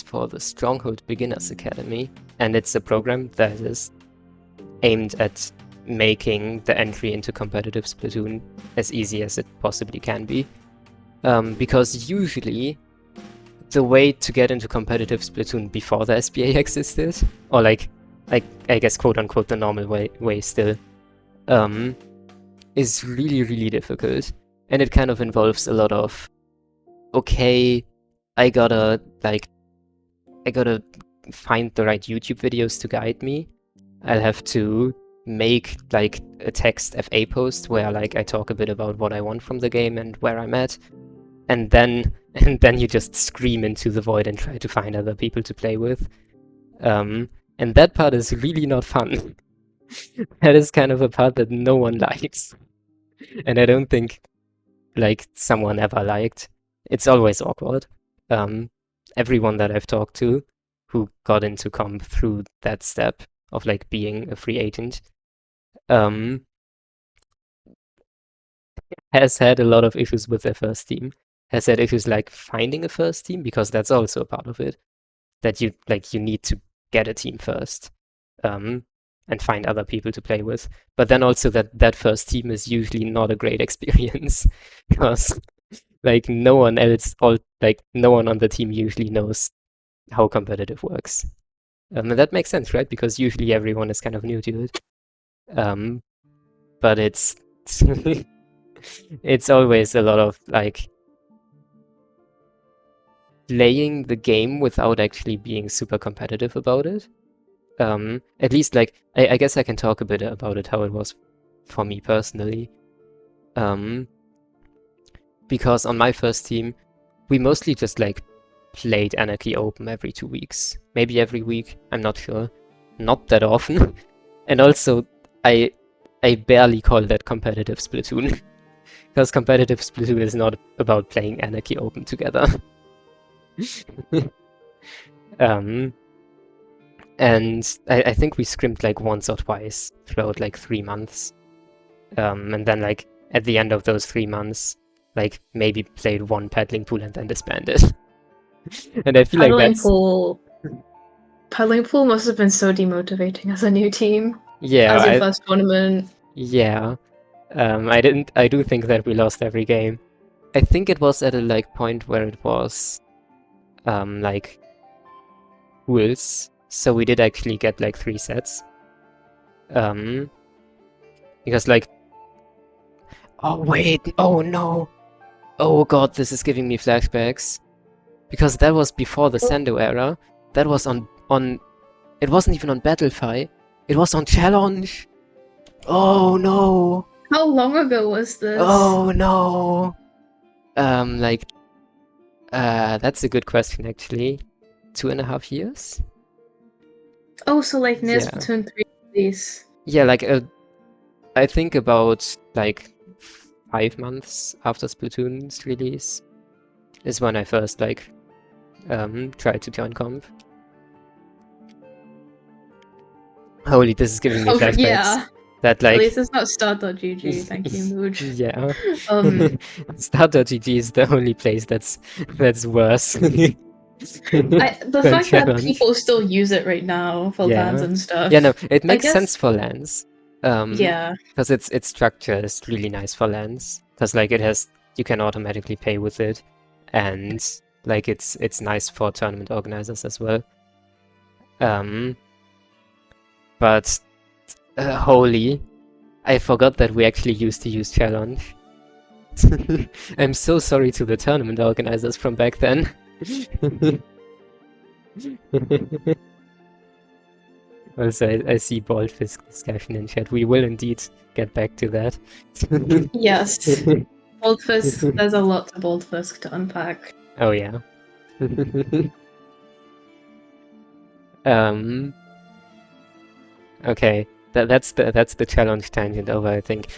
for the Stronghold Beginners Academy, and it's a program that is aimed at making the entry into competitive Splatoon as easy as it possibly can be. Because usually the way to get into competitive Splatoon before the SBA existed, or like I guess quote-unquote the normal way still, is really, really difficult. And it kind of involves a lot of, okay, I gotta find the right YouTube videos to guide me. I'll have to make like a text FA post where like I talk a bit about what I want from the game and where I'm at, and then you just scream into the void and try to find other people to play with. And that part is really not fun. That is kind of a part that no one likes, and I don't think like someone ever liked. It's always awkward. Everyone that I've talked to who got into comp through that step of like being a free agent has had a lot of issues with their first team, has had issues like finding a first team, because that's also a part of it, that you need to get a team first and find other people to play with. But then also that first team is usually not a great experience because like no one on the team usually knows how competitive works. And that makes sense, right? Because usually everyone is kind of new to it. But it's it's always a lot of like playing the game without actually being super competitive about it. At least like I guess I can talk a bit about it, how it was for me personally. Because on my first team, we mostly just like played Anarchy Open every 2 weeks, maybe every week, I'm not sure. Not that often. And also, I barely call that competitive Splatoon. Because competitive Splatoon is not about playing Anarchy Open together. And I think we scrimped like once or twice throughout like 3 months. And then like at the end of those 3 months, like maybe played one paddling pool and then disbanded. And I feel like that's... Paddling pool must have been so demotivating as a new team. Yeah, as your first tournament. Yeah. I do think that we lost every game. I think it was at a like point where it was like pools, so we did actually get like 3 sets. Because like, oh wait, oh no, oh god, this is giving me flashbacks. Because that was before the Sando era. That was on it wasn't even on Battlefy. It was on Challenge. Oh no. How long ago was this? Oh no. That's a good question actually. 2.5 years? Oh, so like near Splatoon 3 release. Yeah, like I think about like 5 months after Splatoon's release is when I first like tried to join comp. Holy, this is giving me flashbacks. Yeah. That like... At least it's not start.gg, thank you, Mooj. Yeah. Start.gg is the only place that's worse. The fact that people still use it right now for LANs and stuff. Yeah, no, it makes sense for LANs. Yeah. Because its structure is really nice for LANs. Because like you can automatically pay with it, and like it's nice for tournament organizers as well. But holy, I forgot that we actually used to use Challenge. I'm so sorry to the tournament organizers from back then. Also, I see Baldfisk discussion in chat. We will indeed get back to that. Yes. Baldfisk, there's a lot to Baldfisk to unpack. Oh yeah. Okay, that's the challenge tangent over, I think.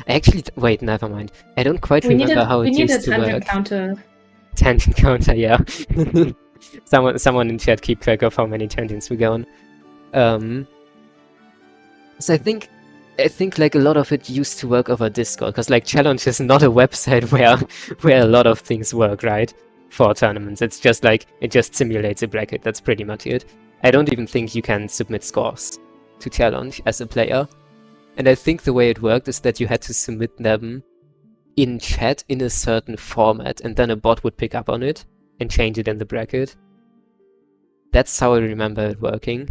Wait, never mind. I don't quite remember how it used to work. We need a tangent counter. Tangent counter, yeah. Someone in chat keep track of how many tangents we go on. So I think like a lot of it used to work over Discord, because like Challenge is not a website where a lot of things work, right? for tournaments. It's just like, it just simulates a bracket. That's pretty much it. I don't even think you can submit scores to challenge as a player. And I think the way it worked is that you had to submit them in chat in a certain format, and then a bot would pick up on it and change it in the bracket. That's how I remember it working.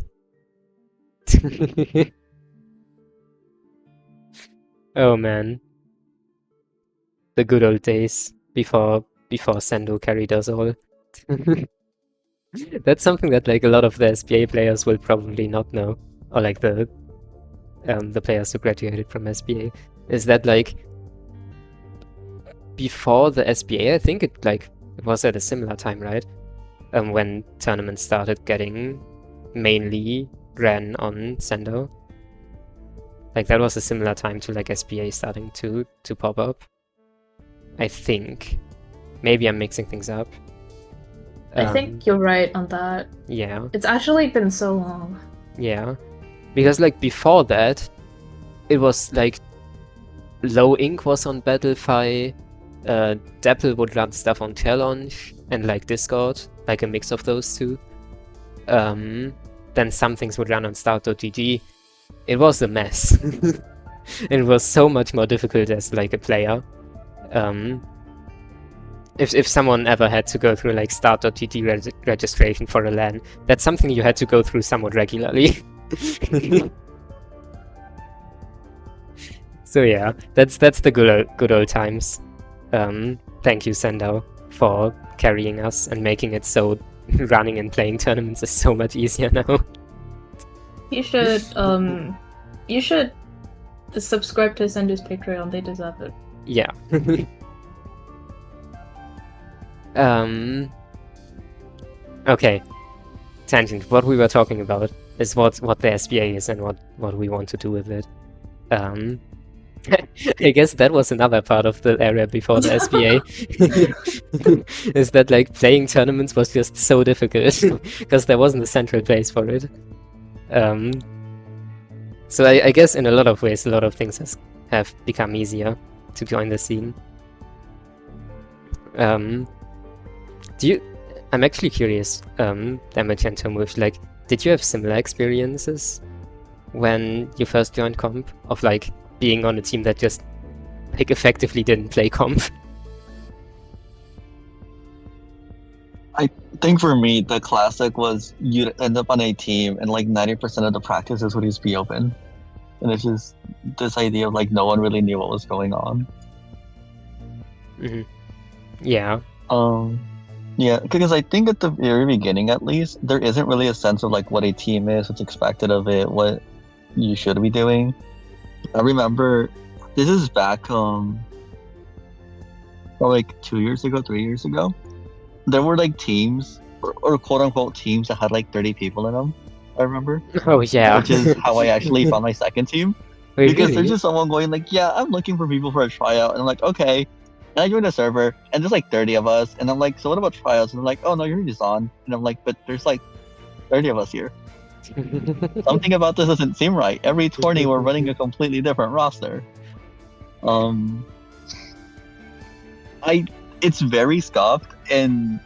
Oh man. The good old days before Sendo carried us all. That's something that like a lot of the SPA players will probably not know, or like the players who graduated from SPA, is that like before the SPA, I think it was at a similar time, right? When tournaments started getting mainly ran on Sendo. Like that was a similar time to like SPA starting to pop up. I think. Maybe I'm mixing things up. I think you're right on that. Yeah. It's actually been so long. Yeah. Because like before that, it was like Low Ink was on Battlefy, Dapple would run stuff on Challenge and like Discord, like a mix of those two. Then some things would run on Start.gg. It was a mess. It was so much more difficult as like a player. If someone ever had to go through like Start.gg registration for a LAN, that's something you had to go through somewhat regularly. So yeah, that's the good old times. Thank you, Sendo, for carrying us and making it so running and playing tournaments is so much easier now. You should subscribe to Sendo's Patreon. They deserve it. Yeah. Okay. Tangent. What we were talking about is what the SPA is and what we want to do with it. I guess that was another part of the era before the SPA. Is that like playing tournaments was just so difficult because there wasn't a central place for it. So I guess in a lot of ways, a lot of things have become easier to join the scene. I'm actually curious, Damagento Move, like, did you have similar experiences when you first joined comp of like being on a team that just like effectively didn't play comp? I think for me, the classic was you'd end up on a team and like 90% of the practices would just be open. And it's just this idea of like no one really knew what was going on. Mm-hmm. Yeah. Yeah, because I think at the very beginning at least, there isn't really a sense of like what a team is, what's expected of it, what you should be doing. I remember this is back probably like 2 years ago, 3 years ago. There were like teams or quote unquote teams that had like 30 people in them. I remember. Oh yeah. Which is how I actually found my second team. Wait, because really? there's just someone going like, yeah, I'm looking for people for a tryout, and I'm like, okay. And I joined a server, and there's like 30 of us, and I'm like, so what about tryouts? And they're like, oh no, you're just on. And I'm like, but there's like 30 of us here. Something about this doesn't seem right. Every tourney we're running a completely different roster. It's very scuffed, and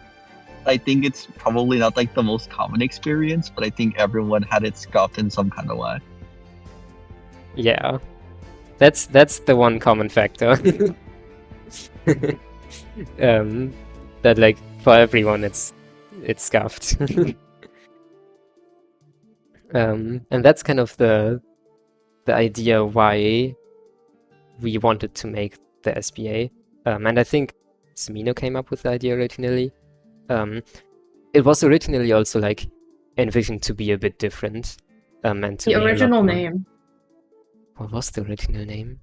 I think it's probably not like the most common experience, but I think everyone had it scuffed in some kind of way. Yeah, that's the one common factor. That like for everyone it's scuffed. And that's kind of the idea why we wanted to make the SPA. And I think Semino came up with the idea originally. It was originally also like envisioned to be a bit different. And to the original name. What was the original name?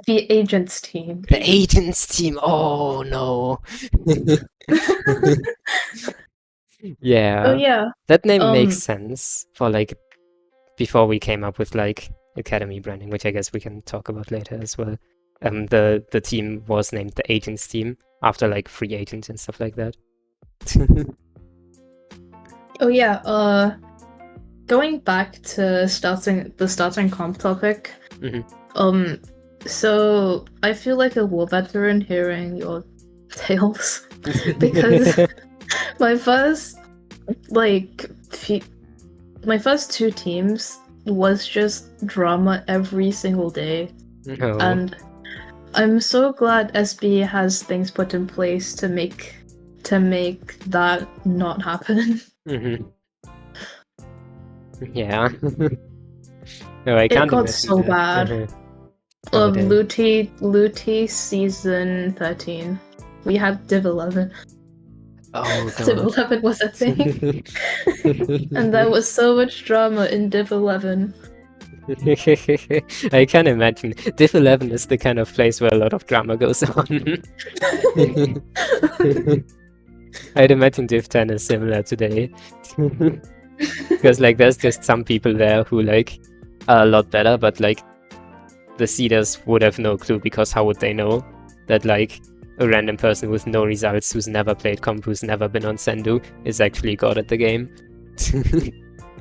The Agents Team. The Agents Team! Oh no! Yeah. Oh yeah. That name makes sense for like before we came up with like Academy branding, which I guess we can talk about later as well. The team was named the Agents Team after like free agents and stuff like that. Oh yeah, going back to starting comp topic. Mm-hmm. So I feel like a war veteran hearing your tales. because my first my first 2 teams was just drama every single day. No. And I'm so glad SB has things put in place to make that not happen. Yeah. No, I can't It got imagine so that. bad. Oh, damn. Looty season 13. We had Div 11. Oh, Div God. 11 was a thing. And there was so much drama in Div 11. I can imagine. Div 11 is the kind of place where a lot of drama goes on. I'd imagine Div 10 is similar today. Because like there's just some people there who like are a lot better, but like the seeders would have no clue, because how would they know that like a random person with no results, who's never played comp, who's never been on Sendu, is actually god at the game?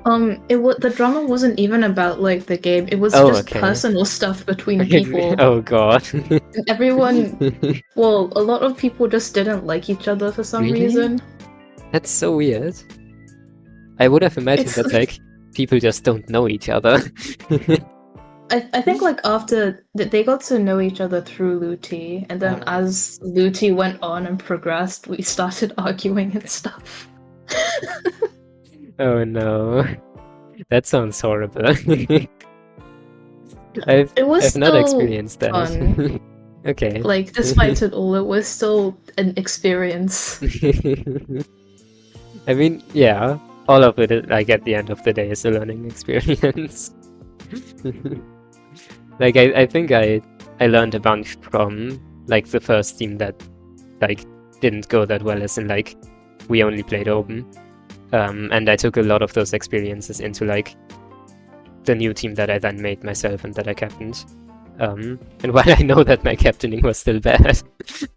The drama wasn't even about like the game. It was just personal stuff between people. Oh god. Everyone, well, a lot of people just didn't like each other for some reason. That's so weird. I would have imagined that like people just don't know each other. I think like after they got to know each other through Looty, and then as Looty went on and progressed, we started arguing and stuff. Oh no, that sounds horrible. I've not experienced that. Fun. Okay. Like despite it all, it was still an experience. I mean, yeah, all of it, like at the end of the day, is a learning experience. Like I think I learned a bunch from like the first team that like didn't go that well, as in like we only played open, and I took a lot of those experiences into like the new team that I then made myself and that I captained. And while I know that my captaining was still bad,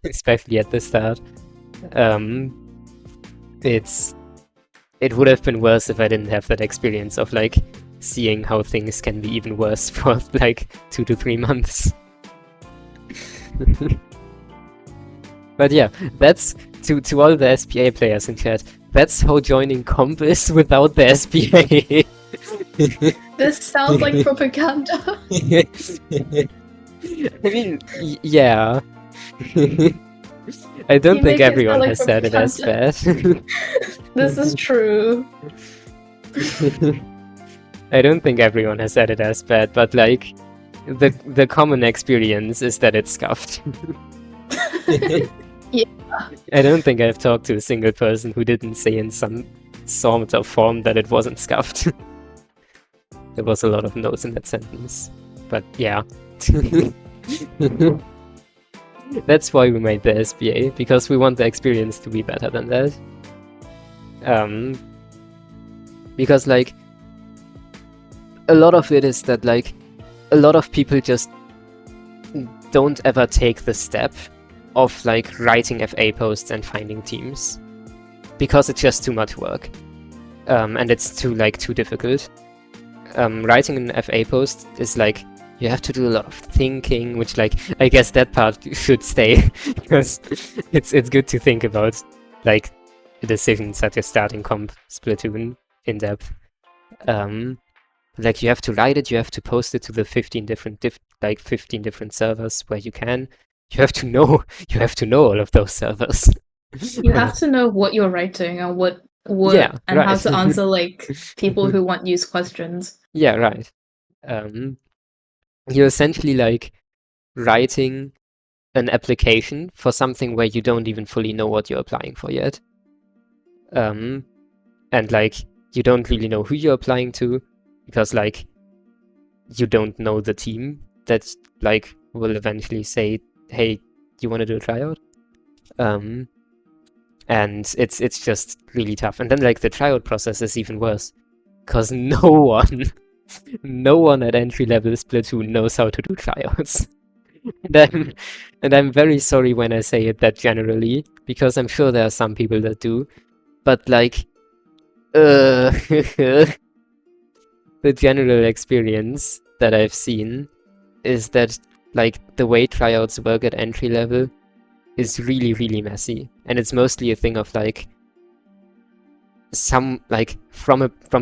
especially at the start, it would have been worse if I didn't have that experience of like seeing how things can be even worse for like 2 to 3 months. But yeah, that's to all the SPA players in chat. That's how joining comp is without the SPA. This sounds like propaganda. I mean, yeah. I don't think everyone has said it as bad. This is true. I don't think everyone has said it as bad, but like the common experience is that it's scuffed. Yeah. I don't think I've talked to a single person who didn't say in some sort of form that it wasn't scuffed. There was a lot of no's in that sentence, but yeah. That's why we made the SPA, because we want the experience to be better than that. Because like a lot of it is that like a lot of people just don't ever take the step of like writing FA posts and finding teams, because it's just too much work, and it's too difficult. Writing an FA post is like you have to do a lot of thinking, which like I guess that part should stay, because it's good to think about like the decisions such as starting comp Splatoon in depth. Like you have to write it, you have to post it to the 15 different servers where you can. You have to know all of those servers. You have to know what you're writing and what yeah, and right. how to answer like people who want use questions. Yeah, right. You're essentially like writing an application for something where you don't even fully know what you're applying for yet. And like you don't really know who you're applying to, because like you don't know the team that like will eventually say, hey, you want to do a tryout? And it's just really tough. And then like the tryout process is even worse, because no one at entry level Splatoon knows how to do tryouts. And I'm very sorry when I say it that generally, because I'm sure there are some people that do, but like the general experience that I've seen is that like the way tryouts work at entry level is really, really messy, and it's mostly a thing of like from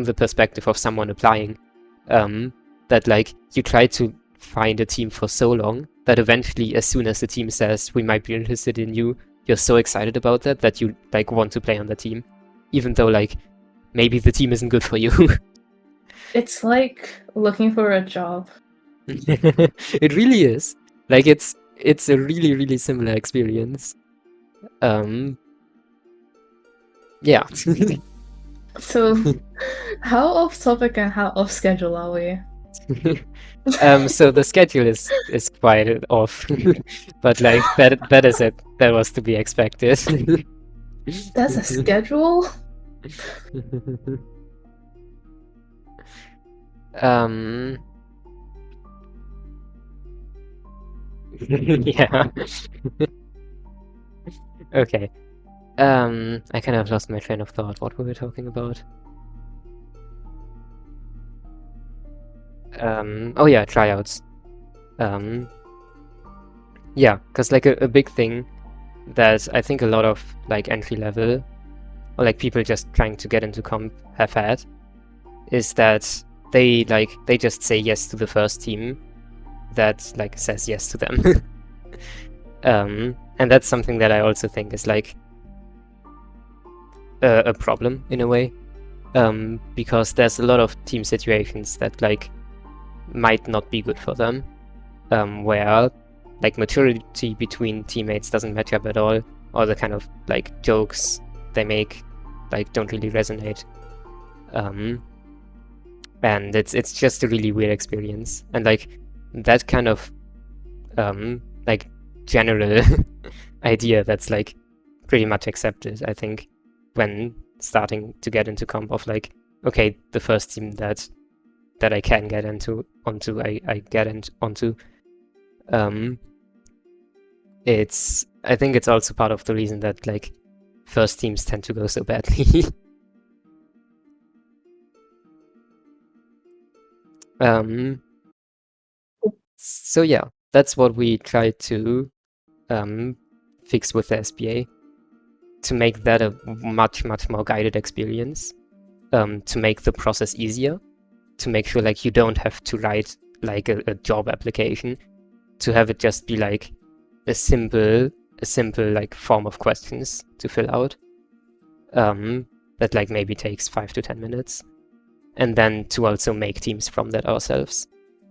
the perspective of someone applying, that like you try to find a team for so long that eventually, as soon as the team says we might be interested in you, you're so excited about that you like want to play on the team, even though like maybe the team isn't good for you. It's like looking for a job. It really is. Like it's a really, really similar experience. Yeah. So, how off topic and how off schedule are we? So the schedule is quite off, but like that is it. That was to be expected. That's a schedule? Yeah. Okay. I kind of lost my train of thought. What were we talking about? Oh yeah, tryouts. Yeah, because like a big thing that I think a lot of like entry level or like people just trying to get into comp have had is that they just say yes to the first team that like says yes to them. And that's something that I also think is like a problem in a way, because there's a lot of team situations that like might not be good for them, where like maturity between teammates doesn't match up at all, or the kind of like jokes they make like don't really resonate, and it's just a really weird experience. And like that kind of like general idea that's like pretty much accepted, I think, when starting to get into comp of like, okay, the first team that I can get onto I get onto. I think it's also part of the reason that like first teams tend to go so badly. So yeah, that's what we tried to fix with the SBA, to make that a much more guided experience, to make the process easier, to make sure like you don't have to write like a job application, to have it just be like a simple like form of questions to fill out, that like maybe takes 5 to 10 minutes, and then to also make teams from that ourselves,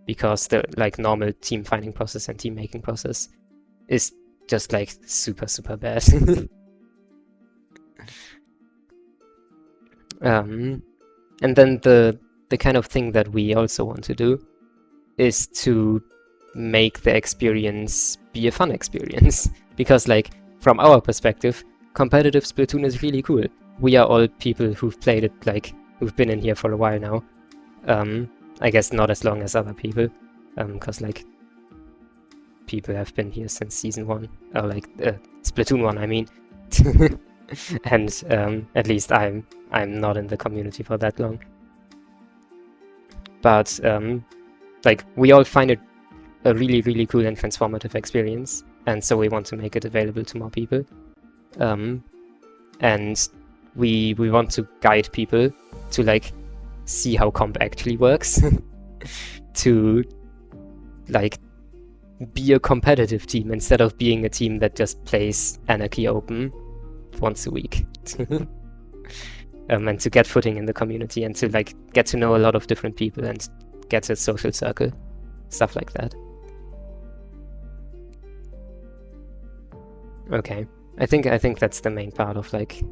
because the like normal team finding process and team making process is just like super bad. And then the kind of thing that we also want to do is to make the experience be a fun experience, because like from our perspective, competitive Splatoon is really cool. We are all people who've played it, like who've been in here for a while now. I guess not as long as other people, because like people have been here since season 1, or like Splatoon 1, I mean. And at least I'm not in the community for that long. But like we all find it a really cool and transformative experience, and so we want to make it available to more people. And we want to guide people to like see how comp actually works, to like be a competitive team instead of being a team that just plays Anarchy Open once a week. And to get footing in the community and to like get to know a lot of different people and get a social circle, stuff like that. Okay, I think that's the main part of like,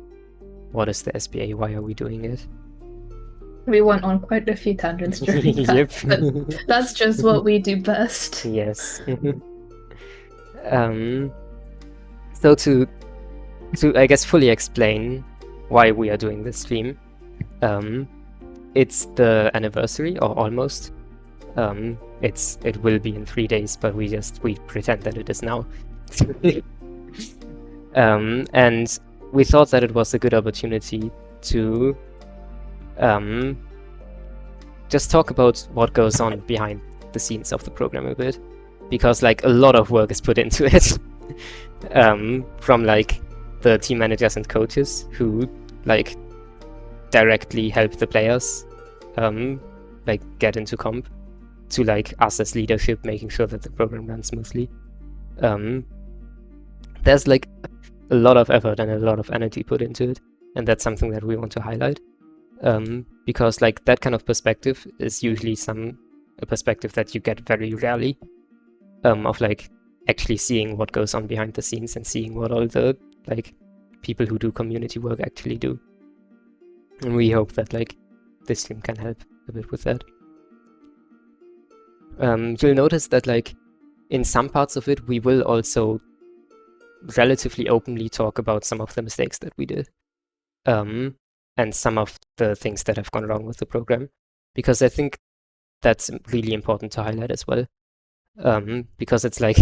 what is the SBA? Why are we doing it? We went on quite a few tangents during that, Yep. but that's just what we do best. Yes. So to I guess fully explain why we are doing this stream, it's the anniversary, or almost. It will be in 3 days, but we pretend that it is now. And we thought that it was a good opportunity to just talk about what goes on behind the scenes of the program a bit, because like a lot of work is put into it. from like the team managers and coaches who like directly help the players like get into comp, to like us as leadership making sure that the program runs smoothly. There's like a lot of effort and a lot of energy put into it, and that's something that we want to highlight, because like that kind of perspective is usually a perspective that you get very rarely, of like actually seeing what goes on behind the scenes and seeing what all the like people who do community work actually do. And we hope that like this stream can help a bit with that. You'll notice that like in some parts of it we will also relatively openly talk about some of the mistakes that we did, and some of the things that have gone wrong with the program, because I think that's really important to highlight as well. Because it's like,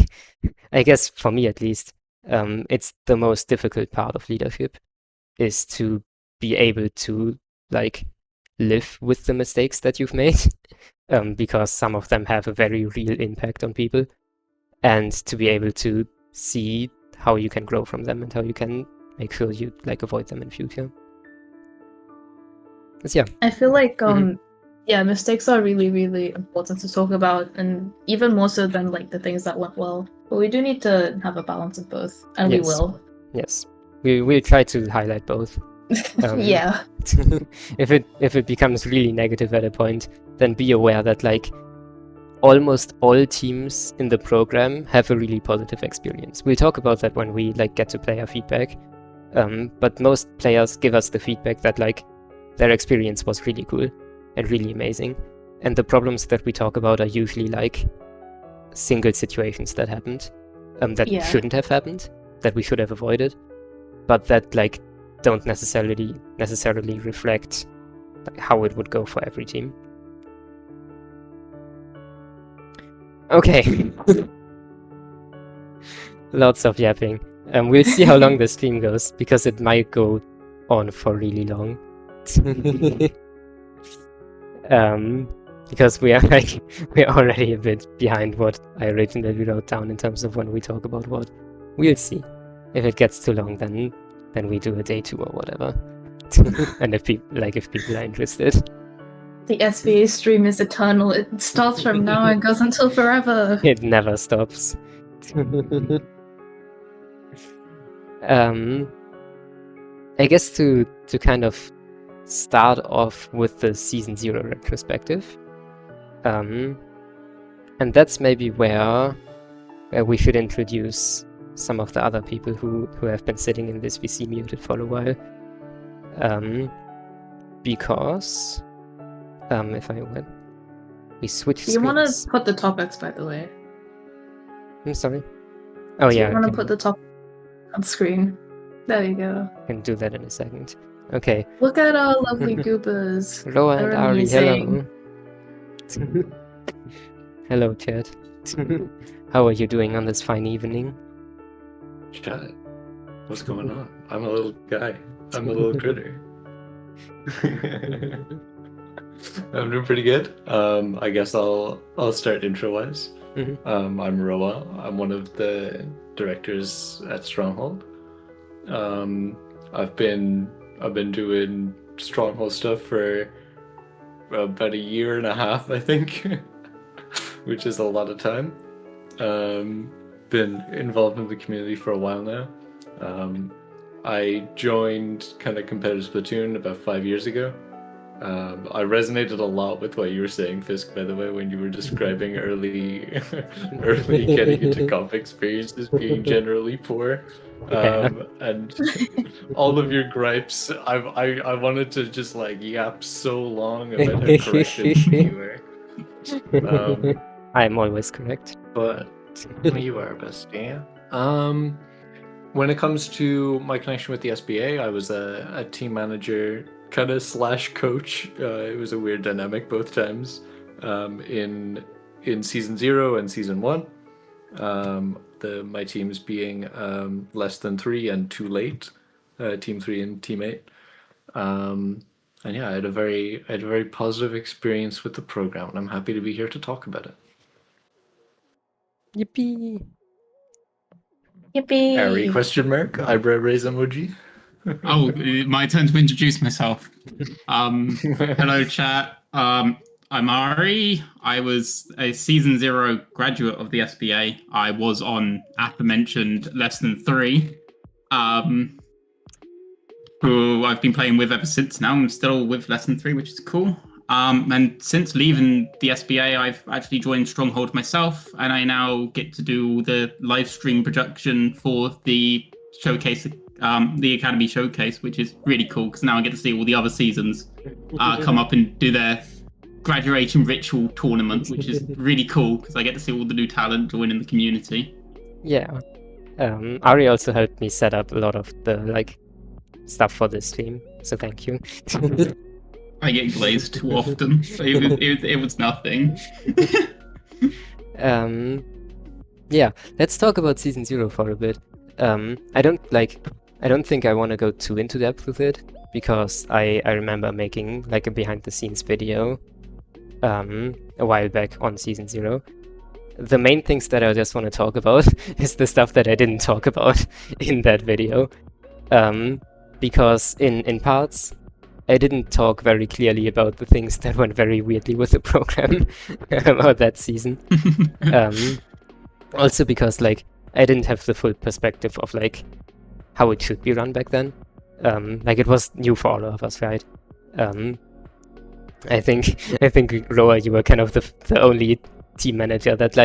I guess for me at least, it's the most difficult part of leadership, is to be able to like live with the mistakes that you've made, because some of them have a very real impact on people, and to be able to see how you can grow from them and how you can make sure you like avoid them in future. But yeah. I feel like yeah, mistakes are really, really important to talk about, and even more so than like the things that went well. But we do need to have a balance of both, and we Yes. will. Yes, we'll try to highlight both. Yeah. If it becomes really negative at a point, then be aware that like almost all teams in the program have a really positive experience. We'll talk about that when we like get to player feedback. But most players give us the feedback that like their experience was really cool and really amazing. And the problems that we talk about are usually like single situations that happened, that shouldn't have happened, that we should have avoided, but that like don't necessarily reflect like, how it would go for every team. Okay. Lots of yapping. We'll see how long the stream goes, because it might go on for really long. Because we are already a bit behind what I originally wrote down in terms of when we talk about what. We'll see. If it gets too long, then we do a day 2 or whatever. And if people are interested. The SVA stream is eternal. It starts from now and goes until forever. It never stops. I guess to kind of start off with the Season 0 retrospective. And that's maybe where we should introduce some of the other people who have been sitting in this VC muted for a while. Because if I went, we switch screens. You want to put the topics, by the way. I'm sorry. Oh yeah. You want to put the top on screen. There you go. I can do that in a second. Okay. Look at our lovely goobers. Roa and Ari, amazing. hello. Hello, chat. How are you doing on this fine evening? Chat. What's going on? I'm a little guy. I'm a little critter. I'm doing pretty good. I guess I'll start intro-wise. I'm Roa. I'm one of the directors at Stronghold. I've been doing Stronghold stuff for about a year and a half, I think, which is a lot of time. Been involved in the community for a while now. I joined kind of competitive Splatoon about 5 years ago. I resonated a lot with what you were saying, Fisk, by the way, when you were describing early getting into comp experiences being generally poor. And all of your gripes, I wanted to just like yap so long about how correct you were. I'm always correct. But you are, bestie. When it comes to my connection with the SBA, I was a team manager kind of / coach. It was a weird dynamic both times. In Season 0 and Season 1. My teams being less than 3 and too late. Team 3 and Team 8. And yeah, I had a very positive experience with the program, and I'm happy to be here to talk about it. Yippee! Yippee! Harry, question mark, eyebrow raise emoji. Oh, my turn to introduce myself. Hello, chat. I'm Ari. I was a Season 0 graduate of the SBA. I was on aforementioned Less Than 3, who I've been playing with ever since now. I'm still with Less Than 3, which is cool. And since leaving the SBA, I've actually joined Stronghold myself, and I now get to do the live stream production for the showcase, the Academy Showcase, which is really cool because now I get to see all the other seasons come up and do their graduation ritual tournament, which is really cool because I get to see all the new talent joining the community. Yeah. Ari also helped me set up a lot of the stuff for this stream, so thank you. I get glazed too often. It was nothing. Yeah, let's talk about Season 0 for a bit. I don't think I want to go too into depth with it because I remember making a behind the scenes video a while back on Season 0. The main things that I just want to talk about is the stuff that I didn't talk about in that video. Because in parts I didn't talk very clearly about the things that went very weirdly with the program about that season. Also because I didn't have the full perspective of how it should be run back then. It was new for all of us, right? I think Roa, you were kind of the only team manager that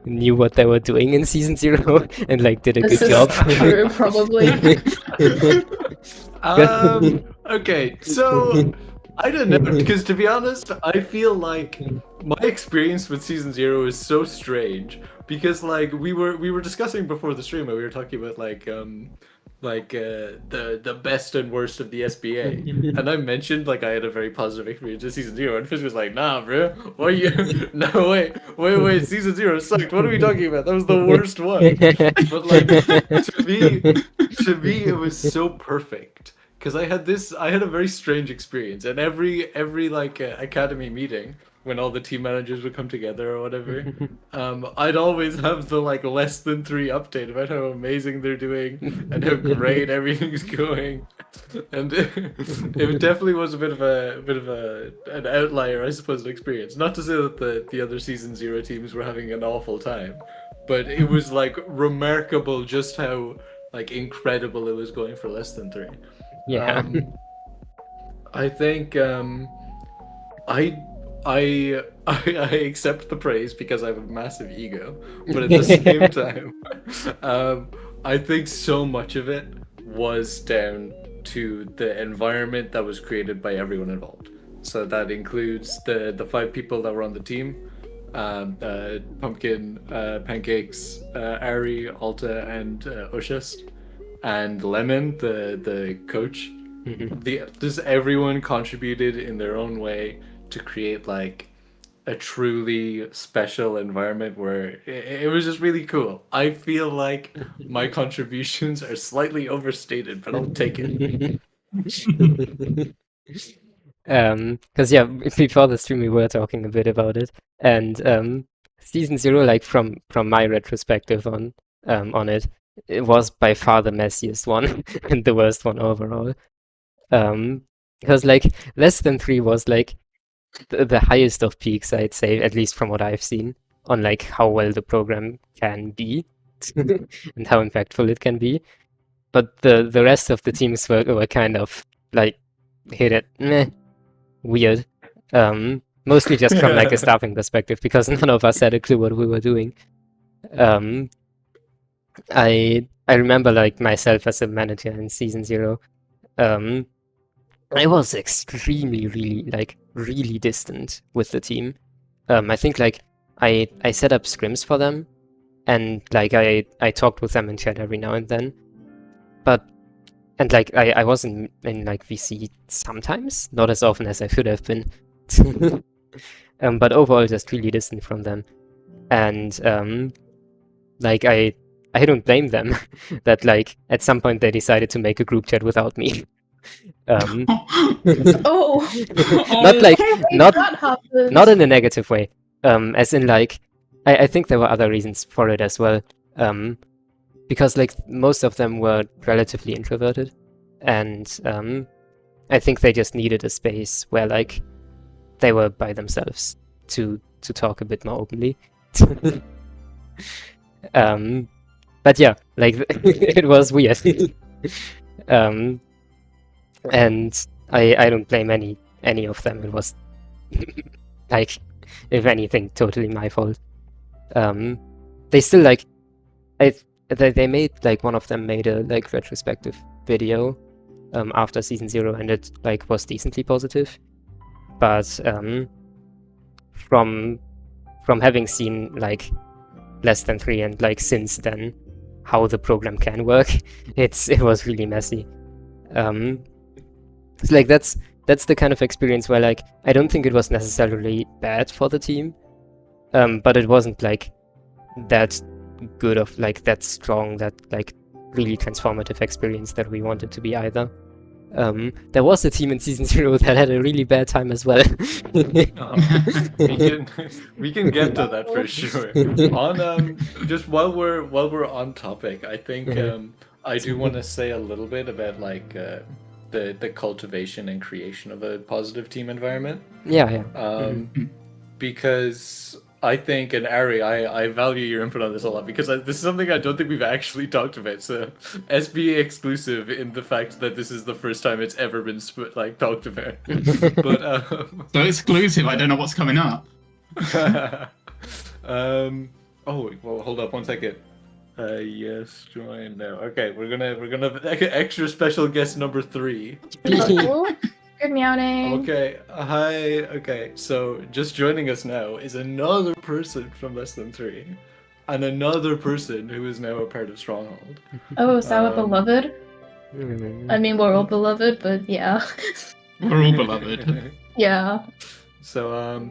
knew what they were doing in Season 0 and did a good job. True, probably. Okay, so I don't know, because to be honest, I feel like my experience with Season 0 is so strange because we were discussing before the stream, and we were talking about the best and worst of the SBA, and I mentioned I had a very positive experience with Season 0, and Fizz was like, "Nah, bro, what are you? No, wait, Season 0 sucked. What are we talking about? That was the worst one." But to me, it was so perfect because I had a very strange experience, and every academy meeting, when all the team managers would come together or whatever, I'd always have the Less Than 3 update about how amazing they're doing and how great everything's going. And it definitely was a bit of an outlier, I suppose, an experience. Not to say that the other Season 0 teams were having an awful time, but it was remarkable just how incredible it was going for Less Than 3. Yeah. I think I accept the praise because I have a massive ego, but at the same time, I think so much of it was down to the environment that was created by everyone involved. So that includes the 5 people that were on the team, Pumpkin, Pancakes, Ari, Alta, and Oshus, and Lemon, the coach. Just everyone contributed in their own way to create a truly special environment where it was just really cool. I feel like my contributions are slightly overstated, but I'll take it. Because before the stream we were talking a bit about it, and Season 0, from my retrospective on it, it was by far the messiest one and the worst one overall. Because Less Than 3 was the highest of peaks, I'd say, at least from what I've seen, on how well the program can be and how impactful it can be. But the rest of the teams were kind of hit it weird. Mostly just from a staffing perspective, because none of us had a clue what we were doing. I remember myself as a manager in Season 0. I was extremely, really distant with the team. I think I set up scrims for them, and I talked with them in chat every now and then. I was in VC sometimes, not as often as I should have been. But overall just really distant from them. And I don't blame them that at some point they decided to make a group chat without me. Oh, not in a negative way. As in I think there were other reasons for it as well. because like most of them were relatively introverted, and I think they just needed a space where like they were by themselves to talk a bit more openly. But yeah, like it was weird. And I don't blame any of them. It was like, if anything, totally my fault. They still like they made like one of them made a like retrospective video after season 0, and it like was decently positive. But from having seen like Less Than 3 and like since then how the program can work, it was really messy. It's like that's the kind of experience where like I don't think it was necessarily bad for the team, but it wasn't like that good of like that strong, that like really transformative experience that we wanted to be either. There was a team in season 0 that had a really bad time as well. We can get to that for sure. On just while we're on topic, I think I do want to say a little bit about like the cultivation and creation of a positive team environment. Yeah. Because I think, and Ari, I value your input on this a lot, because this is something I don't think we've actually talked about. So SBA exclusive in the fact that this is the first time it's ever been talked about. But so exclusive. I don't know what's coming up. Oh well, hold up one second. Yes, join now. Okay, we're gonna extra special guest number 3. Good meowing. Okay, hi. Okay, so just joining us now is another person from Less Than 3, and another person who is now a part of Stronghold. Oh, is that beloved? I mean, we're all beloved, but yeah. We're all beloved. Yeah. So,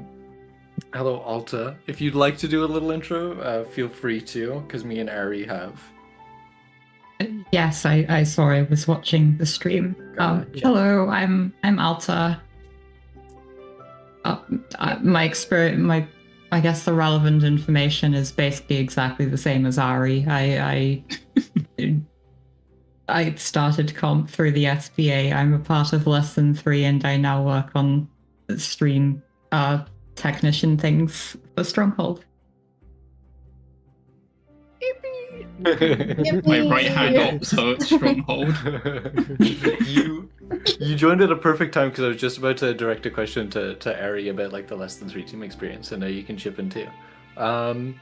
hello, Alta. If you'd like to do a little intro, feel free to, because me and Ari have. Yes, I saw. I was watching the stream. Hello, I'm Alta. My experience, I guess the relevant information is basically exactly the same as Ari. I started comp through the SBA. I'm a part of Less Than 3, and I now work on stream technician things for Stronghold. My right hand up, so it's Stronghold. You joined at a perfect time, because I was just about to direct a question to Ari about like the Less Than 3 team experience, and now you can chip in too. I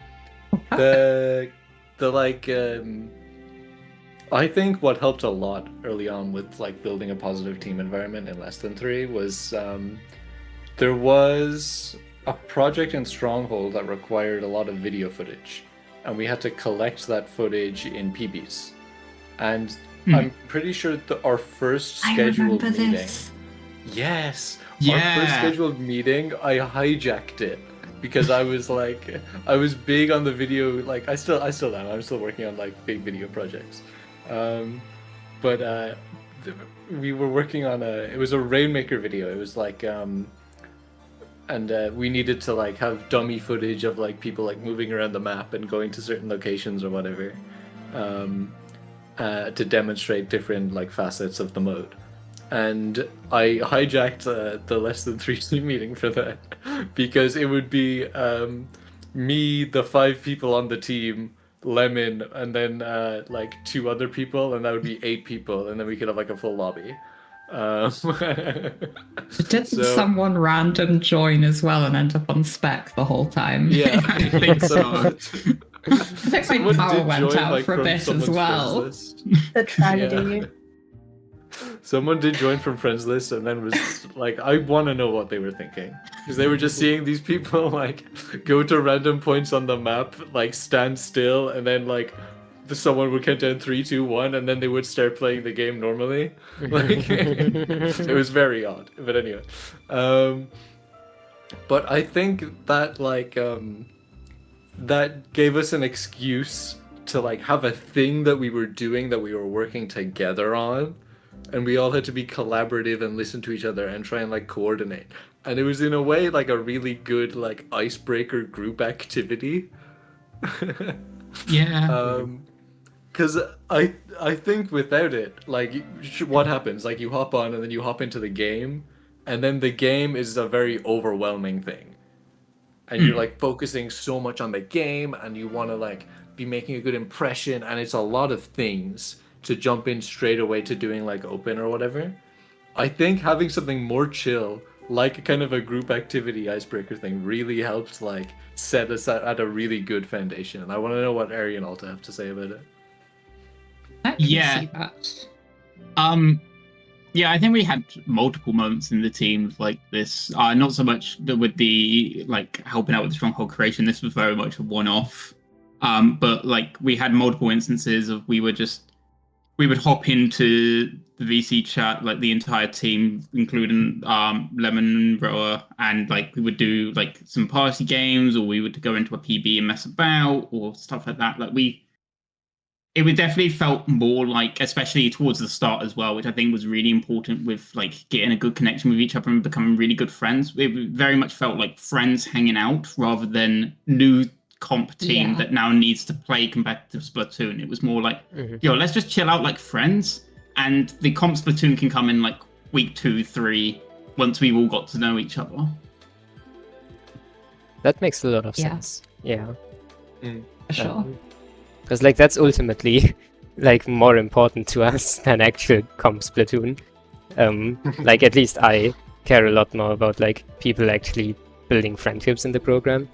think what helped a lot early on with like building a positive team environment in Less Than 3 was there was a project in Stronghold that required a lot of video footage, and we had to collect that footage in PBs. And I'm pretty sure our first scheduled meeting. This. Yes. Yeah. Our first scheduled meeting, I hijacked it because I was big on the video. Like I still am. I'm still working on like big video projects. But we were working on it was a Rainmaker video. It was like and we needed to like have dummy footage of like people like moving around the map and going to certain locations or whatever, to demonstrate different like facets of the mode. And I hijacked the Less Than 3 team meeting for that, because it would be me, the 5 people on the team, Lemon, and then like 2 other people, and that would be 8 people, and then we could have like a full lobby. Didn't someone random join as well and end up on spec the whole time? Yeah, I think so. I think my power went out for a bit as well. The tragedy. Yeah. Someone did join from friends list, and then was like, I want to know what they were thinking, because they were just seeing these people like go to random points on the map, like stand still, and then like someone would count down 3, 2, 1, and then they would start playing the game normally. Like it was very odd, but anyway. But I think that like that gave us an excuse to like have a thing that we were doing, that we were working together on, and we all had to be collaborative and listen to each other and try and like coordinate. And it was in a way like a really good like icebreaker group activity. Yeah. Because I think without it, like, what happens? Like, you hop on and then you hop into the game, and then the game is a very overwhelming thing. And you're like focusing so much on the game, and you want to like be making a good impression, and it's a lot of things to jump in straight away to doing like open or whatever. I think having something more chill, like kind of a group activity icebreaker thing, really helps like set us at a really good foundation. And I want to know what Ari and Alta have to say about it. I can see that. Yeah, I think we had multiple moments in the team like this. Not so much with the like helping out with the Stronghold creation. This was very much a one-off. But like we had multiple instances of we would hop into the VC chat, like the entire team, including Lemon, Roa, and like we would do like some party games, or we would go into a PB and mess about, or stuff like that. It would definitely felt more like, especially towards the start as well, which I think was really important with like getting a good connection with each other and becoming really good friends. It very much felt like friends hanging out rather than new comp team that now needs to play competitive Splatoon. It was more like, yo, let's just chill out like friends, and the comp Splatoon can come in like week 2, 3, once we've all got to know each other. That makes a lot of sense. Yeah. For sure. Because like that's ultimately like more important to us than actual comp Splatoon. Like at least I care a lot more about like people actually building friendships in the program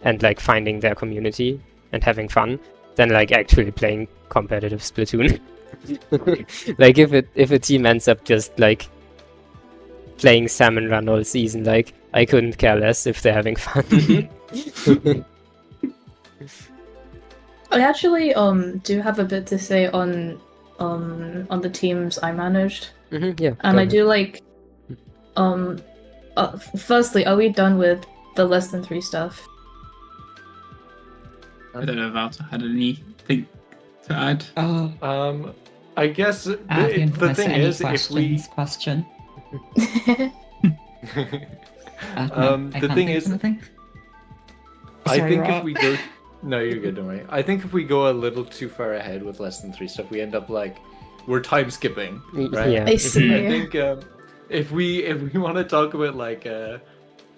and like finding their community and having fun than like actually playing competitive Splatoon. Like if a team ends up just like playing Salmon Run all season, like I couldn't care less if they're having fun. I actually do have a bit to say on the teams I managed. Yeah. And I do like firstly, are we done with the less than 3 stuff? I don't know if Alta had anything to add. I guess the thing is, if we question. The thing is, I think if we go, no, you're good, don't worry. I think if we go a little too far ahead with less than 3 stuff, we end up like we're time skipping, right? Yeah. I see. I think if we want to talk about like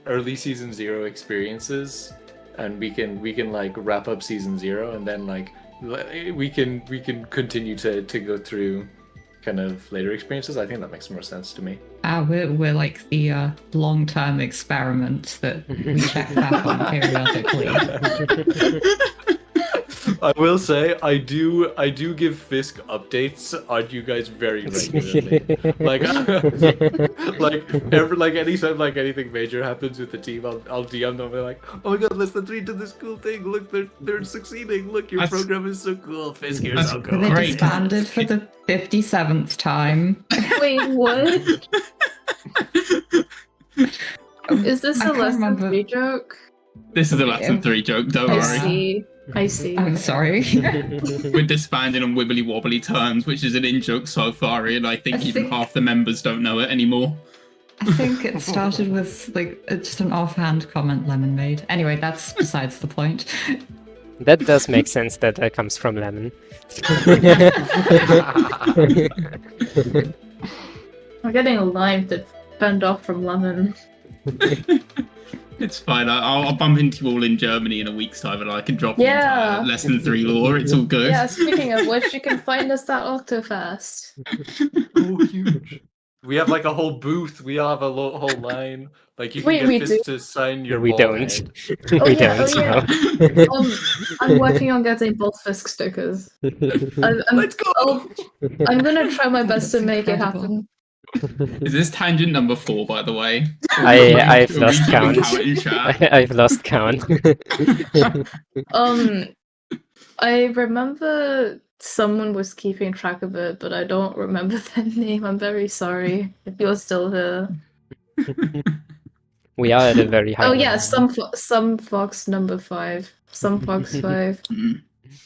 early season 0 experiences, and we can like wrap up season 0, and then like we can continue to go through kind of later experiences. I think that makes more sense to me. We're like the long-term experiment that we check back on periodically. I will say I do give Fisk updates on you guys very regularly. like anytime like anything major happens with the team, I'll DM them and be like, oh my god, less than 3 to this cool thing. Look, they're succeeding. Look, your program is so cool. Fisk, you're so cool. They disbanded for the 57th time. Wait, what? Is this a less than 3 joke? This is a less than 3 joke, don't worry. I see. I'm sorry. We're disbanding on wibbly wobbly terms, which is an in-joke so far, and I think even half the members don't know it anymore. I think it started with like just an offhand comment Lemon made. Anyway, that's besides the point. That does make sense that comes from Lemon. I'm getting a lime that fend off from Lemon. It's fine. I'll bump into you all in Germany in a week's time, and I can drop the Yeah. entire less than 3 lore. It's all good. Yeah, speaking of which, you can find us at Octofest. Oh, huge. We have like a whole booth. We have a whole line. Like you can We get do. Fisk to sign your We ball don't. head. We don't. No. I'm working on getting both Fisk stickers. Let's go! I'm gonna try my best to That's make it incredible. happen. Is this tangent number 4, by the way? I've Are we lost keeping count. in chat? I've lost count. I remember someone was keeping track of it, but I don't remember their name. I'm very sorry if you're still here. We are at a very high Oh level. yeah, some fox number 5. Some fox 5.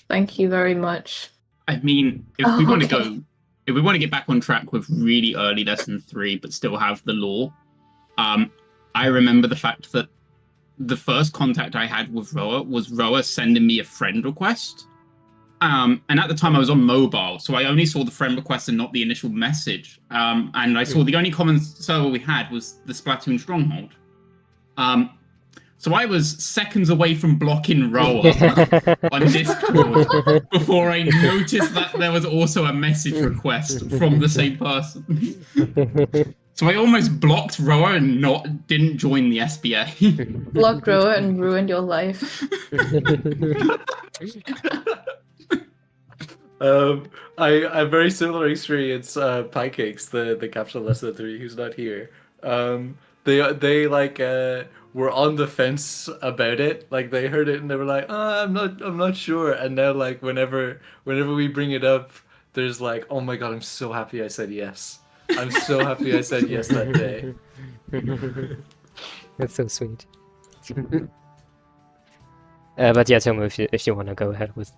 Thank you very much. I mean, if we want to okay. go, if we want to get back on track with really early lesson 3, but still have the lore, I remember the fact that the first contact I had with Roa was Roa sending me a friend request. And at the time I was on mobile, so I only saw the friend request and not the initial message. And I saw the only common server we had was the Splatoon Stronghold. So I was seconds away from blocking Roa on Discord before I noticed that there was also a message request from the same person. So I almost blocked Roa and didn't join the SBA. Blocked Roa and ruined your life. I a very similar experience. Pancakes, the captain lesson 3, who's not here. They like were on the fence about it. Like they heard it and they were like, oh, I'm not sure. And now like whenever we bring it up, there's like, oh my god, I'm so happy I said yes. I'm so happy I said yes that day. That's so sweet. But yeah, Tomo, if you want to go ahead with.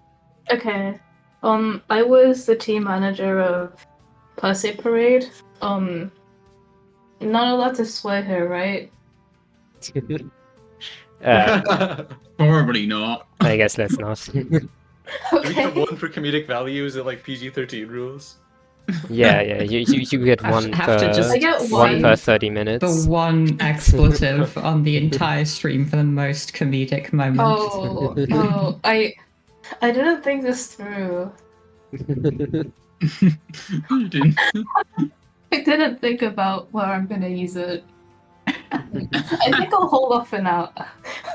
Okay. I was the team manager of Percy Parade. Not allowed to swear here, right? Probably not. I guess let's not. We Okay. get one for comedic value. Is it like PG-13 rules? Yeah, you get one have to per just I get one one. per 30 minutes. The one expletive on the entire stream for the most comedic moment. Oh, I didn't think this through. You didn't. I didn't think about where I'm gonna use it. I think I'll hold off for now.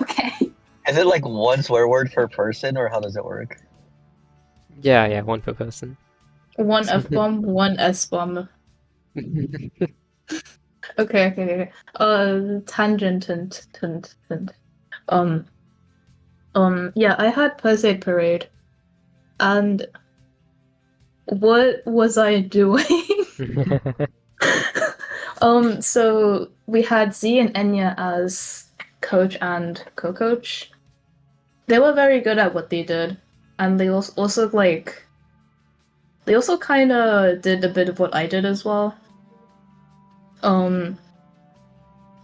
Okay. Is it like one swear word per person, or how does it work? Yeah, one per person. One F-bomb, one S-bomb. Okay. Tangent. Yeah, I had Perseid Parade, and what was I doing? So we had Z and Enya as coach and co-coach. They were very good at what they did, and they also kind of did a bit of what I did as well.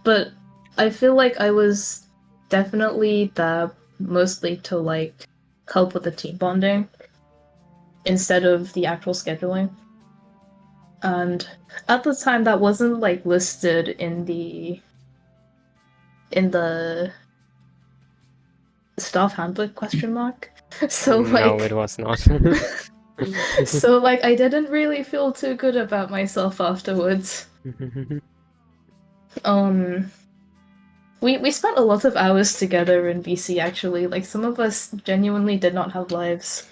But I feel like I was definitely there mostly to like help with the team bonding instead of the actual scheduling. And at the time that wasn't like listed in the staff handbook ? So like No, it was not. so like I didn't really feel too good about myself afterwards. We spent a lot of hours together in BC actually. Like some of us genuinely did not have lives.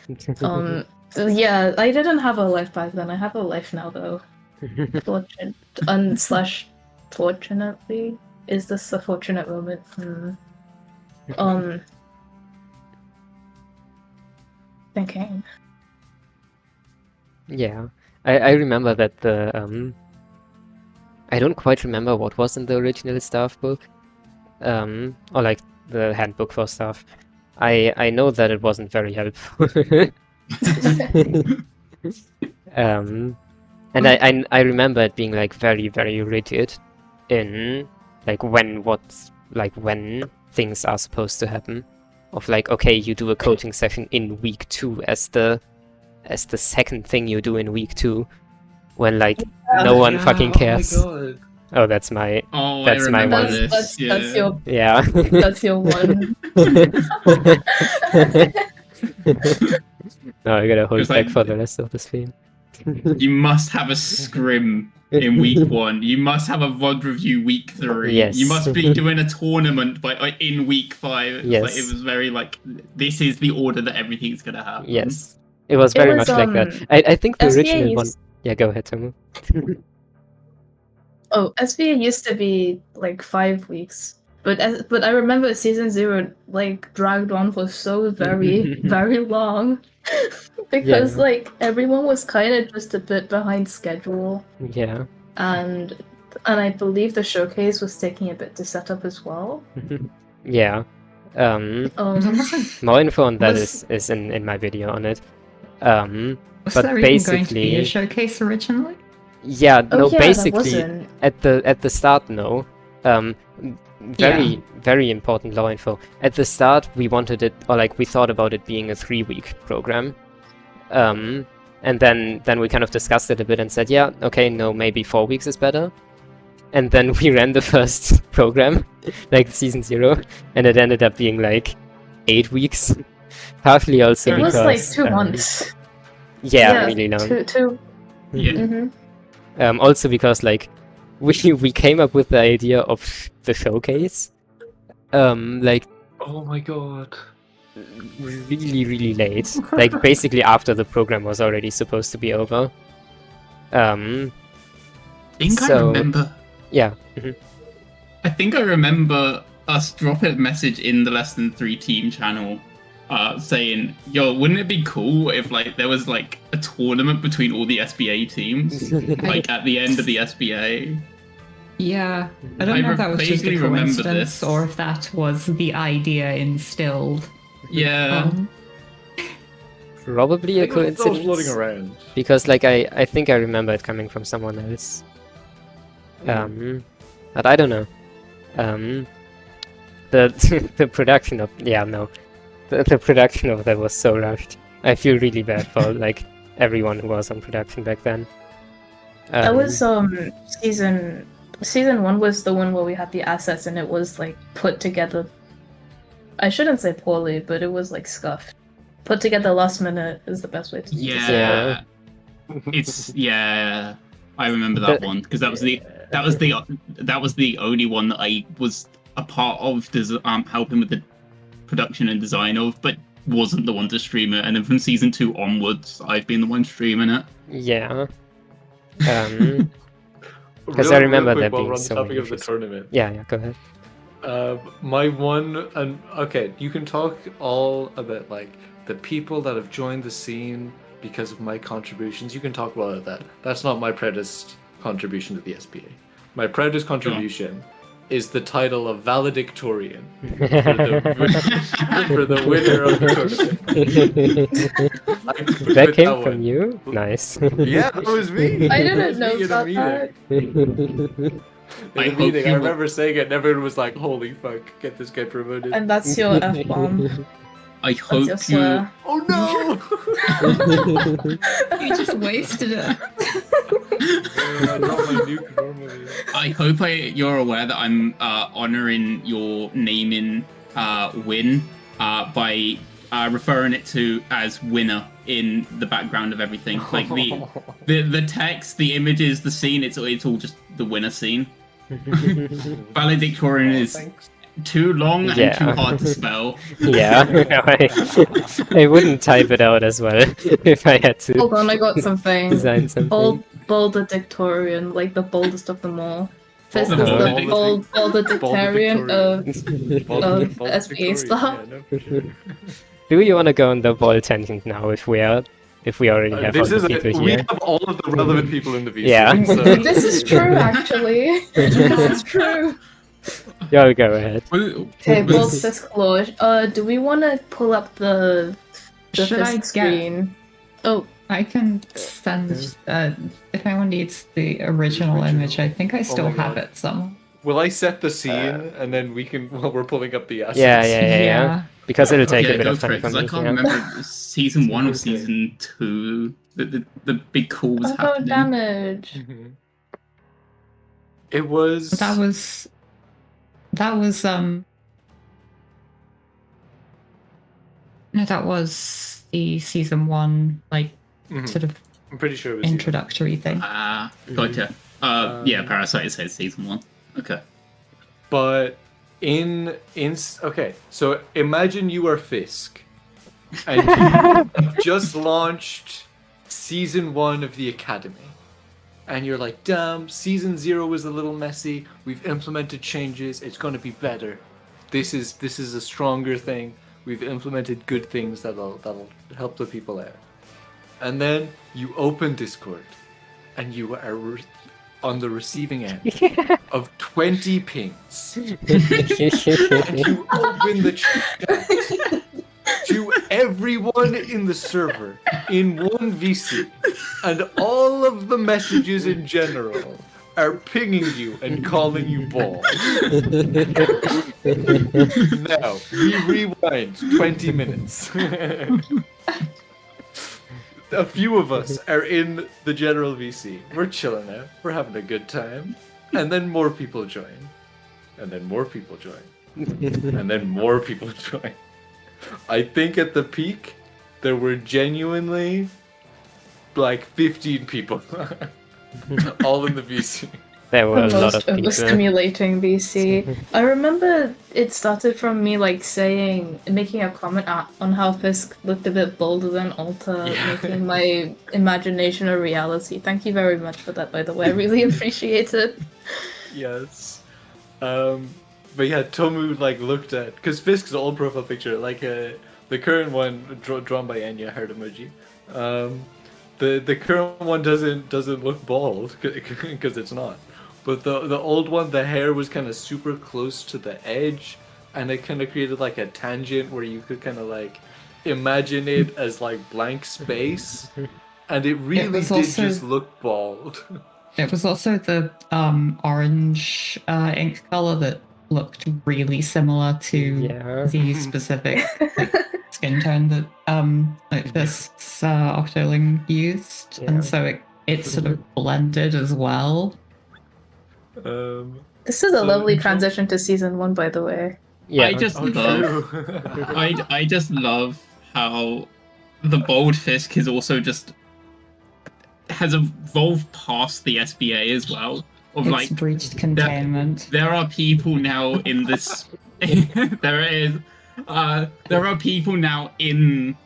So yeah, I didn't have a life back then. I have a life now though. Fortunately, is this a fortunate moment? Thinking. Yeah, I remember that the I don't quite remember what was in the original staff book, or like the handbook for staff. I know that it wasn't very helpful. And I remember it being like very, very rigid in like when things are supposed to happen. Of like, okay, you do a coaching session in week 2 as the second thing you do in week 2, when like no one fucking cares. Oh my god. Oh, that's my Oh, That's I my remember one. this. That's your yeah. that's your one. No, I gotta hold It's back like- for the rest of the stream. You must have a scrim in week 1. You must have a VOD review week 3. Yes. You must be doing a tournament in week 5. It's Yes. like, it was very like, this is the order that everything's gonna happen. Yes, it was very was, much like that. I think the SVA original one. used- Yeah, go ahead, Tomo. Oh, SVA used to be like 5 weeks. But I remember season 0 like dragged on for so very, very long. Because Yeah. like everyone was kind of just a bit behind schedule. Yeah. And I believe the showcase was taking a bit to set up as well. Yeah. More info on that is in my video on it. Was but there even going to be basically- a showcase originally? Yeah, Oh no, yeah, basically that wasn't. at the start, no. Very important law info. At the start, we wanted it, or like we thought about it being a 3-week program, And then we kind of discussed it a bit and said, yeah, okay, no, maybe 4 weeks is better. And then we ran the first program, like season 0, and it ended up being like 8 weeks. Partly also It because was like 2 months. yeah, really long. Two. Yeah. Mm-hmm. Also because like we came up with the idea of the showcase, like Oh my god. really late, like basically after the program was already supposed to be over. I think I So- remember. Yeah. Mhm. I think I remember us dropping a message in the Less Than 3 team channel, saying, "Yo, wouldn't it be cool if like there was like a tournament between all the SBA teams, like at the end of the SBA?" Yeah, I don't I know if that was just a vaguely remember coincidence this. or if that was the idea instilled. Yeah. Probably a It was still floating coincidence. around. Because like I think I remember it coming from someone else. But I don't know. The the production of the production of that was so rushed. I feel really bad for like everyone who was on production back then. That was season 1 was the one where we had the assets and it was like put together. I shouldn't say poorly, but it was like scuffed. Put together last minute is the best way to Yeah. It's yeah. I remember that But- one because that was the only one that I was a part of helping with the production and design of, but wasn't the one to stream it. And then from season 2 onwards, I've been the one streaming it. Yeah. Because I remember there while being we're on the so topic many of the issues. tournament. Yeah, go ahead. My one and okay, you can talk all about like the people that have joined the scene because of my contributions. You can talk about that. That's not my proudest contribution to the SPA. My proudest contribution is the title of valedictorian for the winner of the tournament. That came one. from you? Nice. Yeah, that was me. I That didn't was know me in a about meeting. that. I In a hope meeting, I you- remember saying it, and everyone was like, "Holy fuck, get this guy promoted!" And that's your F-bomb. I That's hope your you. swear. Oh no! You just wasted it. I dropped my nuke normally. I hope you're aware that I'm honoring your naming win by referring it to as winner in the background of everything. Like the text, the images, the scene. It's all just the winner scene. Valedictorian is Thanks. too long Yeah. and too hard to spell. Yeah, no, I wouldn't type it out as well if I had to Hold on, I got something. design something. Boldictorian, like the boldest of them all. This The is the boldest- boldictorian of Bald SBA Victorian, stuff. yeah, no, for sure. Do you want to go on the ball tangent now if we already have all This the is people we here? have all of the relevant people in the VC. Yeah. So. This is true, actually. This is true. Y'all go ahead. Okay, bold disclosure. Do we want to pull up the Should I fifth screen? Oh, I can send if anyone needs the original image. I think I still my have God. it somewhere. Will I set the scene and then we can while we're pulling up the assets? Yeah. Because it'll take Yeah, a bit go of for time it for because I me. can't Yeah. remember if it was season 1 or season 2. The big call was oh happening. damage. Mhm. It was. That was no, that was the season 1 like Mhm. sort of I'm pretty sure it was. introductory thing. Gotcha. Yeah, Parasite says season 1. Okay. But okay, so imagine you are Fisk, and you have just launched season 1 of the Academy, and you're like, damn, season 0 was a little messy. We've implemented changes. It's going to be better. This is a stronger thing. We've implemented good things that'll help the people out. And then you open Discord, and you are on the receiving end of 20 pings. And you open the chat to everyone in the server in one VC, and all of the messages in general are pinging you and calling you ball. Now, we rewind 20 minutes. a few of us are in the general VC. We're chilling out. We're having a good time. And then more people join. And then more people join. And then more people join. I think at the peak, there were genuinely like 15 people. All in the VC. There were a The lot most of people. overstimulating VC. I remember it started from me like making a comment on how Fisk looked a bit bolder than Alta, Yeah. making my imagination a reality. Thank you very much for that, by the way. I really appreciate it. Yes. But yeah, Tomu like looked at, because Fisk's old profile picture, like the current one drawn by Anya, heart emoji. The current one doesn't look bald because it's not. But the old one, the hair was kind of super close to the edge, and it kind of created like a tangent where you could kind of like imagine it as like blank space, and it really did also- just look bald. It was also the orange ink color that looked really similar to Yeah. the specific like, skin tone that like this Octoling used, Yeah. and so it sort of blended as well. This is a So, lovely Joel- transition to season 1, by the way. Yeah. I just love. true. I just love how the bold Fisk is also just has evolved past the SBA as well. Of It's like breached containment. there are people now in this. there are people now in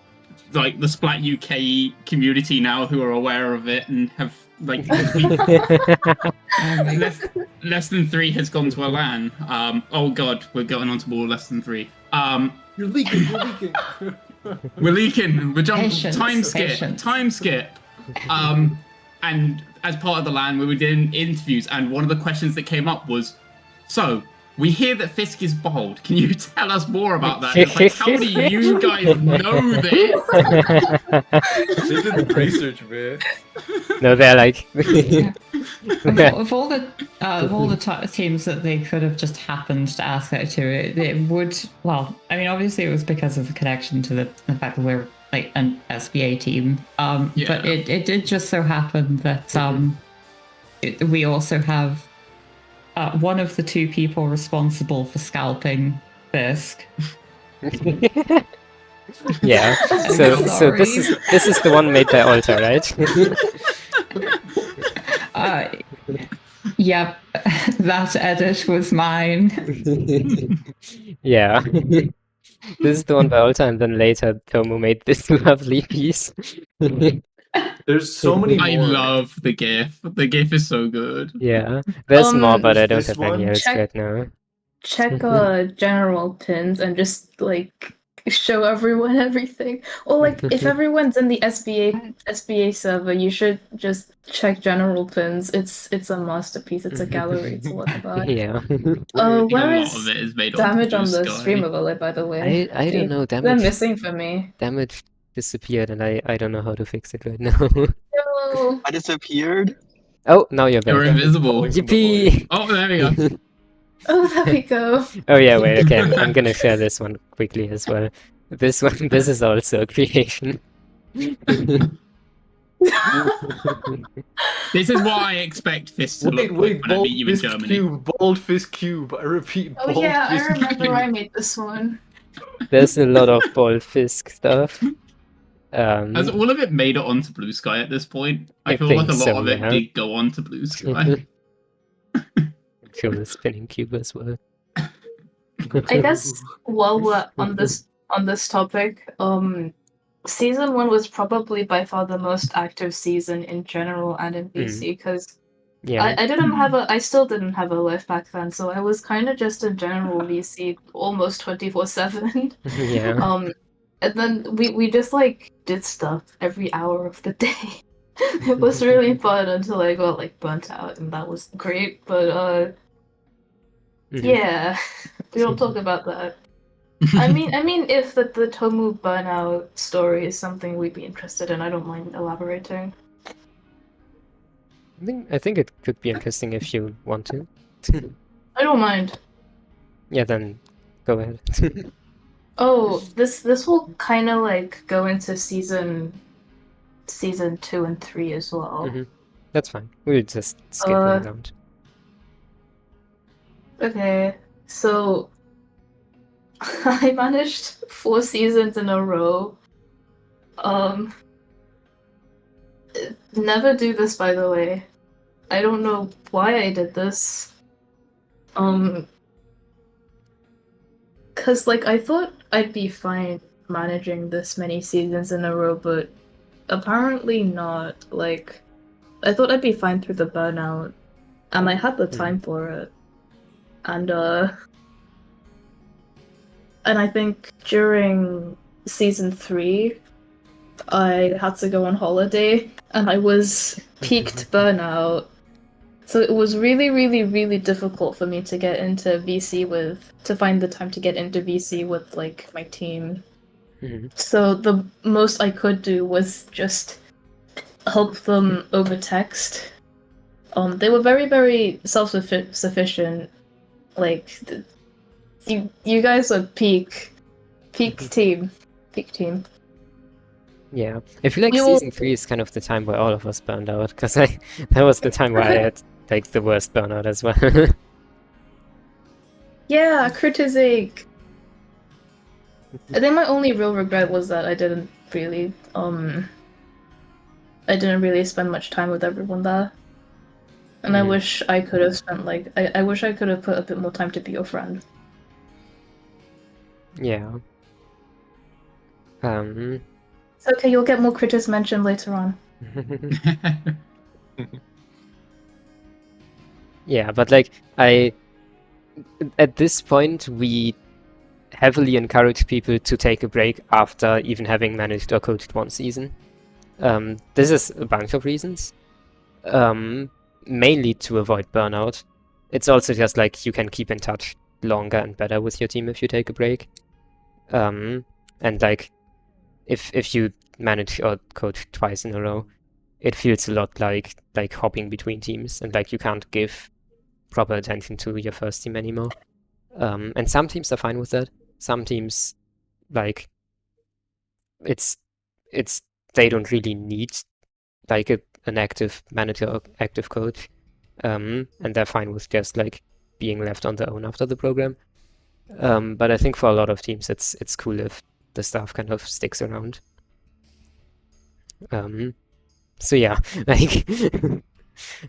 like the Splat UK community now who are aware of it and have like less than 3 has gone to a LAN. Oh god, we're going on to more less than 3. You're leaking. We're leaking. We're jumping. Patience, Time skip. And as part of the LAN, we were doing interviews, and one of the questions that came up was, "So, we hear that Fisk is bald. Can you tell us more about that?" It's like, how do you guys know this? They did the research, man. No, they're like. Of all the teams that they could have just happened to ask that to, it would. Well, I mean, obviously it was because of the connection to the fact that we're like an SBA team. Yeah. But it did just so happen that we also have one of the 2 people responsible for scalping Fisk. Yeah. So this is the one made by Alta, right? Yep, that edit was mine. Yeah. This is the one by Alta, and then later Tomu made this lovely piece. There's so many more. I love the GIF. The GIF is so good. Yeah. There's more, but I don't there's have this any one. else Check- right now. Check general pins and just like show everyone everything. Or like if everyone's in the SBA server, you should just check general pins. It's a masterpiece. It's a gallery to look about. Yeah. I think a Where lot is of it is made damage on the Blue Sky. stream overlay, by the way? I don't know, They're damage missing for me. disappeared, and I don't know how to fix it right now. No. I disappeared. Oh, now you're You're back. invisible. Yippee! Oh, there we go. Oh, there we go. Oh yeah, wait, okay, I'm gonna share this one quickly as well. This is also a creation. This is what I expect Fisk to look like when I Bald meet you in Fisk Germany. Cube, Bald Fisk Cube. I repeat, Oh Bald yeah, I Fisk remember Cube. I made this one. There's a lot of bald Fisk stuff. Has all of it made it onto Blue Sky at this point? I I feel like a think lot so, of it yeah. did go onto Blue Sky. Show the spinning cube as well. I guess while we're on this topic, season 1 was probably by far the most active season in general and in VC because Yeah. I still didn't have a life back then, so I was kind of just in general VC almost 24/7. Yeah. And then we just like did stuff every hour of the day. It was really fun until I got like burnt out, and that was great. But Mhm. yeah, we don't talk about that. I mean, if the Tomu burnout story is something we'd be interested in, I don't mind elaborating. I think it could be interesting if you want to. I don't mind. Yeah, then go ahead. Oh, this will kind of like go into season season 2 and 3 as well. That's fine. We'll just skip one round. Okay, so I managed 4 seasons in a row. Never do this, by the way. I don't know why I did this. Cause like I thought I'd be fine managing this many seasons in a row, but apparently not. Like, I thought I'd be fine through the burnout, and I had the time for it. And I think during season 3, I had to go on holiday, and I was peaked burnout. So it was really, really, really difficult for me to get into VC to find the time to get into VC with like my team. So the most I could do was just help them over text. They were very, very self-sufficient. Like, you guys are peak team. Yeah, I feel like season 3 is kind of the time where all of us burned out, because that was the time where I had like the worst burnout as well. Yeah, Critic. I think my only real regret was that I didn't really spend much time with everyone there. And I wish I could have spent I wish I could have put a bit more time to be your friend. Yeah. It's okay, you'll get more Critters mentioned later on. Yeah, but like at this point we heavily encourage people to take a break after even having managed or coached one season. This is a bunch of reasons. Mainly to avoid burnout. It's also just like you can keep in touch longer and better with your team if you take a break. And like if you manage or coach twice in a row, it feels a lot like hopping between teams, and like you can't give proper attention to your first team anymore. And some teams are fine with that. Some teams, like, it's they don't really need like an active manager or active coach, and they're fine with just like being left on their own after the program. But I think for a lot of teams, it's cool if the staff kind of sticks around. So yeah, like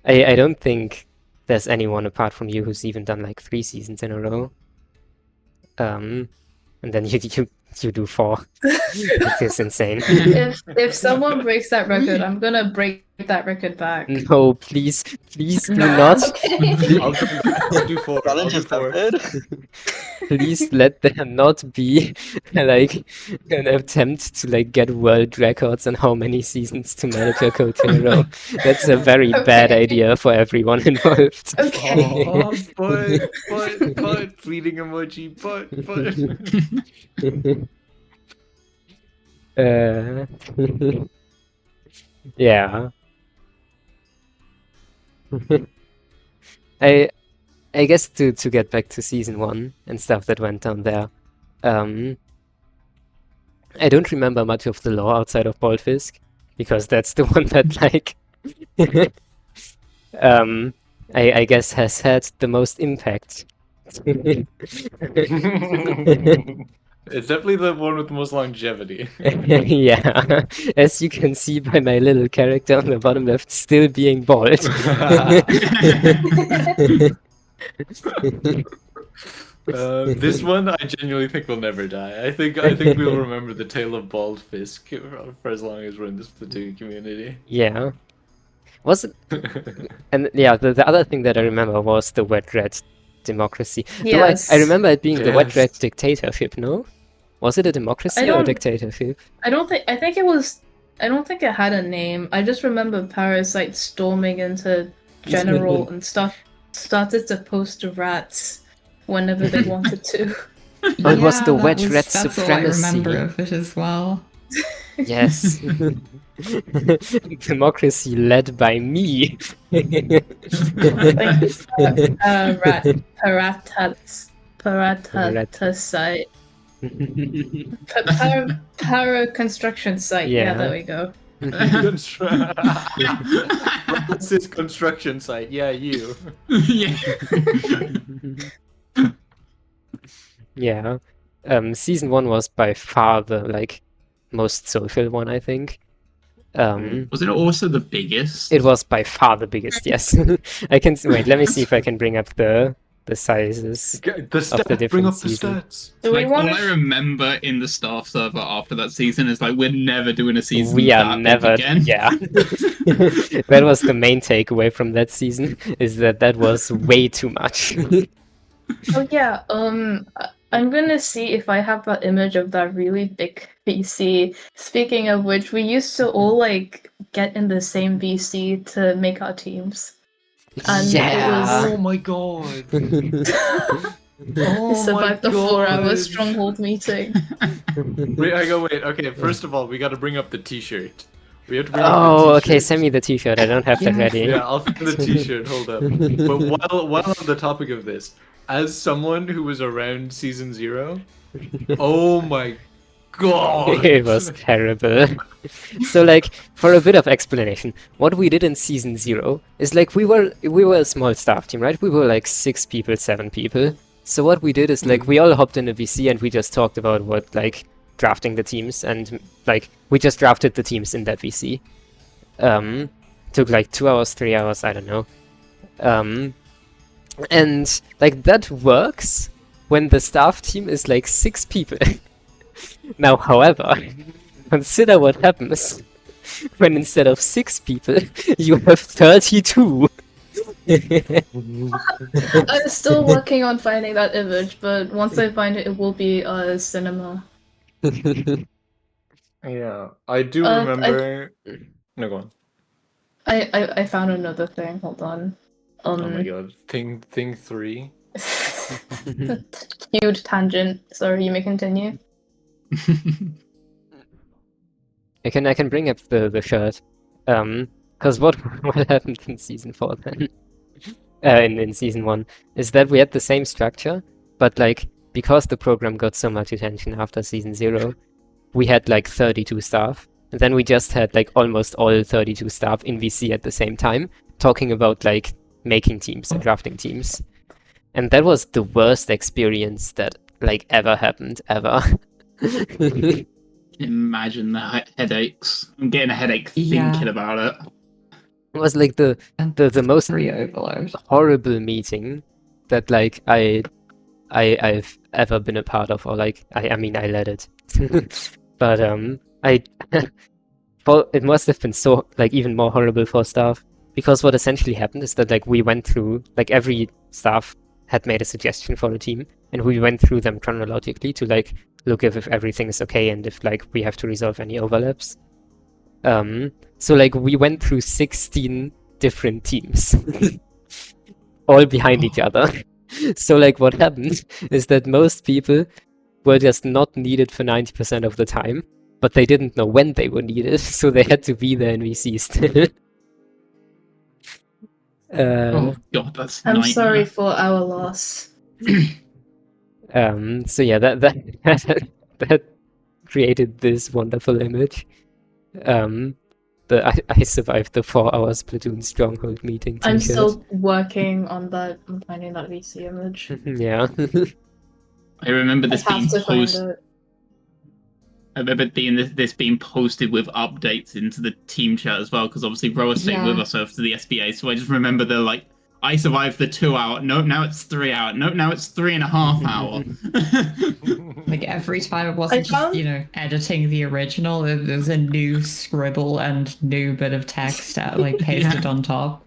I don't think there's anyone apart from you who's even done like 3 seasons in a row. And then you do 4. It is insane. If someone breaks that record, I'm gonna break that record back. No, please do not. Okay. I'll do 4. Challenge accepted. Please let there not be like an attempt to like get world records on how many seasons to manage a coach in a row. That's a very bad idea for everyone involved. Okay. Oh, but, pleading emoji, but. Yeah. I guess to get back to season 1 and stuff that went down there, I don't remember much of the lore outside of Baldfisk, because that's the one that like I guess has had the most impact. It's definitely the one with the most longevity. Yeah, as you can see by my little character on the bottom left, still being bald. This one I genuinely think will never die. I think we'll remember the tale of Bald Fisk for as long as we're in this Splatoon community. Yeah. Was it? And yeah, the other thing that I remember was the Wet Rat democracy. Yes. Though I remember it being the Wet Yes. Rat dictatorship, no? Was it a democracy or a dictatorship? I don't think it had a name. I just remember Parasite storming into General and started to post rats whenever they wanted to. Oh, it was the Wet Rat That's supremacy. all I remember of it as well. Yes. Democracy led by me. Paratasite. Para construction site. Yeah, there we go. This construction site. Yeah, you. Yeah. Yeah. Season 1 was by far the like most social one, I think. Was it also the biggest? It was by far the biggest, yes. I can wait, let me see if I can bring up the sizes The of the stats. Bring different up the seasons. stats. Do we Like, want all I remember in the staff server after that season is like, we're never doing a season We are that never, big again. yeah. That was the main takeaway from that season, is that was way too much. Oh yeah, I'm gonna see if I have that image of that really big VC. Speaking of which, we used to all like get in the same VC to make our teams. And Yeah. Oh my god. it Oh my survived the 4-hour god. Stronghold meeting. Wait, okay, first of all, we gotta bring up the t-shirt. We have to bring up Oh, the okay, t-shirt. send me the t-shirt. I don't have that Yeah. ready. Yeah, I'll find the t-shirt, hold up. But while on the topic of this, as someone who was around season 0, oh my god. It was terrible. So like, for a bit of explanation, what we did in season 0 is like we were a small staff team, right? We were like 6 people, 7 people. So what we did is like we all hopped in a VC and we just talked about what like drafting the teams, and like we just drafted the teams in that VC. Took like 2 hours, 3 hours, I don't know. And like that works when the staff team is like 6 people. Now, however, consider what happens when instead of 6 people, you have 32. I'm still working on finding that image, but once I find it, it will be cinema. Yeah, I do remember. No, go on. I found another thing. Hold on. Oh my god, thing 3. Huge tangent. Sorry, you may continue. I can bring up the shirt. Because what happened in season 4 then? In season 1 is that we had the same structure, but like because the program got so much attention after season 0, we had like 32 staff, and then we just had like almost all 32 staff in VC at the same time, talking about like making teams and drafting teams. And that was the worst experience that like ever happened, ever. Imagine the headaches. I'm getting a headache Yeah. thinking about it. It was like the most Free overload. horrible meeting that like I've ever been a part of, or like I mean I led it. But it must have been so like even more horrible for staff, because what essentially happened is that like we went through, like every staff had made a suggestion for the team, and we went through them chronologically to like look if everything is okay and if like we have to resolve any overlaps. So like we went through 16 different teams, all behind each other. So like what happened is that most people were just not needed for 90% of the time, but they didn't know when they were needed, so they had to be there in VC still. Oh god, that's I'm nightmare. sorry for our loss. So yeah, that created this wonderful image. I survived the 4-hour Splatoon Stronghold meeting. I'm t-shirt. still working on that, on finding that VC image. Yeah. I remember I this being have to find posted. it. I remember this being posted with updates into the team chat as well, because obviously Roa stayed Yeah. with us after the SBA. So I just remember the like, I survived the 2 hour. Nope, now it's 3 hour. Nope, now it's 3.5 hour. Like every time it I wasn't just, found- you know, editing the original, there's a new scribble and new bit of text like pasted on top.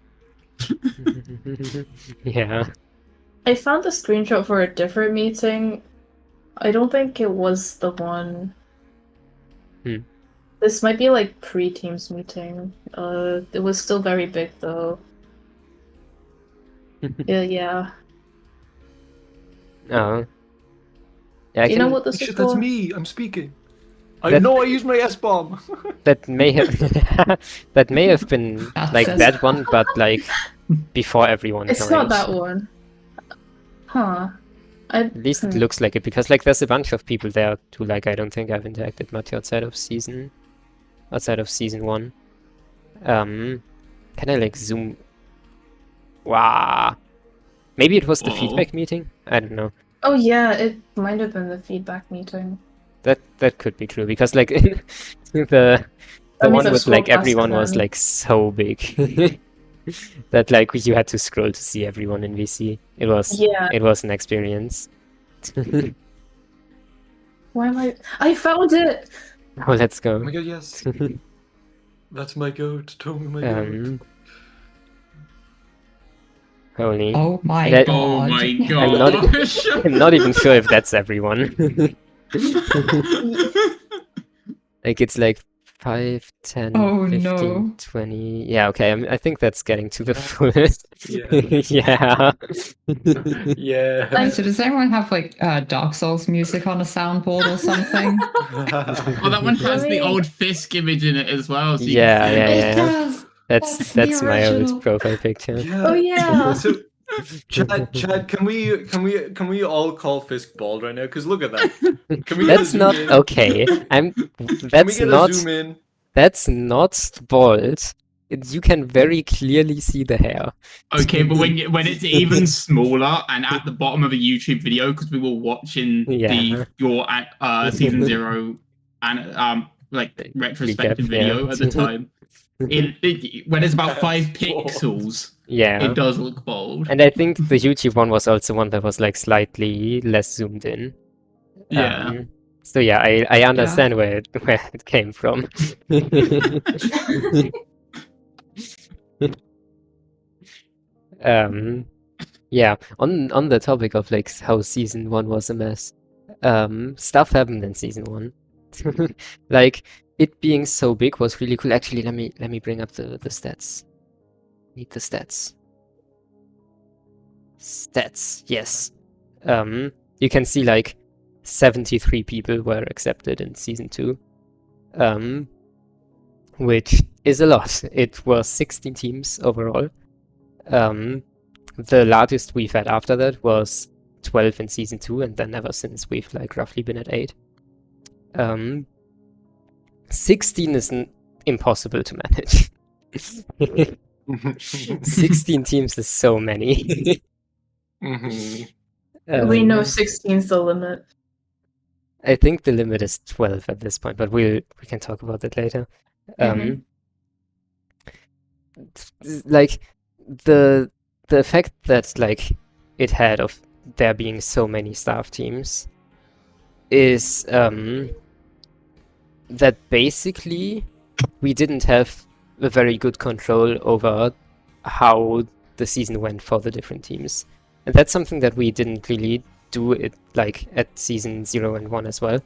Yeah. I found the screenshot for a different meeting. I don't think it was the one. This might be like pre-teams meeting. It was still very big though. Yeah. Oh. Yeah, You know what this is Shit, that's for? me. I'm speaking. I That- know I used my S-bomb. That may have that may have been That like says- that one, but like before everyone It's joined. not that one. Huh. At least it looks like it, because like there's a bunch of people there too. Like I don't think I've interacted much outside of season outside of season 1. Can I like zoom? Wow. Maybe it was the Whoa. feedback meeting? I don't know. Oh yeah, it might have been the feedback meeting. That could be true because like the That means one I've with scrolled like past everyone it was then. like so big that like you had to scroll to see everyone in VC. It was Yeah. an experience. Why am I found it! Oh, let's Oh go. my god, yes. That's my goat. Tell me my goat. Holy. Oh my That- Oh god. my I'm not- gosh. I'm not even sure if that's everyone. Like it's like 5, 10, Oh, 15, no. 20. Yeah, okay. I think that's getting to the fullest. Yeah. Yeah. Yeah. So does anyone have like Dark Souls music on a soundboard or something? Oh, that one has the Really? old Fisk image in it as well. So Yeah, you can see yeah, it. It does. That's That's the my original. old profile picture. Oh yeah. So, Chad, can we all call Fisk bald right now? Because look at that. Can we get a That's zoom not in? okay. Can we That's get not a zoom in? that's not bald. You can very clearly see the hair. Okay, but when it's even smaller and at the bottom of a YouTube video, because we were watching Yeah. your season 0 and like retrospective Recap, yeah. video at the time. When it's about 5 That's pixels, Yeah. it does look bold. And I think the YouTube one was also one that was like slightly less zoomed in. Yeah. So yeah, I understand where it came from. Yeah, on the topic of like how season 1 was a mess, stuff happened in season 1. Like it being so big was really cool. Actually, let me bring up the stats. Need the stats. Stats, yes. You can see like 73 people were accepted in season 2. Which is a lot. It was 16 teams overall. The largest we've had after that was 12 in season 2, and then ever since we've like roughly been at 8. 16 is impossible to manage. 16 teams is so many. We know 16's the limit. I think the limit is 12 at this point, but we can talk about that later. Like the effect that like it had of there being so many staff teams is that basically we didn't have a very good control over how the season went for the different teams. And that's something that we didn't really do it like at season 0 and 1 as well.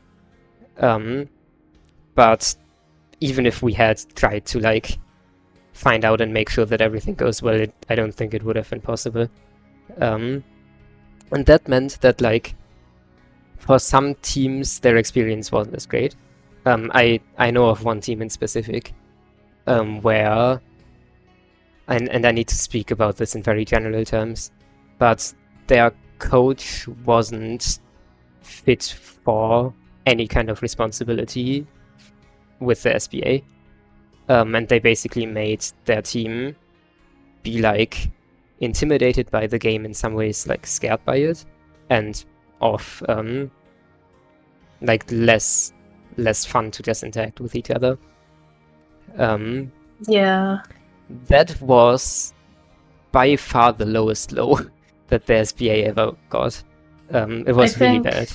But even if we had tried to like find out and make sure that everything goes well, I don't think it would have been possible. And that meant that like for some teams their experience wasn't as great. I know of one team in specific where and I need to speak about this in very general terms, but their coach wasn't fit for any kind of responsibility with the SBA. And they basically made their team be like intimidated by the game in some ways, like scared by it, and of like less fun to just interact with each other. Yeah. That was by far the lowest low that the SBA ever got. It was really bad.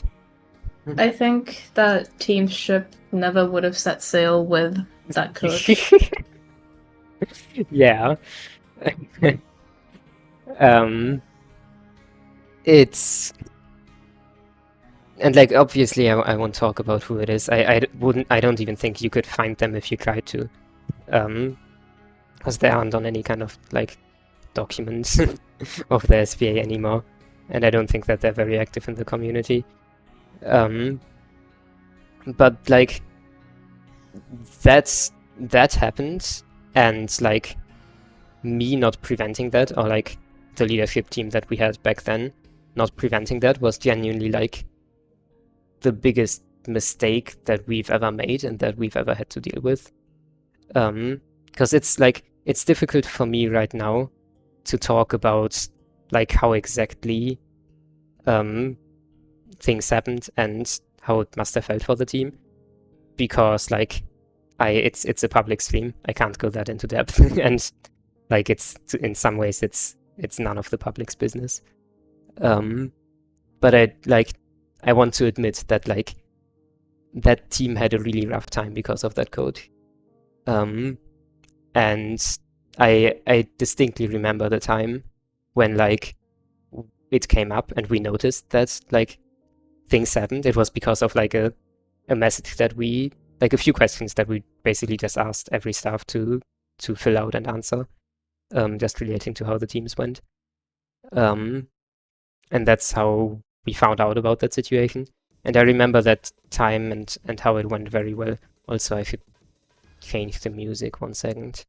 I think that teamship never would have set sail with that coach. Yeah. It's and like obviously I won't talk about who it is. I don't even think you could find them if you tried to. Because they aren't on any kind of like documents of the SBA anymore. And I don't think that they're very active in the community. But like that happened, and like me not preventing that, or like the leadership team that we had back then not preventing that, was genuinely like the biggest mistake that we've ever made and that we've ever had to deal with. Because it's difficult for me right now to talk about like how exactly things happened and how it must have felt for the team, because like it's a public stream. I can't go that into depth, and like it's in some ways it's none of the public's business. But I want to admit that like that team had a really rough time because of that code. And I distinctly remember the time when like it came up and we noticed that like things happened. It was because of like a message that we, like a few questions that we basically just asked every staff to fill out and answer, just relating to how the teams went. And that's how we found out about that situation. And I remember that time and how it went very well. Also, I should change the music 1 second.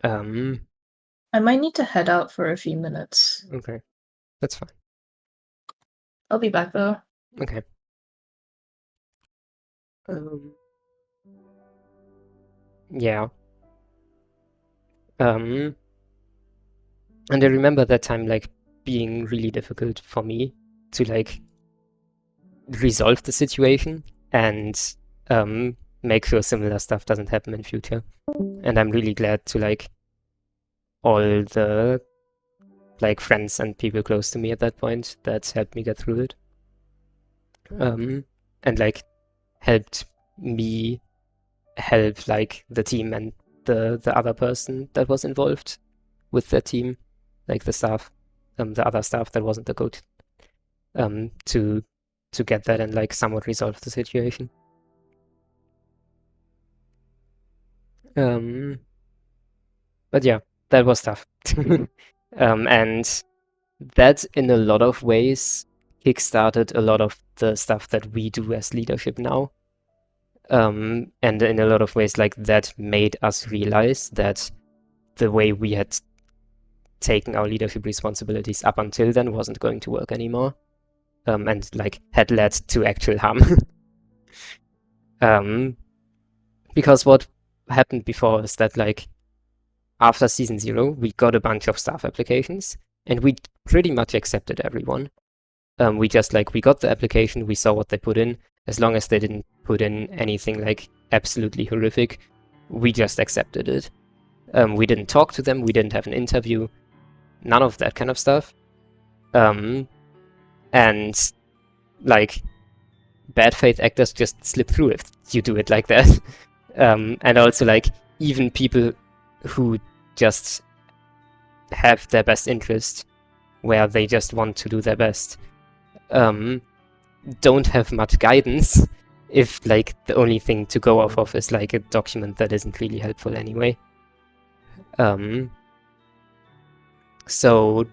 I might need to head out for a few minutes. Okay, that's fine. I'll be back though. Okay. Yeah. And I remember that time like being really difficult for me to like resolve the situation and make sure similar stuff doesn't happen in future. And I'm really glad to like all the like friends and people close to me at that point that helped me get through it. And like helped me help like the team and the other person that was involved with the team, like the staff, the other staff that wasn't the coach, to get that and like somewhat resolve the situation. But yeah, that was tough. And that in a lot of ways kickstarted a lot of the stuff that we do as leadership now. And in a lot of ways, like that made us realize that the way we had taken our leadership responsibilities up until then wasn't going to work anymore, and like had led to actual harm. Because what happened before is that like after season 0, we got a bunch of staff applications, and we pretty much accepted everyone. We just like, we got the application, we saw what they put in. As long as they didn't put in anything like absolutely horrific, we just accepted it. We didn't talk to them, we didn't have an interview, none of that kind of stuff. And like bad faith actors just slip through if you do it like that. And also like even people who just have their best interest, where they just want to do their best, don't have much guidance if like the only thing to go off of is like a document that isn't really helpful anyway. So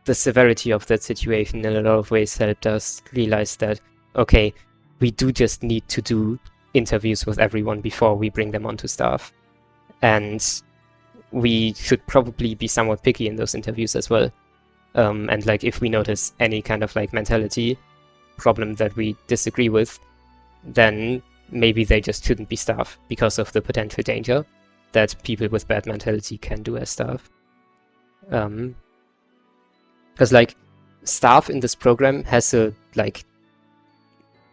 the severity of that situation in a lot of ways helped us realize that, okay, we do just need to do interviews with everyone before we bring them onto staff. And we should probably be somewhat picky in those interviews as well. And like if we notice any kind of like mentality problem that we disagree with, then maybe they just shouldn't be staff because of the potential danger that people with bad mentality can do as staff. Because like staff in this program has a like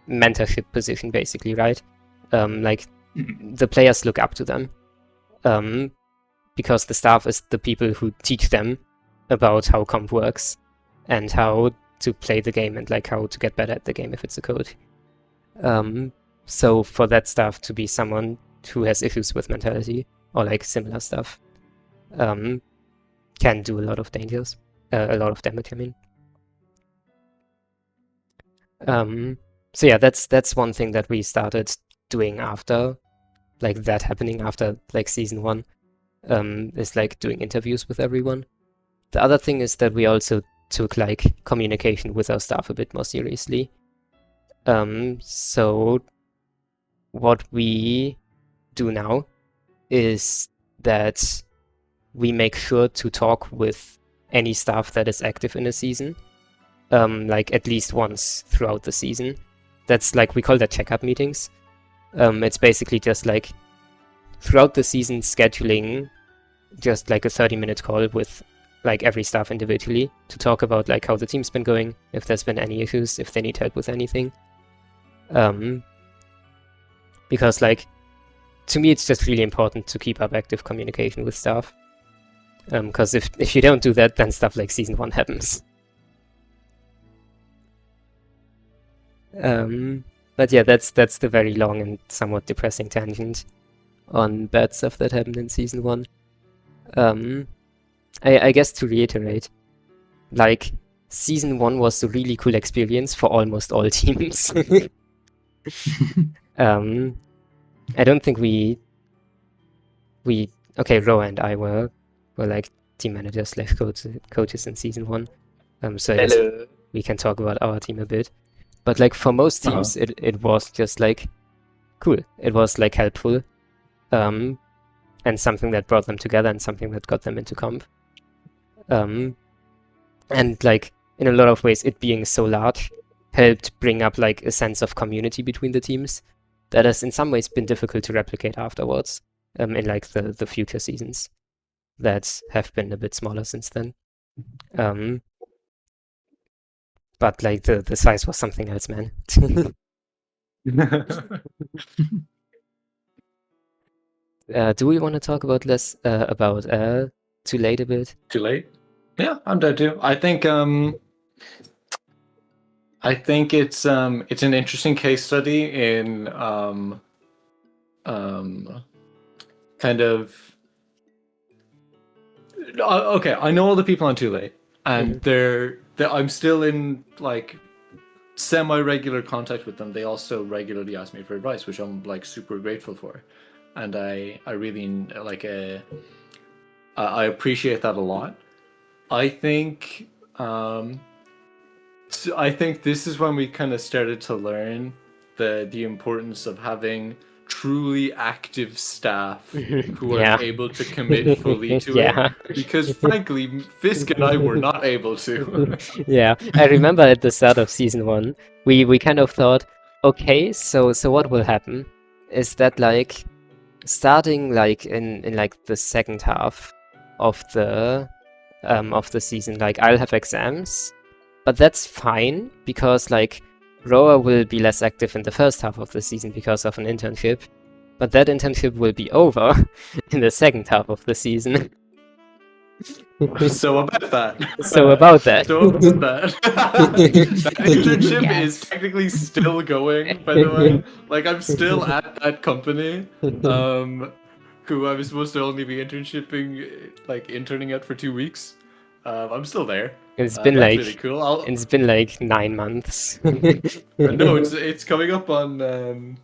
mentorship position basically, right? Like the players look up to them, because the staff is the people who teach them about how comp works and how to play the game and like how to get better at the game if it's a code. So for that staff to be someone who has issues with mentality or like similar stuff, can do a lot of damage, I mean. So yeah, that's one thing that we started doing after like that happening, after like season 1, is like doing interviews with everyone. The other thing is that we also took like communication with our staff a bit more seriously. So what we do now is that we make sure to talk with any staff that is active in a season, like at least once throughout the season. That's like, we call that checkup meetings. It's basically just like throughout the season scheduling just like a 30-minute call with like every staff individually to talk about like how the team's been going, if there's been any issues, if they need help with anything. Because like to me it's just really important to keep up active communication with staff. Because if you don't do that, then stuff like Season 1 happens. But yeah, that's the very long and somewhat depressing tangent on bad stuff that happened in Season 1. I guess to reiterate, like, Season 1 was a really cool experience for almost all teams. I don't think okay, Roa and I were like team managers / coaches in Season 1. So I guess we can talk about our team a bit. But like for most teams, it was just like cool. It was like helpful, and something that brought them together and something that got them into comp. And like in a lot of ways, it being so large helped bring up like a sense of community between the teams that has in some ways been difficult to replicate afterwards, in like the future seasons that have been a bit smaller since then. But like the size was something else, man. Do we want to talk about Too Late a bit? Too late? Yeah, I'm dead too. I think it's an interesting case study in kind of okay. I know all the people on Too Late, and they're I'm still in like semi-regular contact with them. They also regularly ask me for advice, which I'm like super grateful for, and I really like I appreciate that a lot. I think this is when we kind of started to learn the importance of having truly active staff who are able to commit fully to it. Because frankly, Fisk and I were not able to. Yeah, I remember at the start of Season 1, we kind of thought, okay, so what will happen is that like starting like in like the second half of the season, like I'll have exams, but that's fine because like Roa will be less active in the first half of the season because of an internship, but that internship will be over in the second half of the season. So about that. That internship is technically still going, by the way. Like I'm still at that company. Who I was supposed to only be interning at for 2 weeks. I'm still there. It's been like really cool. It's been like 9 months. No, it's coming up on.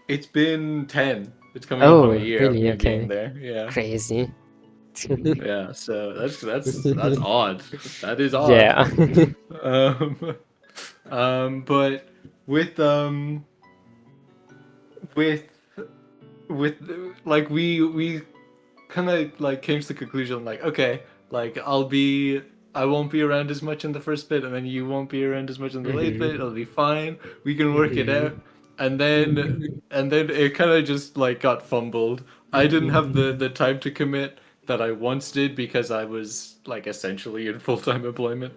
It's been 10. It's coming up on a year. Really? Of me being there. Yeah. Crazy. Yeah. So that's odd. That is odd. Yeah. But with like we kind of like came to the conclusion like, okay, like I won't be around as much in the first bit, and then you won't be around as much in the late bit. It'll be fine. We can work it out. And then it kind of just like got fumbled. I didn't have the time to commit that I once did because I was like essentially in full-time employment.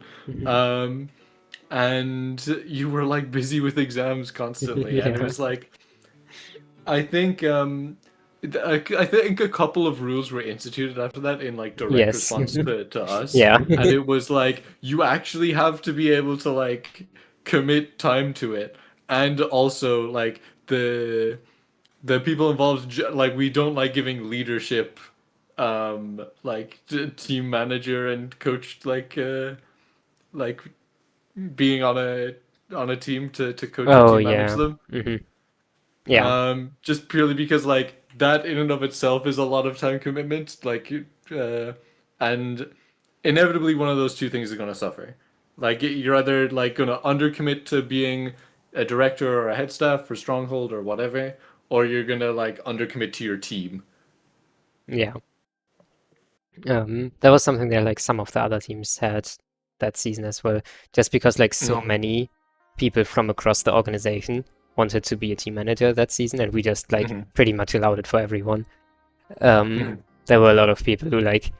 And you were like busy with exams constantly, and it was like, I think a couple of rules were instituted after that in like direct response to us. And it was like, you actually have to be able to like commit time to it, and also like the people involved, like we don't like giving leadership, like team manager and coach, like being on a team to coach and team manage them. Just purely because like that in and of itself is a lot of time commitment, like and inevitably one of those two things is going to suffer. Like you're either like going to undercommit to being a director or a head staff for Stronghold or whatever, or you're going to like undercommit to your team. That was something that like some of the other teams had that season as well, just because like so many people from across the organization wanted to be a team manager that season, and we just like Mhm. pretty much allowed it for everyone. There were a lot of people who like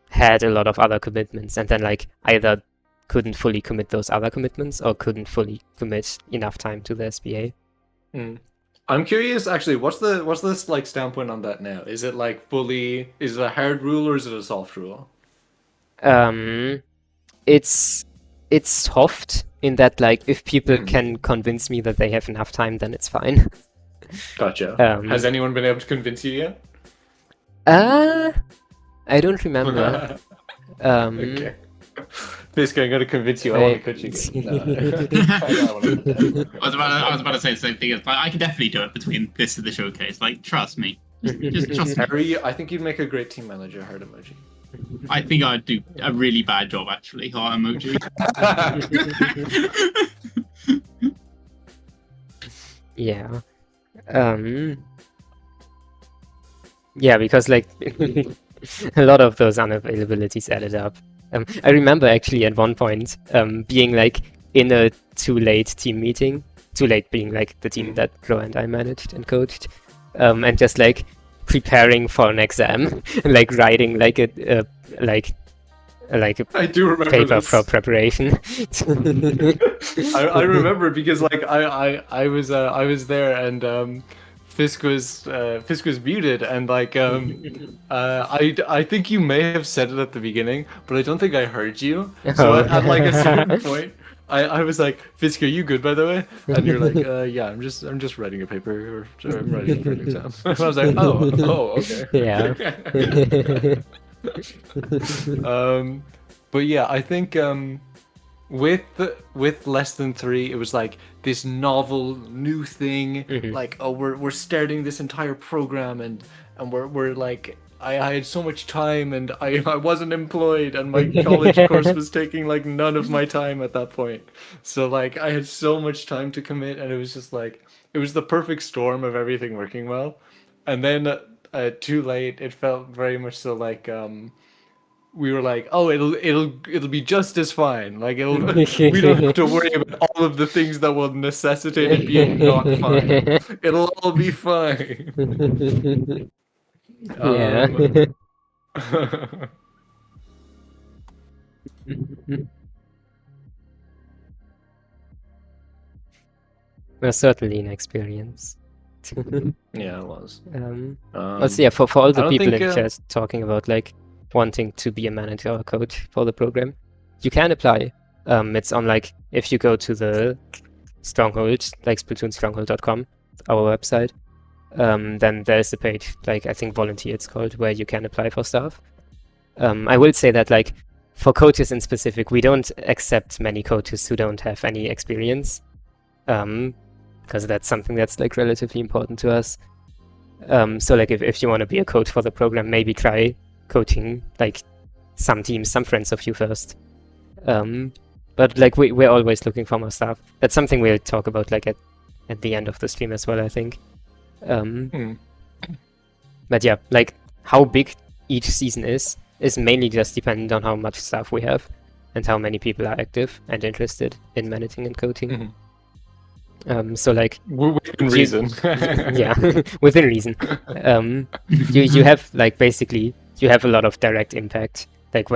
had a lot of other commitments, and then like either couldn't fully commit those other commitments or couldn't fully commit enough time to the SBA. I'm curious, actually, what's this like standpoint on that now? Is it like fully? Is it a hard rule or is it a soft rule? It's soft in that like if people can convince me that they have enough time, then it's fine. Gotcha. Has anyone been able to convince you yet? I don't remember. Okay. Basically, I'm gonna convince you. I want to coach you. I was about to say the same thing. It's like, I can definitely do it between this and the showcase. Like, trust me. Just trust me. Harry, I think you'd make a great team manager. Heart emoji. I think I'd do a really bad job, actually. Heart emoji. Yeah. Yeah, because like a lot of those unavailabilities added up. I remember actually at one point being like in a too late team meeting, too late being like the team that Chloe and I managed and coached, and just like preparing for an exam, like writing like a I do remember paper this. for preparation. I remember because like I was there and Fisk was muted and like I think you may have said it at the beginning, but I don't think I heard you. So at like a certain point, I was like, Fisk, are you good by the way? And you're like, yeah, I'm just writing a paper or I'm writing for an exam. And I was like, oh, okay. Yeah. But yeah, I think with less than 3, it was like this novel new thing. Like, oh, we're starting this entire program and we're like, I had so much time and I wasn't employed and my college course was taking like none of my time at that point. So like I had so much time to commit and it was just like it was the perfect storm of everything working well. And then too late, it felt very much so like we were like, oh, it'll be just as fine. Like we don't have to worry about all of the things that will necessitate it being not fine. It'll all be fine. Yeah. Well, certainly an experience. Yeah, it was. Also, yeah, for all the I don't people think, in chat talking about like wanting to be a manager or coach for the program, you can apply. It's on like if you go to the Stronghold, like SplatoonStronghold.com, our website, then there's a page, like I think volunteer it's called, where you can apply for stuff. I will say that like for coaches in specific, we don't accept many coaches who don't have any experience, because that's something that's like relatively important to us. So like if you want to be a coach for the program, maybe try coaching like some teams, some friends of you first. But like we're always looking for more stuff. That's something we'll talk about like at the end of the stream as well, I think. But yeah, like how big each season is mainly just dependent on how much staff we have and how many people are active and interested in managing and coaching. So like within reason. Yeah, within reason. You have like basically you have a lot of direct impact. Like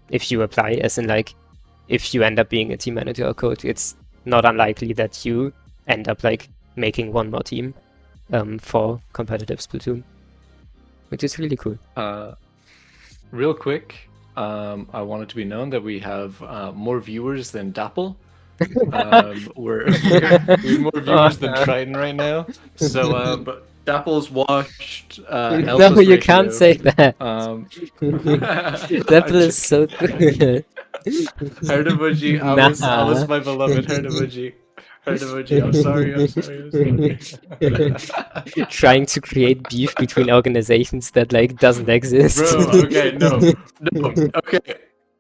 if you apply, as in like if you end up being a team manager or coach, it's not unlikely that you end up like making one more team for competitive Splatoon, which is really cool. Real quick, I want it to be known that we have more viewers than Dapple. We're more viewers than Triton right now. So, but Dapple's watched. No, you can't say that. Dapple is so good. Herdabuji, Alice, my beloved Herdabuji. Herdabuji, I'm sorry. Trying to create beef between organizations that like doesn't exist. Bro, okay, no, okay.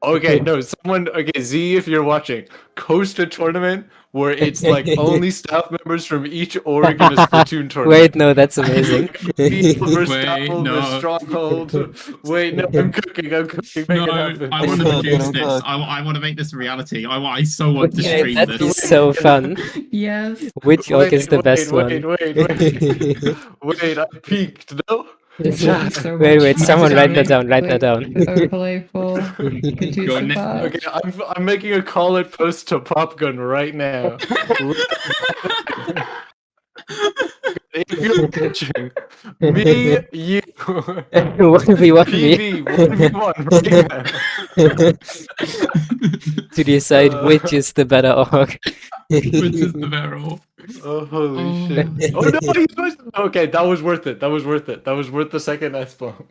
Okay, no, someone. Okay, Z, if you're watching, host a tournament where it's like only staff members from each org in a Splatoon tournament. Wait, no, that's amazing. People versus Wait, Staffel no. versus Stronghold. Wait, no, I'm cooking. Make No, it happen. I want to Cook, produce cook. this. I want to make this a reality. I so want to Okay, stream that'd be this. so fun. Yes. Which org is the best one? Wait, I peaked, no? This would be so Wait, much fun. someone write that Wait, down, write that wait. down. Overlay for Producer Your ne- Patch. Okay, I'm making a call it post to Popgun right now. If you're watching, me, you, 1v1 me. PV, 1v1 right now. To decide which is the better org. Which is the better org? Oh, holy shit. Oh no, he's supposed to... Okay, that was worth it. That was worth the second S-bomb.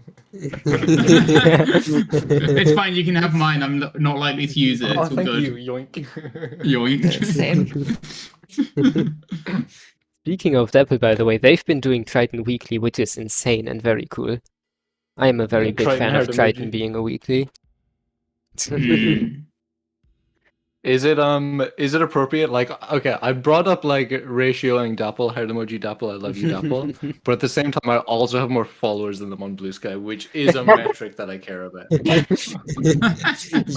It's fine, you can have mine. I'm not likely to use it. It's Oh, all thank good. you, yoink. Yoink. Same. Speaking of Dapple, by the way, they've been doing Triton weekly, which is insane and very cool. I am a very big Triton fan of heart Triton emoji. being a weekly. Hmm. Is it appropriate? Like, okay, I brought up like ratioing Dapple, heart emoji Dapple, I love you Dapple, but at the same time, I also have more followers than them on Blue Sky, which is a metric that I care about.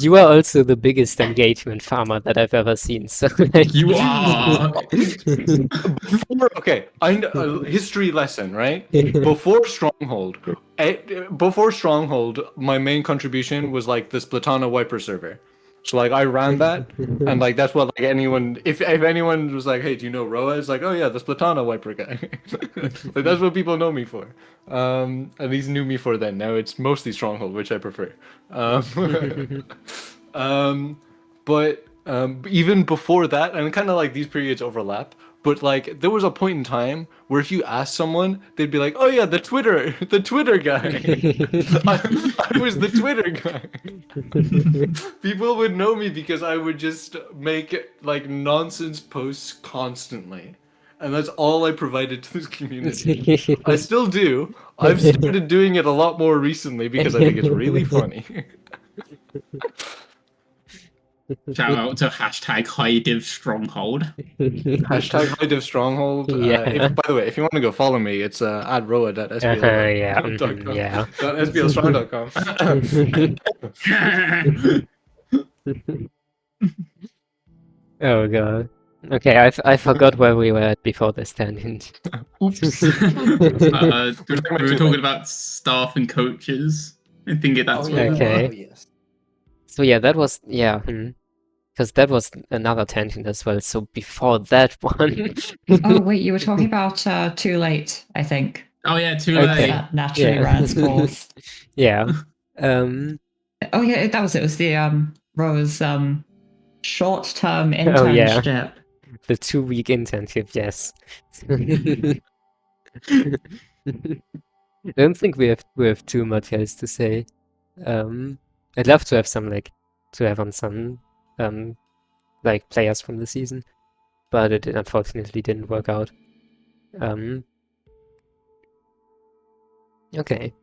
You are also the biggest engagement farmer that I've ever seen. So like... You are. Okay, history lesson, right? Before Stronghold, my main contribution was like the Splatana Wiper server. So like I ran that, and like that's what like anyone, if anyone was like, hey, do you know Roa? It's like, oh yeah, the Splatana Wiper guy. Like that's what people know me for. At least knew me for then. Now it's mostly Stronghold, which I prefer. But even before that, and kind of like these periods overlap. But like there was a point in time where if you asked someone, they'd be like, "Oh yeah, the Twitter guy." I was the Twitter guy. People would know me because I would just make like nonsense posts constantly, and that's all I provided to this community. I still do. I've started doing it a lot more recently because I think it's really funny. Shout out to hashtag HighDiv Stronghold. Hashtag HighDiv Stronghold. Yeah. By the way, if you want to go follow me, it's at roa.sbl.com. Yeah. Yeah. .sblstrong.com. Oh god. Okay, I forgot where we were at before this tangent. Oops. We were talking about staff and coaches. I think that's what it was. Okay. Oh, yes. So yeah, that was because that was another tangent as well. So before that one, Oh wait, you were talking about Too Late, I think. Oh yeah, too Okay. late. That naturally Yeah. ran its course. yeah. Oh yeah, that was it. It was the Rose short-term Oh, yeah. internship. The 2-week internship, yes. I don't think we have too much else to say. I'd love to have some on some like players from the season, but it unfortunately didn't work out. Okay.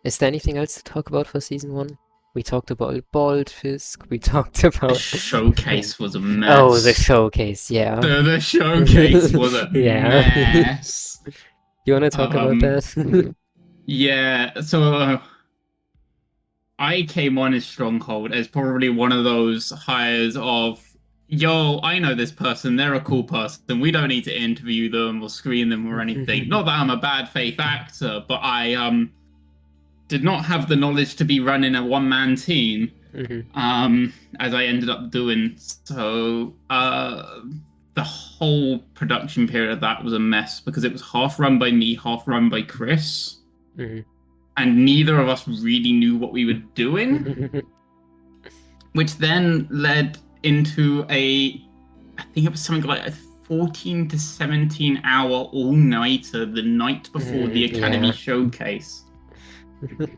Is there anything else to talk about for season 1? We talked about Bald Fisk, we talked The about showcase was a mess. oh, the showcase, yeah. The showcase was a Yeah. mess. You want to talk about that? Yeah, so I came on as Stronghold as probably one of those hires of, yo, I know this person, they're a cool person, we don't need to interview them or screen them or anything. Not that I'm a bad faith actor, but I did not have the knowledge to be running a one-man team, as I ended up doing. So the whole production period of that was a mess because it was half run by me, half run by Chris. And neither of us really knew what we were doing, which then led into I think it was something like a 14 to 17 hour all-nighter the night before the Academy showcase,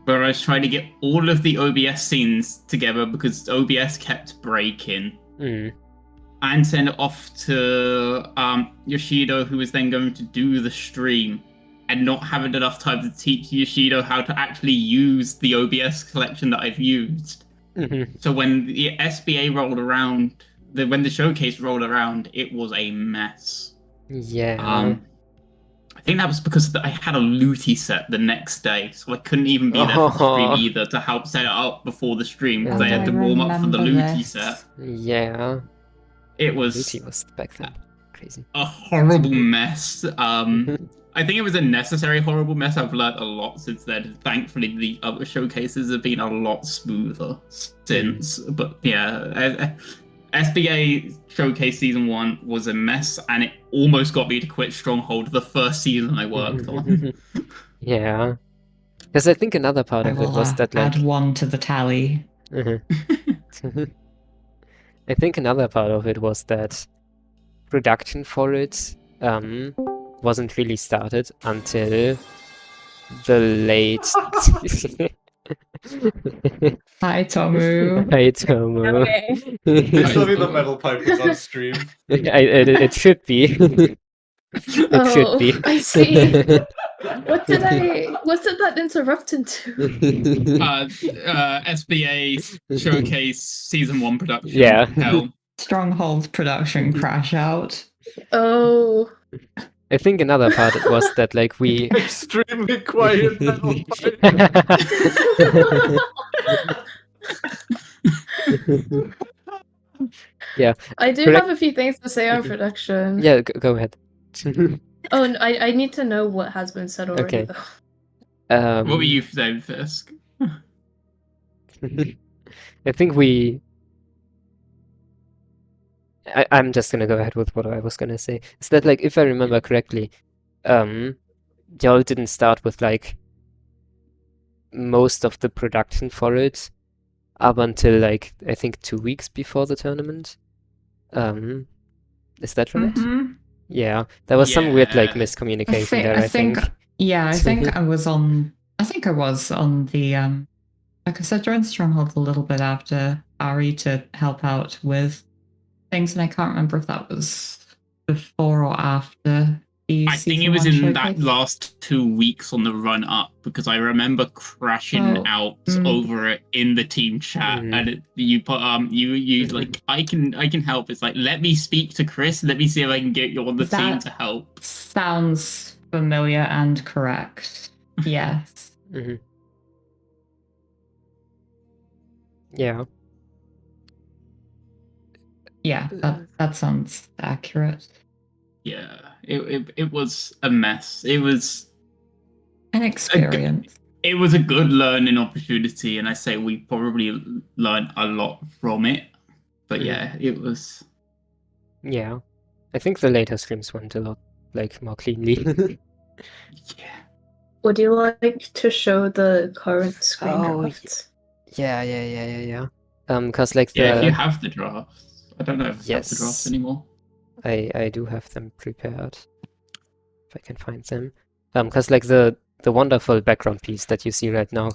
where I was trying to get all of the OBS scenes together because OBS kept breaking, and send it off to Yoshido, who was then going to do the stream, and not having enough time to teach Yoshido how to actually use the OBS collection that I've used. So when the SBA rolled around, when the showcase rolled around, it was a mess. Yeah. I think that was because I had a looty set the next day, so I couldn't even be there for the stream either to help set it up before the stream because I had to warm up for the looty set. Yeah. It was Looty was back then crazy. a horrible mess. I think it was a necessary horrible mess. I've learned a lot since then. Thankfully, the other showcases have been a lot smoother since. But yeah, SBA Showcase Season 1 was a mess, and it almost got me to quit Stronghold the first season I worked on. Yeah. Because I think another part I of it will was that, like... add 1 to the tally. I think another part of it was that production for it wasn't really started until the late... Hi, Tomu. Hi, Tomo. Okay. Please tell me the metal pipe was on stream. It should be. It should be. I see. What did that interrupt into? SBA Showcase Season 1 production. Yeah. Hell. Stronghold production crash out. Oh. I think another part was that, like, we... Extremely quiet metal pipe. Yeah. I do have a few things to say on production. Yeah, go ahead. Oh, and I need to know what has been said already, Okay. though. What were you saying, Fisk? I think I'm just gonna go ahead with what I was gonna say. Is that, like, if I remember correctly, y'all didn't start with, like, most of the production for it up until, like, I think 2 weeks before the tournament. Is that right? Mhm. Yeah, there was some weird, like, Yeah. miscommunication there, I think. Yeah, I think I was on the like I said, joined Stronghold a little bit after Ari to help out with things, and I can't remember if that was before or after the I think it season was 1 in that showcase. last 2 weeks on the run up because I remember crashing out over it in the team chat, and you put you like I can help. It's like, let me speak to Chris. Let me see if I can get you on the team to help. Sounds familiar and correct. Yes. Yeah. Yeah, that sounds accurate. Yeah, it was a mess. It was an experience. It was a good learning opportunity, and I say we probably learned a lot from it. But yeah, it was. Yeah, I think the later streams went a lot, like, more cleanly. Yeah. Would you like to show the current screen drafts? Yeah. Cause, like, yeah, if you have the drafts. I don't know if I have the drafts Yes. anymore. I do have them prepared. If I can find them. Cause, like, the wonderful background piece that you see right now,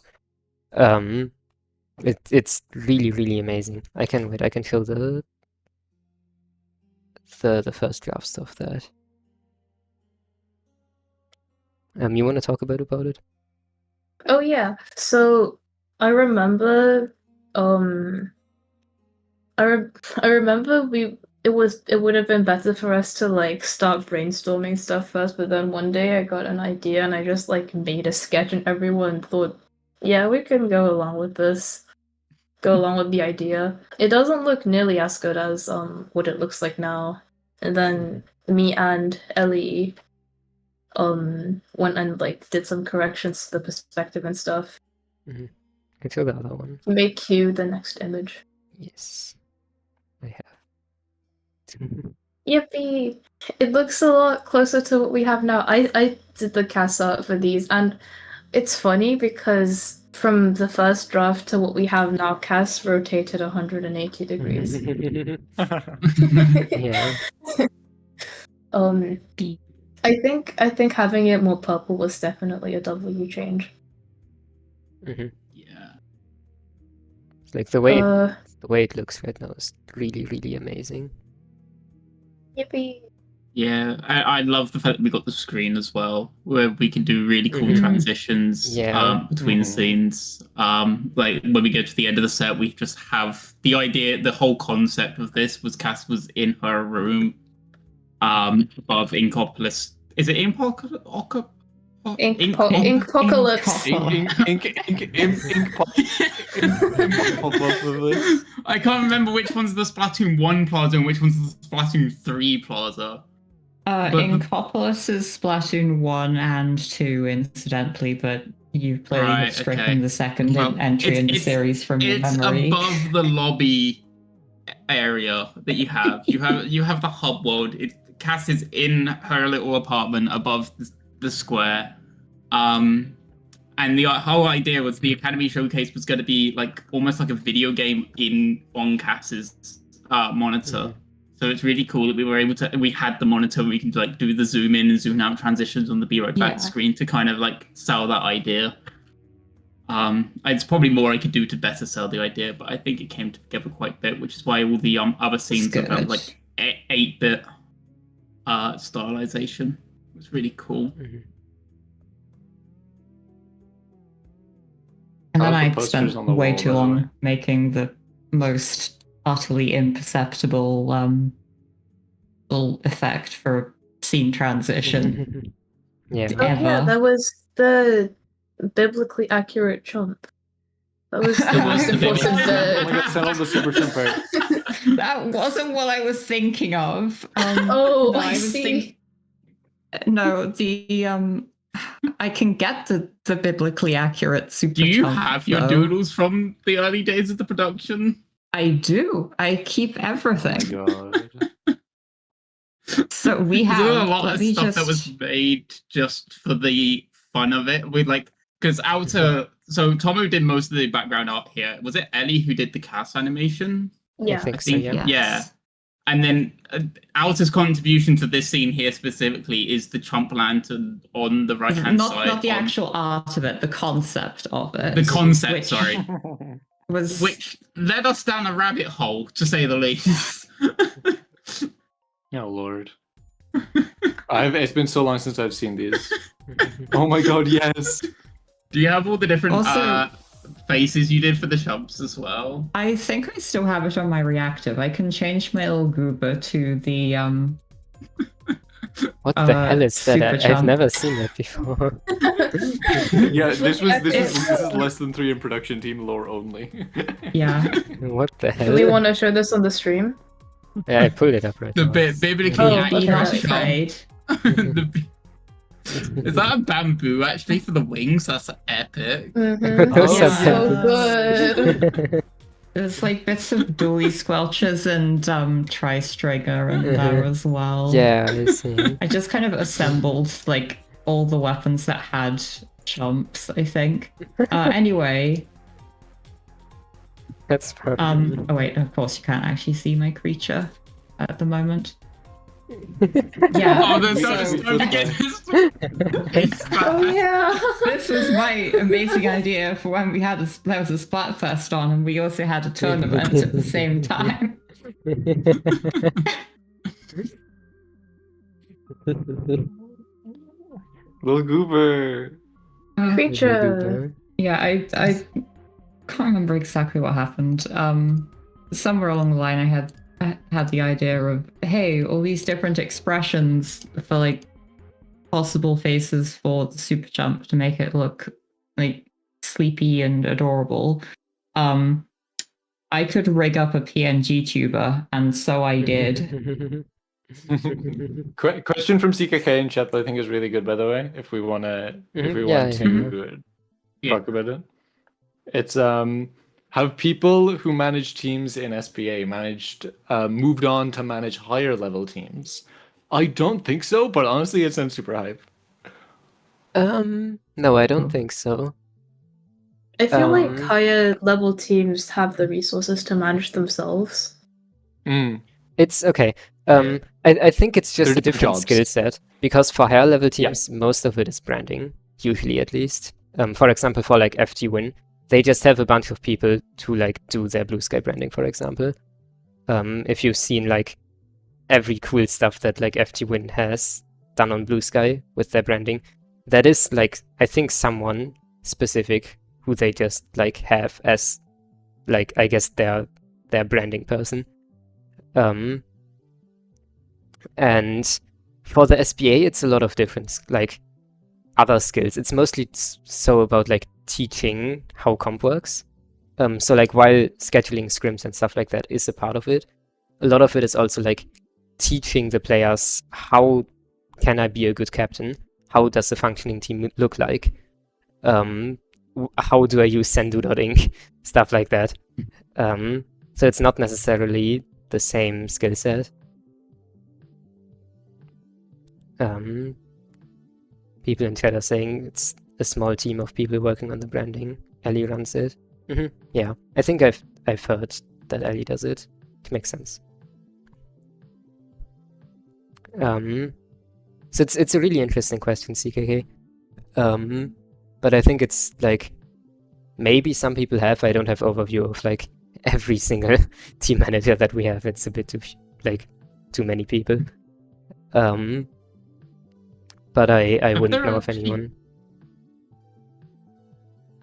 it's really, really amazing. I can show the first drafts of that. You want to talk about it? Oh yeah. So I remember, I remember it would have been better for us to, like, start brainstorming stuff first, but then one day I got an idea and I just, like, made a sketch and everyone thought, yeah, we can go along with this. Go along with the idea. It doesn't look nearly as good as what it looks like now. And then me and Ellie went and, like, did some corrections to the perspective and stuff. I can show the other one. Make you the next image. Yes, I have. Yippee! It looks a lot closer to what we have now. I did the cast art for these, and it's funny because from the first draft to what we have now, cast rotated 180 degrees. Yeah. I think having it more purple was definitely a W change. Yeah. It's like the way it looks right now is really, really amazing. Yippee! Yeah, I love the fact that we got the screen as well, where we can do really cool Mhm. transitions Yeah. between Mhm. scenes. Like when we get to the end of the set, we just have the idea. The whole concept of this was Cass was in her room, above Inkopolis. Is it Inkopolis? Inkpocalypse. I can't remember which one's the Splatoon 1 plaza and which one's the Splatoon 3 plaza. Inkopolis is Splatoon 1 and 2, incidentally, but you clearly Right, have stricken okay. the second Well, entry in the series from your It's memory. above the lobby area that you have. You have the hub world. Cass is in her little apartment above the square. And the whole idea was the Academy Showcase was going to be like almost like a video game on Cass's monitor. Mhm. So it's really cool that we had the monitor where we can like do the zoom in and zoom out transitions on the Be Right Back Yeah. screen to kind of like sell that idea. It's probably more I could do to better sell the idea, but I think it came together quite a bit, which is why all the other scenes good. have like 8-bit stylization. It was really cool. Mhm. And then I like I the posters spent on the way wall, too by the long way. making the most utterly imperceptible little effect for scene transition. Yeah. Oh yeah, Ever. that was the biblically accurate jump. That was the It was most the important biblically- bit. Oh my god, send on the super jump part. That wasn't what I was thinking of. Oh, no, I was see. No, the I can get the biblically accurate super Do you jump, have your though. doodles from the early days of the production? I do. I keep Oh my everything. god. So we There was have. a lot let of me stuff that was just- made just for the fun of it. With like, because Outer, so Tomo did most of the background art here. Was it Ellie who did the cast animation? I Yeah. think I so, think, yeah. Yes. yeah. And then Outer's contribution to this scene here specifically is the chomp lantern on the right hand side. Not the actual art of it, the concept of it. The concept, which sorry. Was Which led us down a rabbit hole, to say the least. Oh lord. It's been so long since I've seen these. Oh my god, yes. Do you have all the different Also- faces you did for the chumps as well? I think I still have it on my reactive. I can change my little goober to the What the hell is that? Super I've Chump. never seen that before. Yeah, this It's- is less than 3 in production team lore only. Yeah. What the Do hell? we want to show this on the stream? Yeah, I pulled it up right The now. biblically Oh, accurate Be not okay. chump. afraid. Is that a bamboo actually for the wings? That's epic. Mm-hmm. Those are so good. There's like bits of dually squelches and tri-stringer in there as well. Yeah, I see. I just kind of assembled like all the weapons that had jumps, I think. Anyway, That's perfect. oh wait, of course you can't actually see my creature at the moment. Yeah. Oh, don't so- forget this. Oh yeah. This was my amazing idea for when we had there was a Splatfest on, and we also had a tournament at the same time. Little goober. Creature. Yeah, I can't remember exactly what happened. Somewhere along the line, I had the idea of, hey, all these different expressions for like possible faces for the super jump to make it look like sleepy and adorable. I could rig up a PNG tuber, and so I did. Question from CKK in chat that I think is really good, by the way. If we want to, talk about it, it's have people who manage teams in SPA moved on to manage higher level teams? I don't think so, but honestly, it sounds super hype. No, I don't think so. I feel like Um, higher level teams have the resources to manage themselves. Mm. It's okay. I think it's just They're a different different jobs. skill set because for higher level Yeah. teams, most of it is branding, usually at least. For example, for like FG Win, they just have a bunch of people to like do their blue sky branding, for example. If you've seen like every cool stuff that like FTWin has done on Blue Sky with their branding, that is like, I think, someone specific who they just like have as like, I guess, their branding person. And for the SBA, it's a lot of different like other skills. It's mostly so about like teaching how comp works. So like while scheduling scrims and stuff like that is a part of it, a lot of it is also like teaching the players how can I be a good captain? How does a functioning team look like? How do I use sendu.inc? Stuff like that. So it's not necessarily the same skill set. People in chat are saying it's a small team of people working on the branding. Ellie runs it. Yeah, I think I've heard that Ellie does it. It makes sense. So it's a really interesting question, CKK. But I think it's like maybe some people have. I don't have overview of like every single team manager that we have. It's a bit too many people. But I wouldn't know of anyone.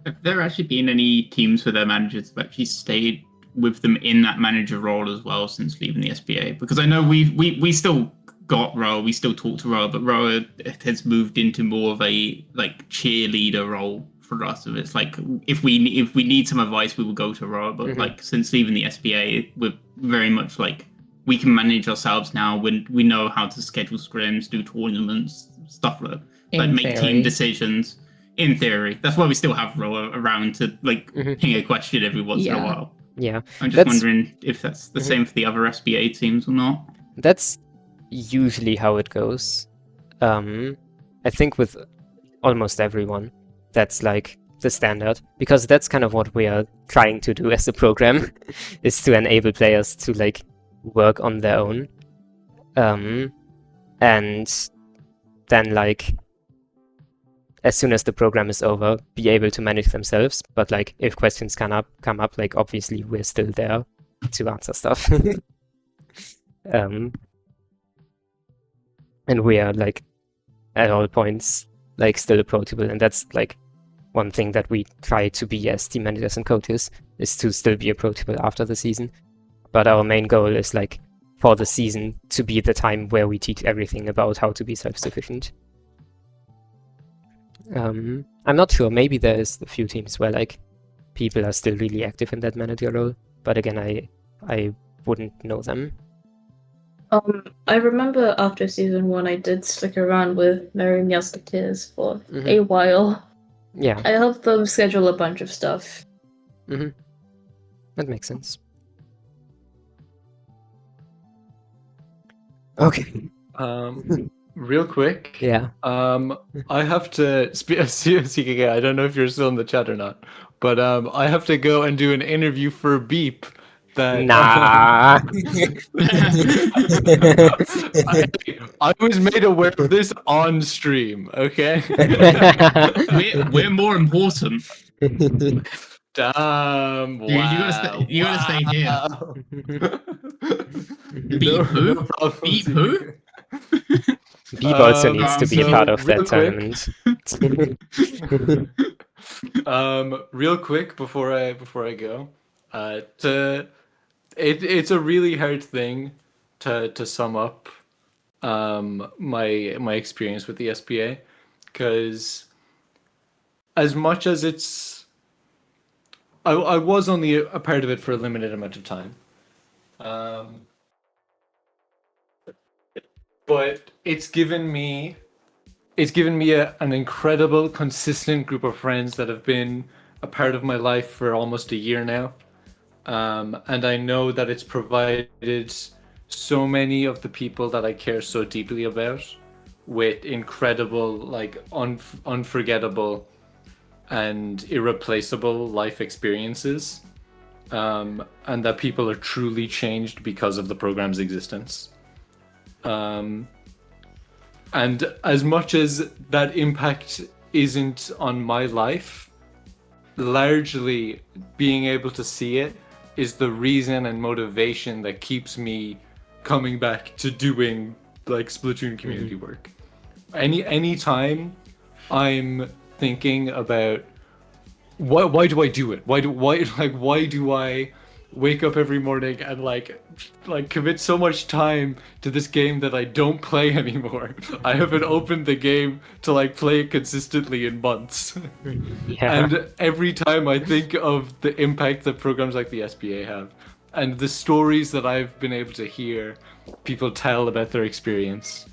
Have there actually been any teams where their managers have actually stayed with them in that manager role as well since leaving the SBA? Because I know we still got Roa, we still talk to Roa, but Roa has moved into more of a like cheerleader role for us. If it's like if we need some advice, we will go to Roa. But like since leaving the SBA, we're very much like we can manage ourselves now. We know how to schedule scrims, do tournaments, stuff like make team decisions. In theory, that's why we still have Roa around to like ping a question every once in a while. Yeah, I'm just wondering if that's the same for the other SBA teams or not. That's usually how it goes. I think with almost everyone, that's like the standard, because that's kind of what we are trying to do as a program, is to enable players to like work on their own, and then like as soon as the program is over, be able to manage themselves. But like if questions come up, like obviously we're still there to answer stuff. And we are like at all points like still approachable, and that's like one thing that we try to be as team managers and coaches, is to still be approachable after the season. But our main goal is like for the season to be the time where we teach everything about how to be self-sufficient. I'm not sure, maybe there is a few teams where like people are still really active in that manager role, but again, I wouldn't know them. I remember after season 1 I did stick around with Mary Musketeers for a while. Yeah. I helped them schedule a bunch of stuff. That makes sense. Okay. Real quick. Yeah. I have to CKK, I don't know if you're still in the chat or not, but I have to go and do an interview for Beep. That nah. I was made aware of this on stream. Okay. we're more important. Damn! Dude, wow, you gotta stay here. Beep No who? problem, Beep who? Beep also needs to be a part of that quick. tournament. Real quick before I go, it's a really hard thing to sum up my experience with the SPA, because as much as it's I was only a part of it for a limited amount of time, but it's given me an incredible, consistent group of friends that have been a part of my life for almost a year now. And I know that it's provided so many of the people that I care so deeply about with incredible, like unforgettable and irreplaceable life experiences. And that people are truly changed because of the program's existence. And as much as that impact isn't on my life, largely being able to see it is the reason and motivation that keeps me coming back to doing like Splatoon community work. Any time I'm thinking about why do I do it? Why do I wake up every morning and like commit so much time to this game that I don't play anymore? I haven't opened the game to like play it consistently in months. Yeah. And every time I think of the impact that programs like the SBA have and the stories that I've been able to hear people tell about their experience.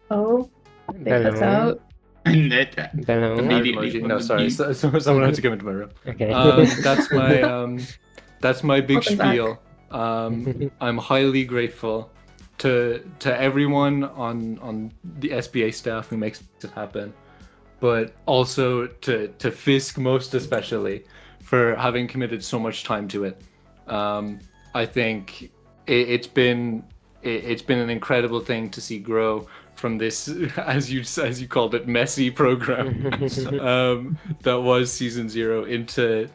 Oh, they cut Hello. out. And it Hello. immediately. No, sorry. Someone had to come into my room. Okay. That's my big Welcome back. spiel. I'm highly grateful to everyone on the SBA staff who makes it happen, but also to Fisk most especially for having committed so much time to it. I think it's been an incredible thing to see grow from this, as you called it, messy program that was season 0 into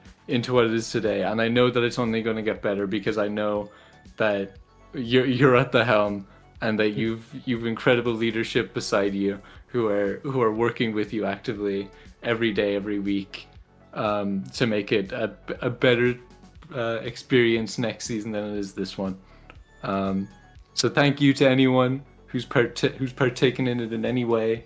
what it is today. And I know that it's only going to get better because I know that you're at the helm and that you've incredible leadership beside you who are working with you actively every day, every week, to make it a better experience next season than it is this one. So thank you to anyone who's partaken in it in any way,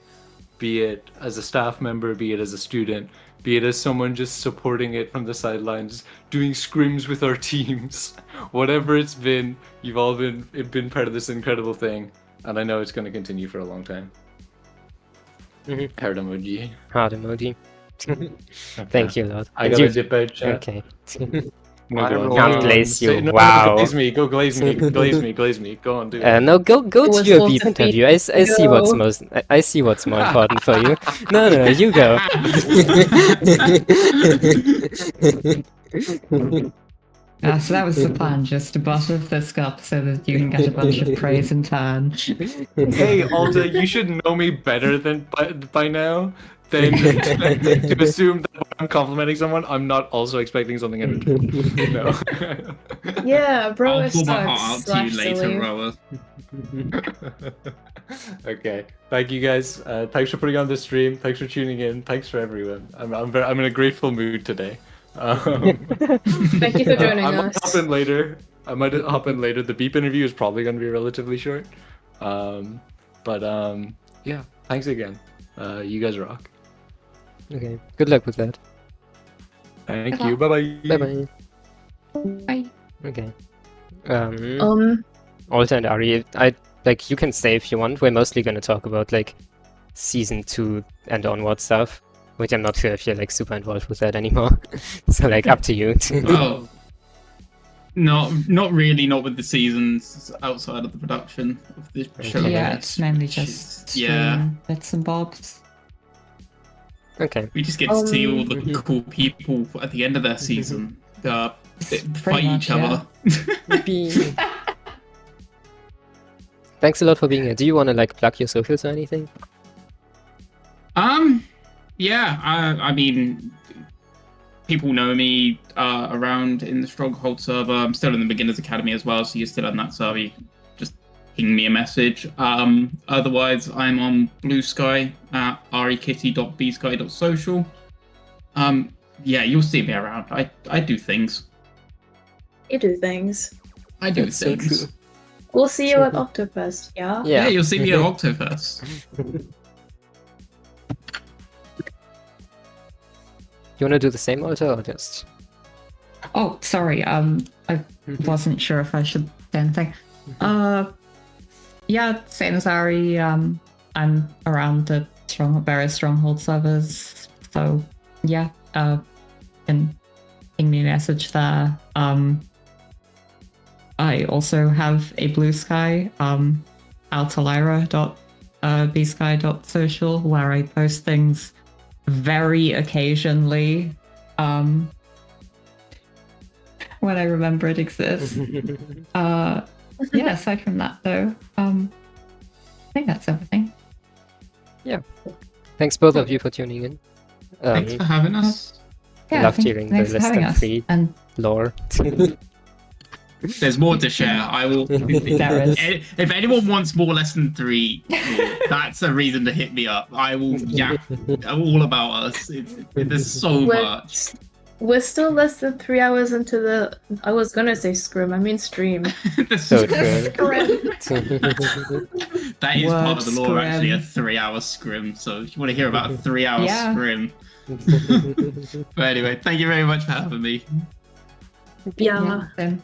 be it as a staff member, be it as a student, be it as someone just supporting it from the sidelines, doing scrims with our teams. Whatever it's been, you've all been part of this incredible thing, and I know it's going to continue for a long time. Heart emoji. Heart emoji. Thank you, Lord. I And gotta you- dip out, chat. Okay. Bye, everyone. God glaze you. No, Wow. Glaze me, go glaze me, glaze me. Go on, do it. No, go It to was your full beep defeat. interview. I see what's Go. I see what's more important for you. No, you go. So that was the plan, just to butter Fisk up so that you can get a bunch of praise in turn. Hey, Alda, you should know me better than by now than to assume that when I'm complimenting someone, I'm not also expecting something in return. No. Yeah, bro, I'll it pull my heart sucks. out to you Slash later, silly. Roa. Okay, thank you guys. Thanks for putting on this stream. Thanks for tuning in. Thanks for everyone. I'm in a grateful mood today. Thank you for joining I might us. hop in later. The beep interview is probably going to be relatively short. Yeah, thanks again. You guys rock. Okay. Good luck with that. Thank you. Bye bye. Bye bye. Bye. Okay. Alta and Ari, you can stay if you want. We're mostly gonna talk about like season 2 and onward stuff, which I'm not sure if you're like super involved with that anymore. So like up to you. Well, not really, not with the seasons outside of the production of the show. Okay. Yeah, it's mainly just stream bits and bobs. Okay. We just get to see all the Mhm. cool people at the end of their season fight Pretty much, each other. Yippee. Thanks a lot for being here. Do you want to like plug your socials or anything? Yeah, I mean, people know me around in the Stronghold server. I'm still in the Beginners Academy as well, so you're still on that server. Just ping me a message. Otherwise, I'm on Blue Sky at arikitty.bsky.social. Yeah, you'll see me around. I do things. You do things. I do That's so things. true. We'll see you at Octofest, yeah? Yeah, you'll see me at Octofest. You want to do the same, Alta, or just? Oh, sorry. I wasn't sure if I should say anything. Yeah, same as Ari. I'm around the various Stronghold servers, so yeah. Can ping me a message there. I also have a Blue Sky, altalyra.bsky.social, where I post things very occasionally. When I remember it exists. Yeah, aside from that though, I think that's everything. Thanks both of you for tuning in. Thanks for having us. I loved hearing the thanks for less having than us. 3 And lore. There's more to share. I will. There is. If anyone wants more less than 3, that's a reason to hit me up. I will yap all about us. There's so much. We're still less than 3 hours into the. I was gonna say scrim. I mean stream. So true. That is part of the lore, Word actually, a scrim. 3-hour scrim. So if you want to hear about a 3-hour Yeah. scrim. But anyway, thank you very much for having me. Yeah. Same.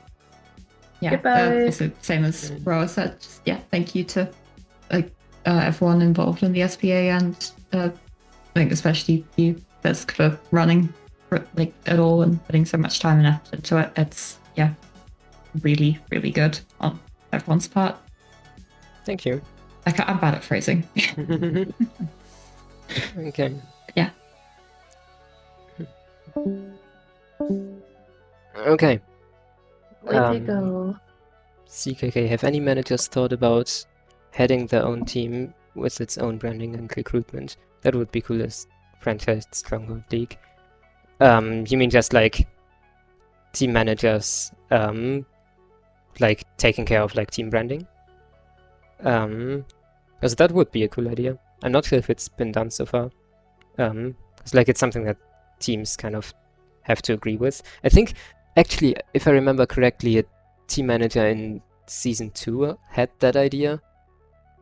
Yeah. Goodbye. Also, same as Roa said. Just, thank you to everyone involved in the SPA, and I think especially you, Fisk, for running it all and putting so much time and effort into it. It's really, really good on everyone's part. Thank you. I'm bad at phrasing. Okay. Yeah. Okay. Way to go. CKK, have any managers thought about heading their own team with its own branding and recruitment? That would be cool as franchise Stronghold League. You mean just like team managers, like taking care of like team branding? Because that would be a cool idea. I'm not sure if it's been done so far. It's like it's something that teams kind of have to agree with. I think, actually, if I remember correctly, a team manager in season 2 had that idea,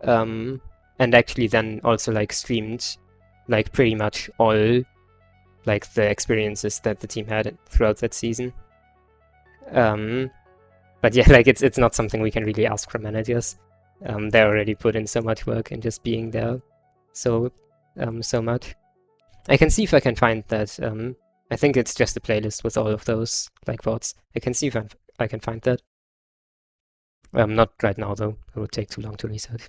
and actually then also like streamed like pretty much all like the experiences that the team had throughout that season. But yeah, like it's not something we can really ask from managers. They already put in so much work in just being there, so much. I can see if I can find that. I think it's just a playlist with all of those like votes. I can see if I can find that. Not right now though. It would take too long to research.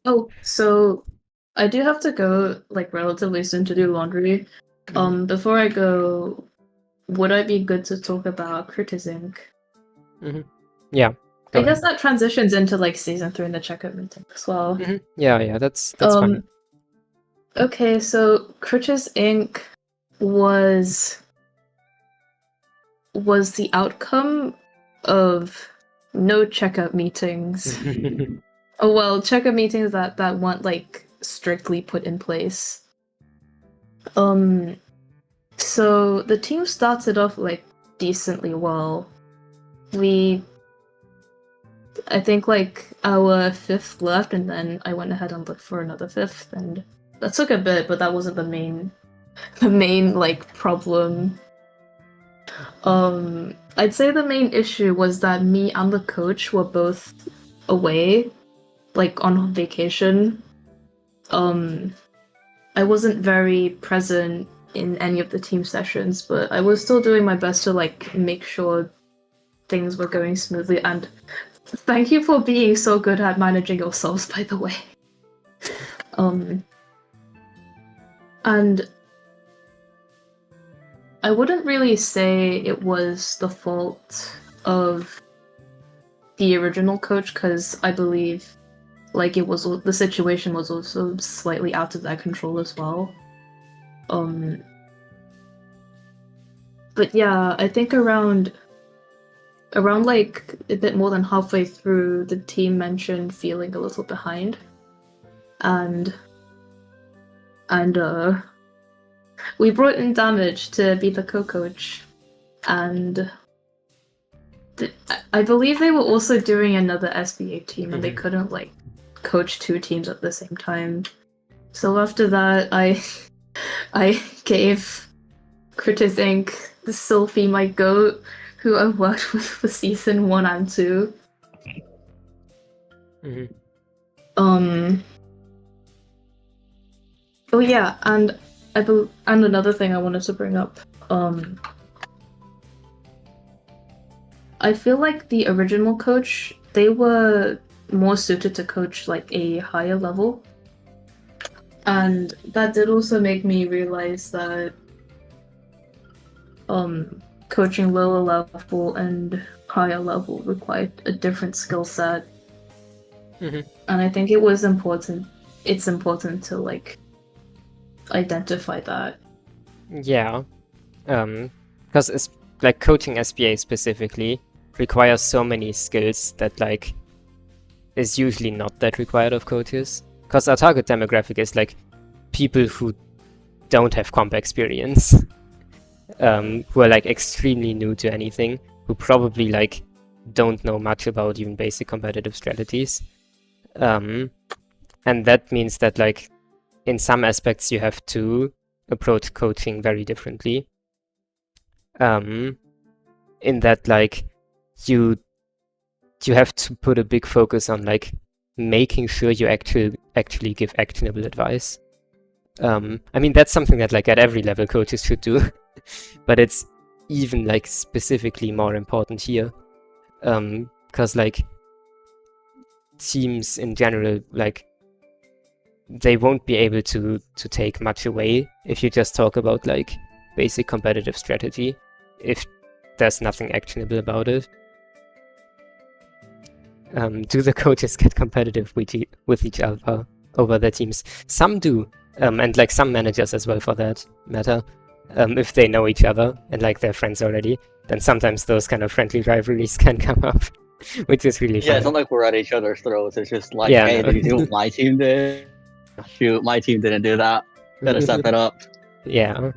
Oh, so I do have to go like relatively soon to do laundry. Before I go, would I be good to talk about Critis Inc? Yeah. I guess that transitions into like season 3 in the checkout meeting as well. Yeah, that's fine. Okay, so Critis Inc. was the outcome of no checkout meetings. Oh well, checkout meetings that weren't like strictly put in place. So the team started off like decently well. I think like our 5th left, and then I went ahead and looked for another 5th, and that took a bit, but that wasn't the main like problem. I'd say the main issue was that me and the coach were both away, like on vacation. I wasn't very present in any of the team sessions, but I was still doing my best to like make sure things were going smoothly, and thank you for being so good at managing yourselves, by the way. And I wouldn't really say it was the fault of the original coach, because I believe like the situation was also slightly out of their control as well. But yeah, I think around like a bit more than halfway through, the team mentioned feeling a little behind, and we brought in Damage to be the co-coach, and I believe they were also doing another SBA team, and they couldn't like coach 2 teams at the same time. So after that, I gave Critis Inc. the Sylphie, my goat, who I worked with for season 1 and 2. Oh yeah, and another thing I wanted to bring up. I feel like the original coach, they were more suited to coach like a higher level, and that did also make me realize that coaching lower level and higher level required a different skill set. And I think it's important to like identify that. Yeah, because it's like coaching SBA specifically requires so many skills that like is usually not that required of coaches. Because our target demographic is like people who don't have comp experience, who are like extremely new to anything, who probably like don't know much about even basic competitive strategies. And that means that like in some aspects you have to approach coaching very differently. In that like you have to put a big focus on like making sure you actually give actionable advice. I mean, that's something that like at every level coaches should do, but it's even like specifically more important here, because like teams in general, like they won't be able to take much away if you just talk about like basic competitive strategy if there's nothing actionable about it. Do the coaches get competitive with each other over their teams? Some do, and like some managers as well for that matter. If they know each other and like they're friends already, then sometimes those kind of friendly rivalries can come up, which is really fun. Yeah, it's not like we're at each other's throats. It's just like, Yeah, hey, no. did you see what my team did? Shoot, my team didn't do that. Gotta set that up. Yeah.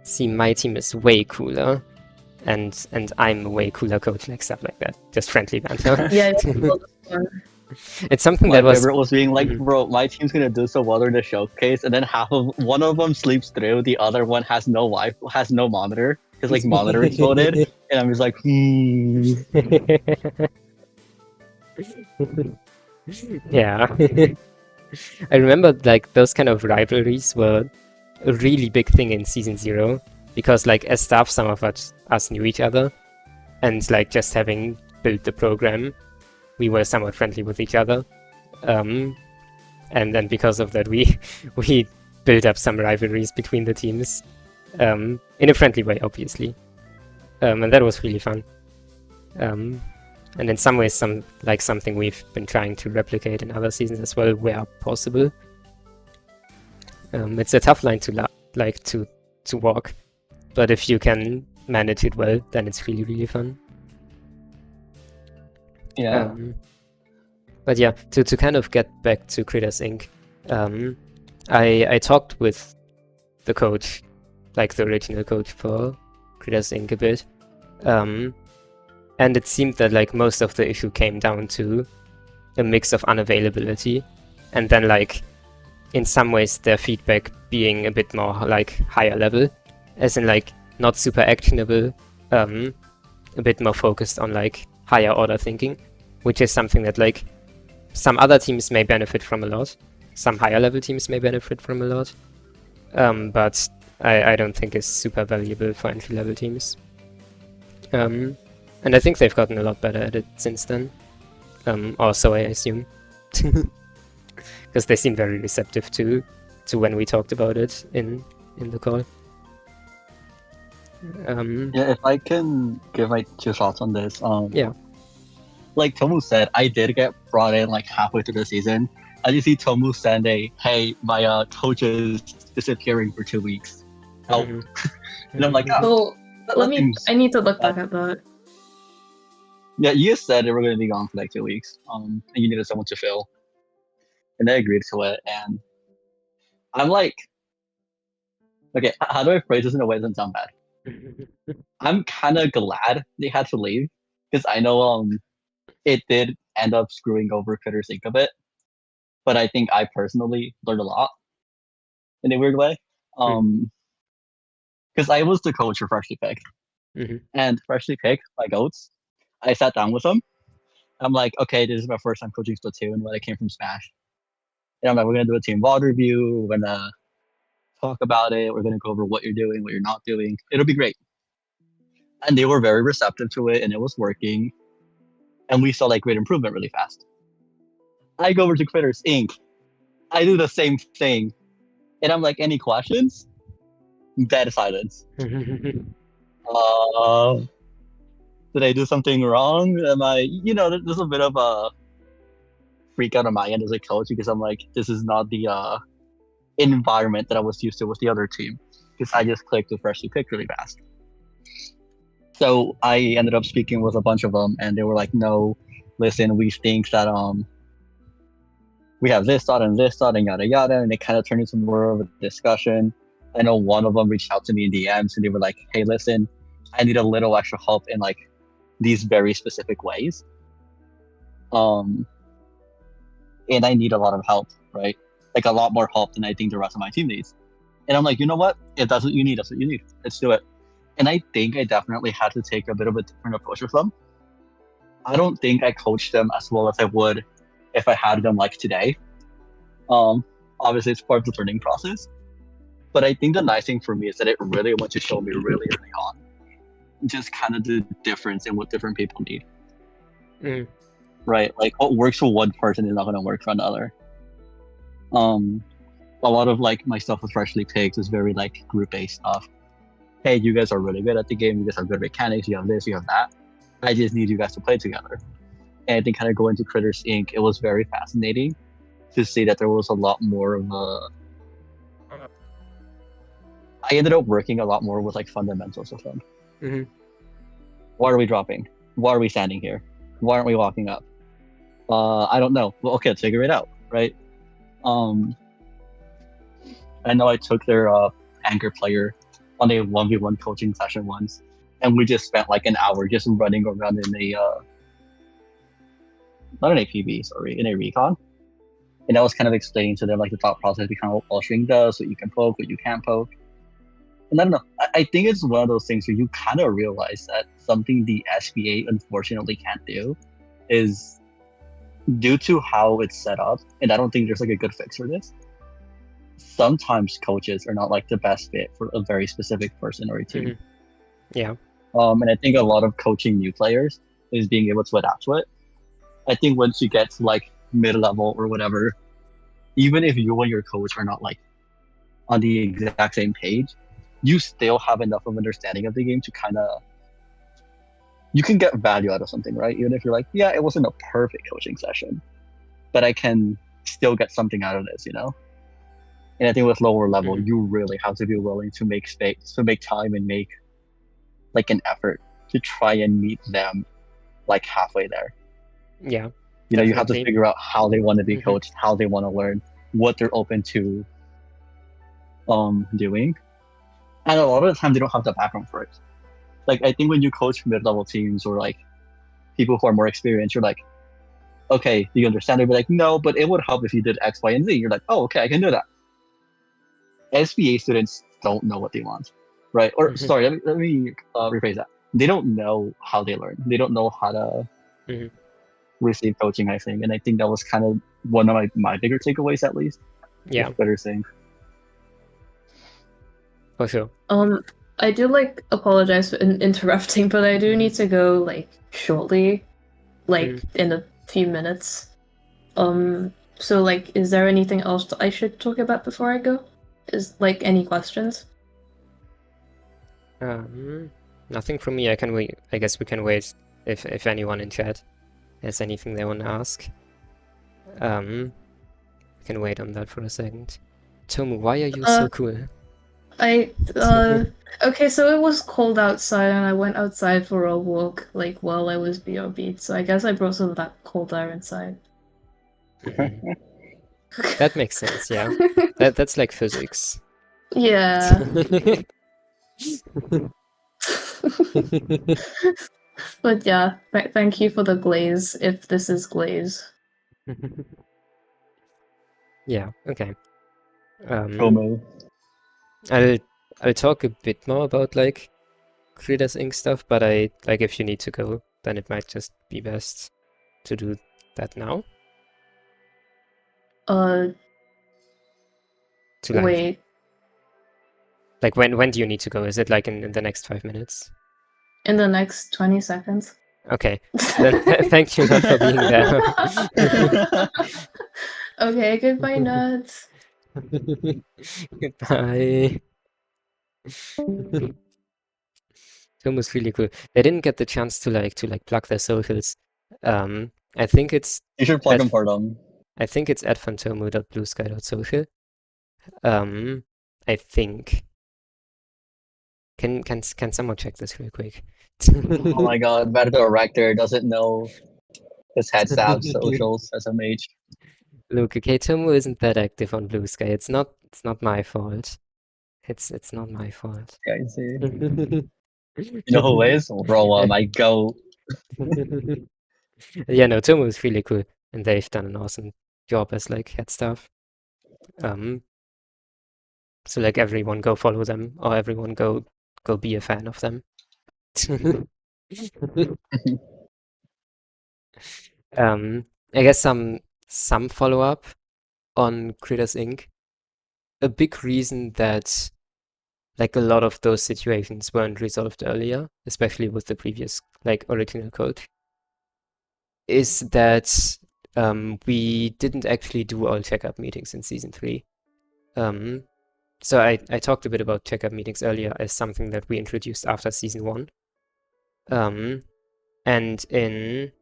See, my team is way cooler, and I'm a way cooler coach, like stuff like that. Just friendly banter. Yeah, It's something My that was favorite was being like, Mhm. bro, my team's gonna do so well in the showcase, and then one of them sleeps through, the other one has no monitor, because like monitor exploded, and I'm just like, Yeah. I remember like those kind of rivalries were a really big thing in Season 0, because like as staff some of us knew each other, and like just having built the program, we were somewhat friendly with each other. And then because of that we built up some rivalries between the teams. In a friendly way, obviously. And that was really fun. And in some ways something we've been trying to replicate in other seasons as well, where possible. It's a tough line to walk, but if you can manage it well, then it's really, really fun. yeah. But yeah, to kind of get back to Critters Inc., I talked with the coach, like the original coach for Critters Inc. a bit, and it seemed that like most of the issue came down to a mix of unavailability, and then like in some ways their feedback being a bit more like higher level, as in like not super actionable, a bit more focused on like higher order thinking, which is something that like some other teams may benefit from a lot, some higher level teams may benefit from a lot, but I don't think is super valuable for entry level teams. And I think they've gotten a lot better at it since then, or so I assume, because they seem very receptive to when we talked about it in the call. Yeah, if I can give my 2 thoughts on this, Yeah. Like Tomu said, I did get brought in like halfway through the season. I just see Tomu send hey, my coach is disappearing for 2 weeks. Help. Mhm. And I'm like, So I need to look back at that. yeah, you said they were going to be gone for like 2 weeks, and you needed someone to fill. And I agreed to it, and I'm like, okay, how do I phrase this in a way that doesn't sound bad? I'm kind of glad they had to leave, because I know it did end up screwing over Critters Inc. a bit, but I think I personally learned a lot in a weird way. Because I was the coach for Freshly Picked, and Freshly Picked by Goats, I sat down with them. I'm like, okay, this is my first time coaching Splatoon when I came from Smash. And I'm like, we're gonna do a team VOD review. We're gonna talk about it. We're gonna go over what you're doing, what you're not doing. It'll be great. And they were very receptive to it, and it was working. And we saw like great improvement really fast. I go over to Critters Inc. I do the same thing, and I'm like, any questions? Dead silence. Did I do something wrong? Am I, there's a bit of a freak out on my end as a coach, because I'm like, this is not the environment that I was used to with the other team, because I just clicked with freshly picked really fast. So I ended up speaking with a bunch of them, and they were like, "No, listen, we think that we have this thought and yada yada," and it kind of turned into more of a discussion. I know one of them reached out to me in DMs, and they were like, "Hey, listen, I need a little extra help in like these very specific ways, and I need a lot of help, right? Like a lot more help than I think the rest of my team needs." And I'm like, you know what? If that's what you need, that's what you need. Let's do it. And I think I definitely had to take a bit of a different approach with them. I don't think I coached them as well as I would if I had them like today. Obviously, it's part of the learning process. But I think the nice thing for me is that it really went to show me really early on just kind of the difference in what different people need. Mm. Right? Like what works for one person is not going to work for another. A lot of like my stuff with freshly picked is very like group-based stuff. Hey, you guys are really good at the game. You guys have good mechanics. You have this, you have that. I just need you guys to play together. And I think kind of going to Critters Inc., it was very fascinating to see that there was a lot more of a... I ended up working a lot more with like fundamentals with them. Mhm. Why are we dropping? Why are we standing here? Why aren't we walking up? I don't know. Well, okay, let's figure it out, right? I know I took their anchor player on a 1v1 coaching session once, and we just spent like an hour just running around in a not in a PB, sorry, in a recon. And I was kind of explaining to them like the thought process behind what ball string does, what you can poke, what you can't poke. And I don't know, I think it's one of those things where you kind of realize that something the SBA unfortunately can't do is due to how it's set up, and I don't think there's like a good fix for this. Sometimes coaches are not like the best fit for a very specific person or a team. Mhm. Yeah. And I think a lot of coaching new players is being able to adapt to it. I think once you get to like mid-level or whatever, even if you and your coach are not like on the exact same page, you still have enough of understanding of the game to kind of, you can get value out of something, right? Even if you're like, yeah, it wasn't a perfect coaching session, but I can still get something out of this, you know? And I think with lower level, Mhm. you really have to be willing to make space, to make time and make like an effort to try and meet them like halfway there. Yeah. You know, you have to Definitely. figure out how they want to be Mhm. coached, how they want to learn, what they're open to doing. And a lot of the time they don't have the background for it. Like I think when you coach mid-level teams or like people who are more experienced, you're like, okay, do you understand? They'll be like, no, but it would help if you did X, Y, and Z. You're like, oh, okay, I can do that. SBA students don't know what they want, right? Or Mhm. sorry, let me rephrase that. They don't know how they learn. They don't know how to Mhm. receive coaching, I think. And I think that was kind of one of my bigger takeaways, at least. Yeah, With Better saying. for sure. I do like apologize for interrupting, but I do need to go like shortly, like in a few minutes. So like, is there anything else that I should talk about before I go? Is like any questions? Nothing from me. I can wait. I guess we can wait if anyone in chat has anything they want to ask. I can wait on that for a second. Tomu, why are you so cool? Okay, so it was cold outside and I went outside for a walk like while I was BRB'd, so I guess I brought some of that cold air inside. Mhm. That makes sense, yeah. That's like physics. Yeah. But yeah, thank you for the glaze, if this is glaze. Yeah, okay. Promo. I'll talk a bit more about like Creators Inc. stuff, but if you need to go, then it might just be best to do that now. To like, Wait. like when do you need to go? Is it like in the next 5 minutes? In the next 20 seconds. Okay, then thank you not for being there. Okay, goodbye, nuts. Goodbye. Film was really cool. They didn't get the chance to plug their socials. I think it's You should plug them for them. I think it's at phantomo.bluesky.social. I think. Can someone check this real quick? Oh my god, better the rector doesn't know his head stab socials as a mage. Look, okay, Tomo isn't that active on Blue Sky. It's not my fault. It's not my fault. Yeah, I see. You know who is? Roa, my goat. Yeah, no, Tomo is really cool, and they've done an awesome job as like head staff. So like everyone go follow them, or everyone go be a fan of them. I guess some follow-up on Critters Inc. A big reason that like a lot of those situations weren't resolved earlier, especially with the previous like original code, is that we didn't actually do all checkup meetings in season 3. So I talked a bit about checkup meetings earlier as something that we introduced after season 1. And in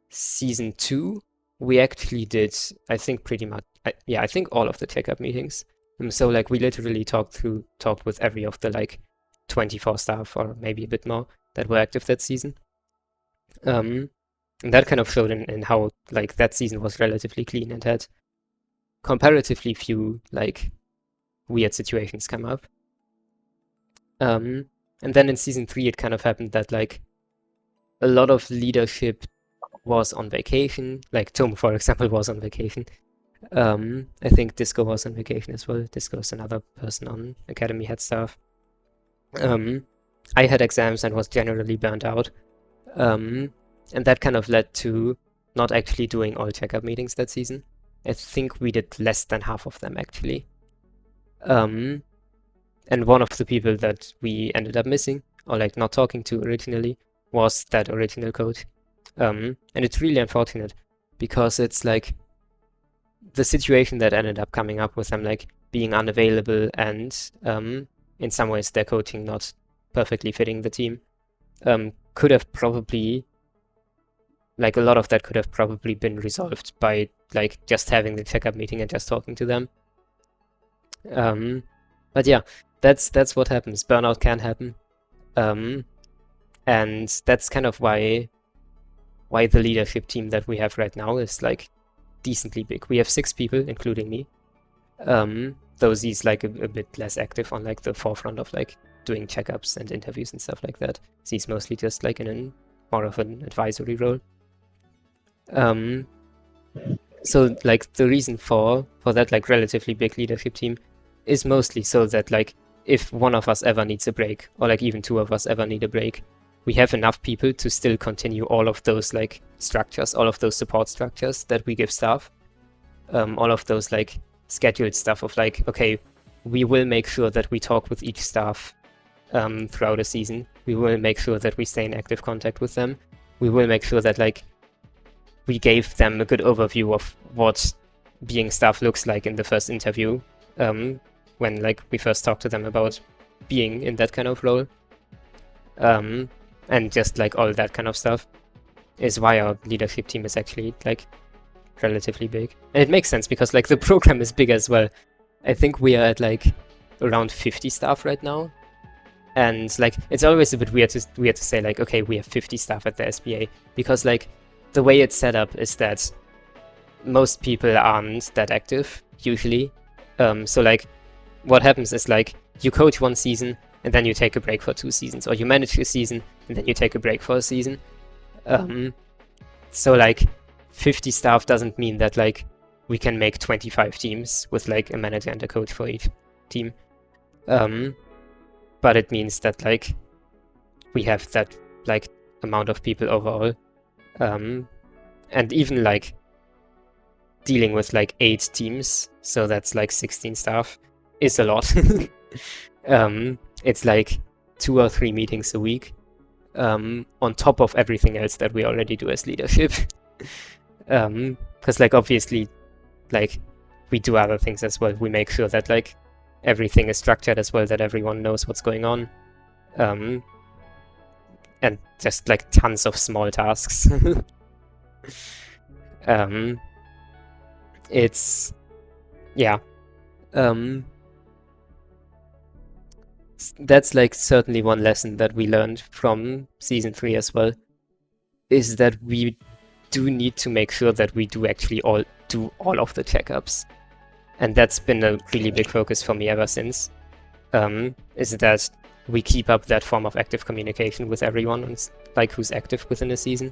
season 2, we actually did, I think pretty much, I think all of the checkup meetings. So like we literally talked with every of the like 24 staff or maybe a bit more that were active that season. And that kind of showed in how like that season was relatively clean and had comparatively few like weird situations come up. And then in season 3 it kind of happened that like a lot of leadership was on vacation. Like Tom, for example, was on vacation. I think Disco was on vacation as well. Disco is another person on Academy head staff. I had exams and was generally burnt out. And that kind of led to not actually doing all checkup meetings that season. I think we did less than half of them actually. And one of the people that we ended up missing, or like not talking to originally, was that original coach. And it's really unfortunate because it's like the situation that ended up coming up with them like being unavailable and in some ways their coaching not perfectly fitting the team could have probably, like a lot of that could have probably been resolved by like just having the checkup meeting and just talking to them. But yeah, that's what happens. Burnout can happen. And that's kind of why the leadership team that we have right now is like decently big. We have 6 people, including me. Though he's like a bit less active on like the forefront of like doing checkups and interviews and stuff like that. He's mostly just like in more of an advisory role. So like the reason for that like relatively big leadership team is mostly so that like if one of us ever needs a break, or like even 2 of us ever need a break, we have enough people to still continue all of those like structures, all of those support structures that we give staff, all of those like scheduled stuff of like, okay, we will make sure that we talk with each staff throughout the season. We will make sure that we stay in active contact with them. We will make sure that like we gave them a good overview of what being staff looks like in the first interview, when like we first talked to them about being in that kind of role. And just like all that kind of stuff is why our leadership team is actually like relatively big. And it makes sense because like the program is big as well. I think we are at like around 50 staff right now. And like it's always a bit weird to say like, okay, we have 50 staff at the SBA, because like the way it's set up is that most people aren't that active usually. So like what happens is like you coach 1 season and then you take a break for 2 seasons, or you manage a season and then you take a break for a season. So like 50 staff doesn't mean that like we can make 25 teams with like a manager and a coach for each team. But it means that like we have that like amount of people overall. And even like dealing with like 8 teams, so that's like 16 staff, is a lot. It's like 2 or 3 meetings a week, on top of everything else that we already do as leadership. Because like obviously like we do other things as well. We make sure that like everything is structured as well, that everyone knows what's going on, and just like tons of small tasks. It's yeah, That's like certainly one lesson that we learned from season 3 as well, is that we do need to make sure that we do actually do all of the checkups. And that's been a really big focus for me ever since, is that we keep up that form of active communication with everyone who's active within a season.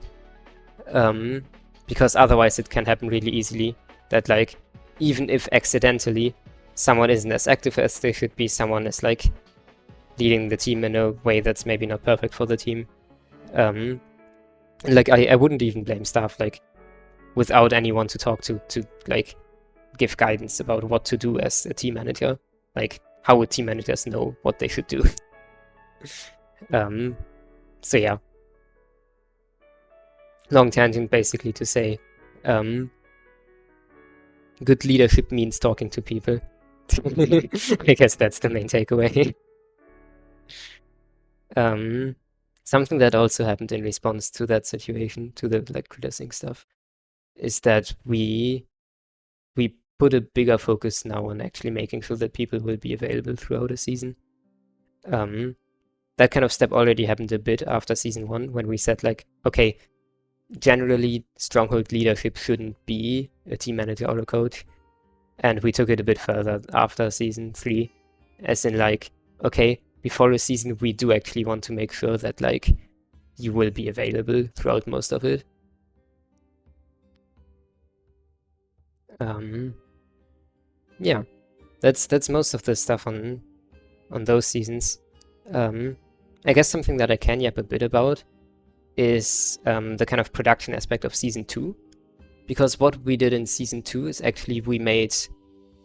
Because otherwise it can happen really easily that like, even if accidentally someone isn't as active as they should be, someone is like leading the team in a way that's maybe not perfect for the team. Like I wouldn't even blame staff like without anyone to talk to like give guidance about what to do as a team manager. Like, how would team managers know what they should do? So yeah. Long tangent basically to say, good leadership means talking to people. I guess that's the main takeaway. Something that also happened in response to that situation, to the like criticizing stuff, is that we put a bigger focus now on actually making sure that people will be available throughout the season. That kind of step already happened a bit after season 1, when we said like, okay, generally Stronghold leadership shouldn't be a team manager or a coach. And we took it a bit further after season 3, as in like, okay, before a season we do actually want to make sure that like you will be available throughout most of it. Yeah, that's most of the stuff on those seasons. I guess something that I can yap a bit about is the kind of production aspect of season 2, because what we did in season 2 is actually we made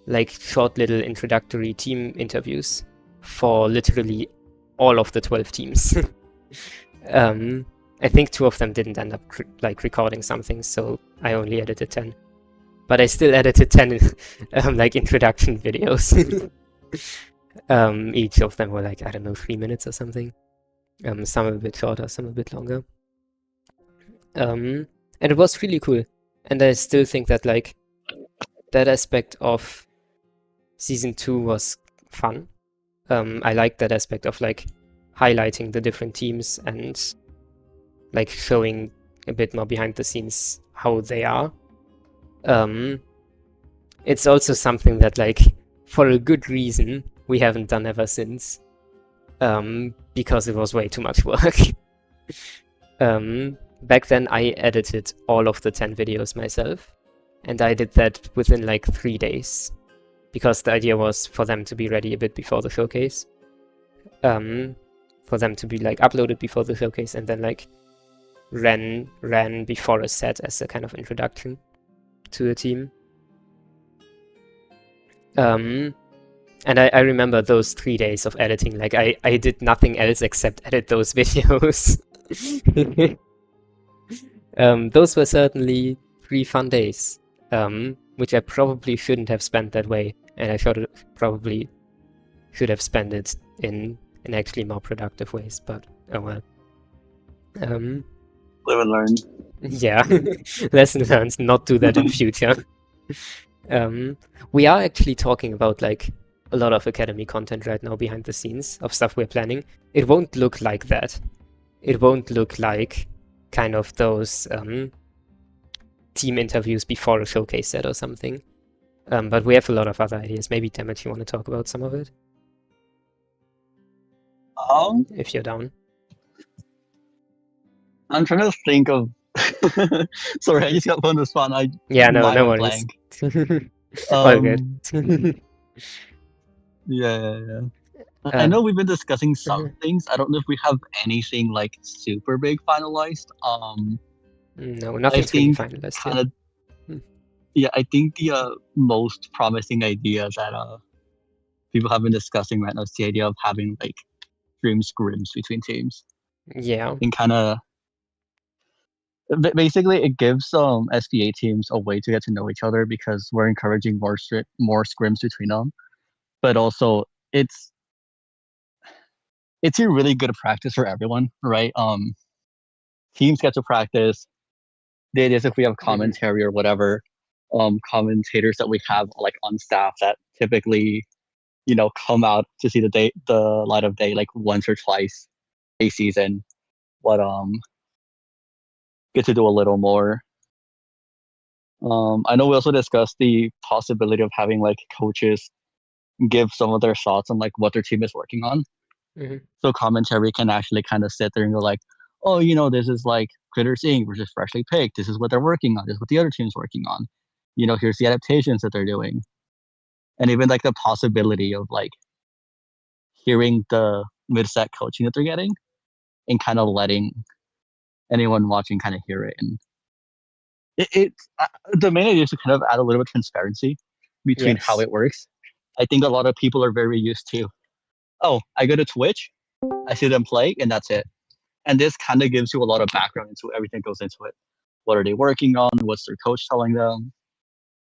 like short little introductory team interviews for literally all of the 12 teams. I think 2 of them didn't end up like recording something, so I only edited 10. But I still edited 10 like introduction videos. Each of them were like, I don't know, 3 minutes or something. Some a bit shorter, some a bit longer. And it was really cool. And I still think that like that aspect of season 2 was fun. I liked that aspect of like highlighting the different teams and like showing a bit more behind the scenes how they are. It's also something that like for a good reason we haven't done ever since, because it was way too much work. Back then I edited all of the 10 videos myself, and I did that within like 3 days, because the idea was for them to be ready a bit before the showcase, for them to be like uploaded before the showcase and then like ran before a set as a kind of introduction to the team. And I remember those 3 days of editing, like I did nothing else except edit those videos. Those were certainly 3 fun days, which I probably shouldn't have spent that way, and I probably should have spent it in actually more productive ways, but oh well. Live and learn. Yeah, lesson learned, not do that in future. We are actually talking about like a lot of Academy content right now behind the scenes of stuff we're planning. It won't look like that. It won't look like kind of those team interviews before a showcase set or something. But we have a lot of other ideas. Maybe, Demet, you want to talk about some of it? If you're down. I'm trying to think of. Sorry, I just got put on the spot. No worries. All good. Yeah. I know we've been discussing some things. I don't know if we have anything like super big finalized. No, nothing's really finalized yet. Yeah, I think the most promising idea that people have been discussing right now is the idea of having like stream scrims between teams. Yeah. And kind of basically it gives SPA teams a way to get to know each other, because we're encouraging more scrims between them. But also it's a really good practice for everyone, right? Teams get to practice. The idea is if we have commentary or whatever, commentators that we have like on staff that typically, come out to see the light of day like once or twice a season, but get to do a little more. I know we also discussed the possibility of having like coaches give some of their thoughts on like what their team is working on. Mhm. So commentary can actually kind of sit there and go like, oh, this is like Critters Inc. versus Freshly Picked. This is what they're working on. This is what the other team's working on. Here's the adaptations that they're doing. And even like the possibility of like hearing the mid-set coaching that they're getting and kind of letting anyone watching kind of hear it. And the main idea is to kind of add a little bit of transparency between how Yes. it works. I think a lot of people are very used to, oh, I go to Twitch, I see them play, and that's it. And this kind of gives you a lot of background into everything that goes into it. What are they working on? What's their coach telling them?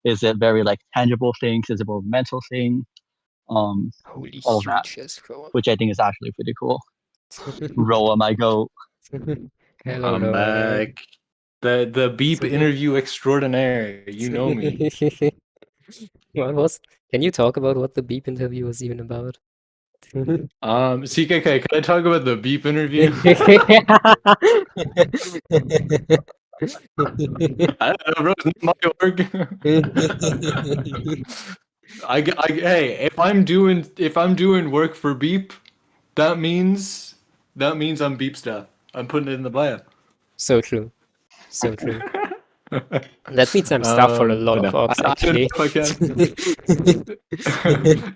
Is it very like tangible things? Is it more mental thing? Holy All of that, shit, Roa. which I think is actually pretty cool. Roa, my goat. Hello, I'm Roa. back. The beep interview extraordinaire. You know me. Can you talk about what the beep interview was even about? CKK, can I talk about the beep interview? I don't know, bro. It's not my org. Hey, if I'm doing work for Beep, that means I'm Beep staff. I'm putting it in the bio. So true. So true. That means I'm staff for a lot But of no, orgs, I don't know actually. if I can.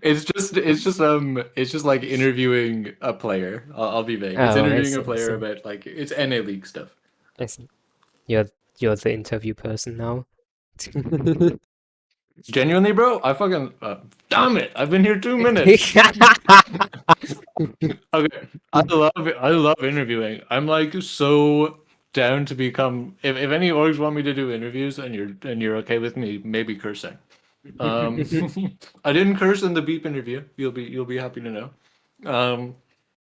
It's just like interviewing a player. I'll be vague. It's Oh, I interviewing see, a I player see. about like it's NA League stuff. I see. You're the interview person now. Genuinely, bro, I fucking damn it! I've been here 2 minutes. Okay, I love interviewing. I'm like so down to become. If any orgs want me to do interviews and you're okay with me, maybe cursing. I didn't curse in the beep interview. You'll be happy to know.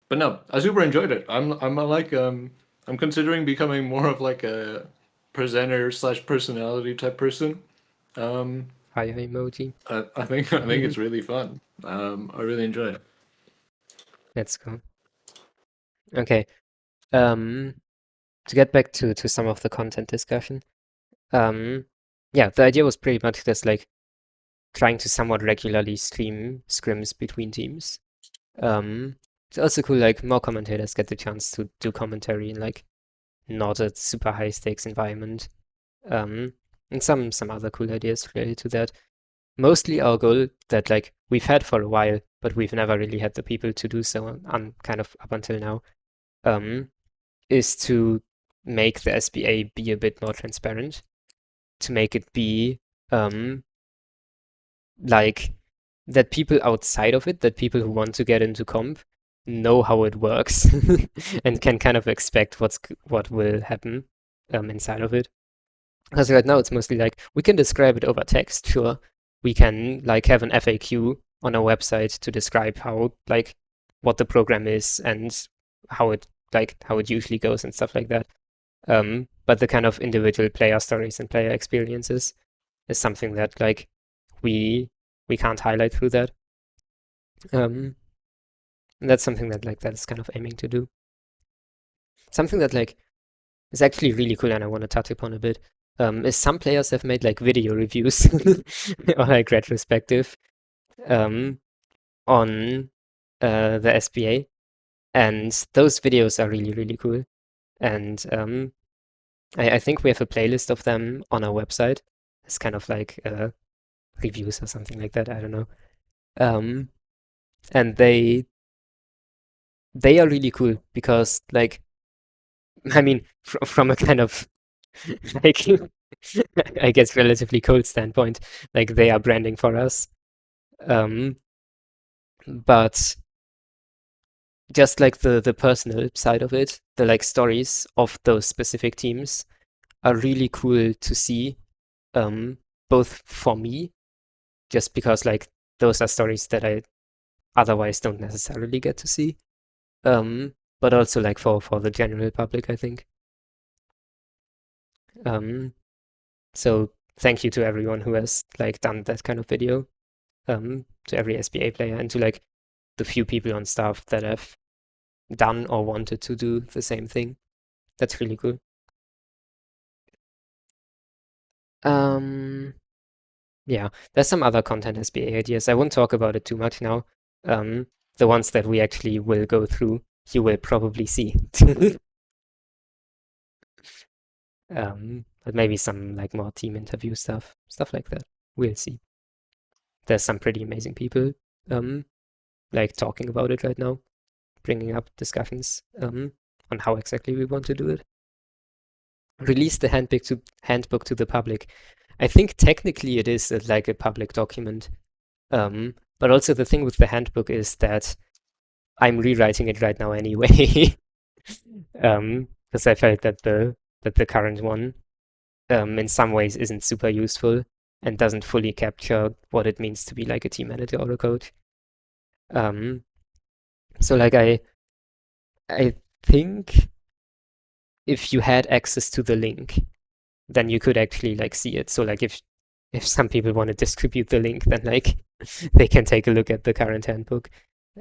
But no, I super enjoyed it. I'm considering becoming more of like a presenter slash personality type person. Fire emoji. I think it's really fun. I really enjoy it. Let's go. Okay. To get back to some of the content discussion. Yeah, the idea was pretty much just like trying to somewhat regularly stream scrims between teams. It's also cool, like more commentators get the chance to do commentary in like not a super high stakes environment. And some other cool ideas related to that. Mostly our goal that like we've had for a while, but we've never really had the people to do so on kind of up until now, is to make the SBA be a bit more transparent, to make it be like that people outside of it, that people who want to get into comp know how it works and can kind of expect what will happen inside of it. Because right now it's mostly like we can describe it over text, sure. We can like have an FAQ on our website to describe how like what the program is and how it usually goes and stuff like that. But the kind of individual player stories and player experiences is something that like we can't highlight through that. And that's something that like that is kind of aiming to do. Something that like is actually really cool and I want to touch upon a bit is some players have made like video reviews or like retrospective on the SBA, and those videos are really, really cool. And I think we have a playlist of them on our website. It's kind of like reviews or something like that. I don't know. And they are really cool because like I mean from a kind of like I guess relatively cold standpoint, like they are branding for us. But just like the personal side of it, the like stories of those specific teams are really cool to see, both for me, just because like those are stories that I otherwise don't necessarily get to see, but also like for the general public, I think. So thank you to everyone who has like done that kind of video. to every SBA player and to like the few people on staff that have done or wanted to do the same thing. That's really cool. Yeah, there's some other content SBA ideas. I won't talk about it too much now. The ones that we actually will go through, you will probably see. But maybe some like more team interview stuff like that. We'll see. There's some pretty amazing people, like talking about it right now, bringing up discussions, on how exactly we want to do it. Release the handbook to the public. I think technically it is like a public document. But also the thing with the handbook is that I'm rewriting it right now anyway. Because I felt that the current one, in some ways isn't super useful and doesn't fully capture what it means to be like a team manager or a coach. So like I think if you had access to the link, then you could actually like see it. So like if some people want to distribute the link, then like they can take a look at the current handbook.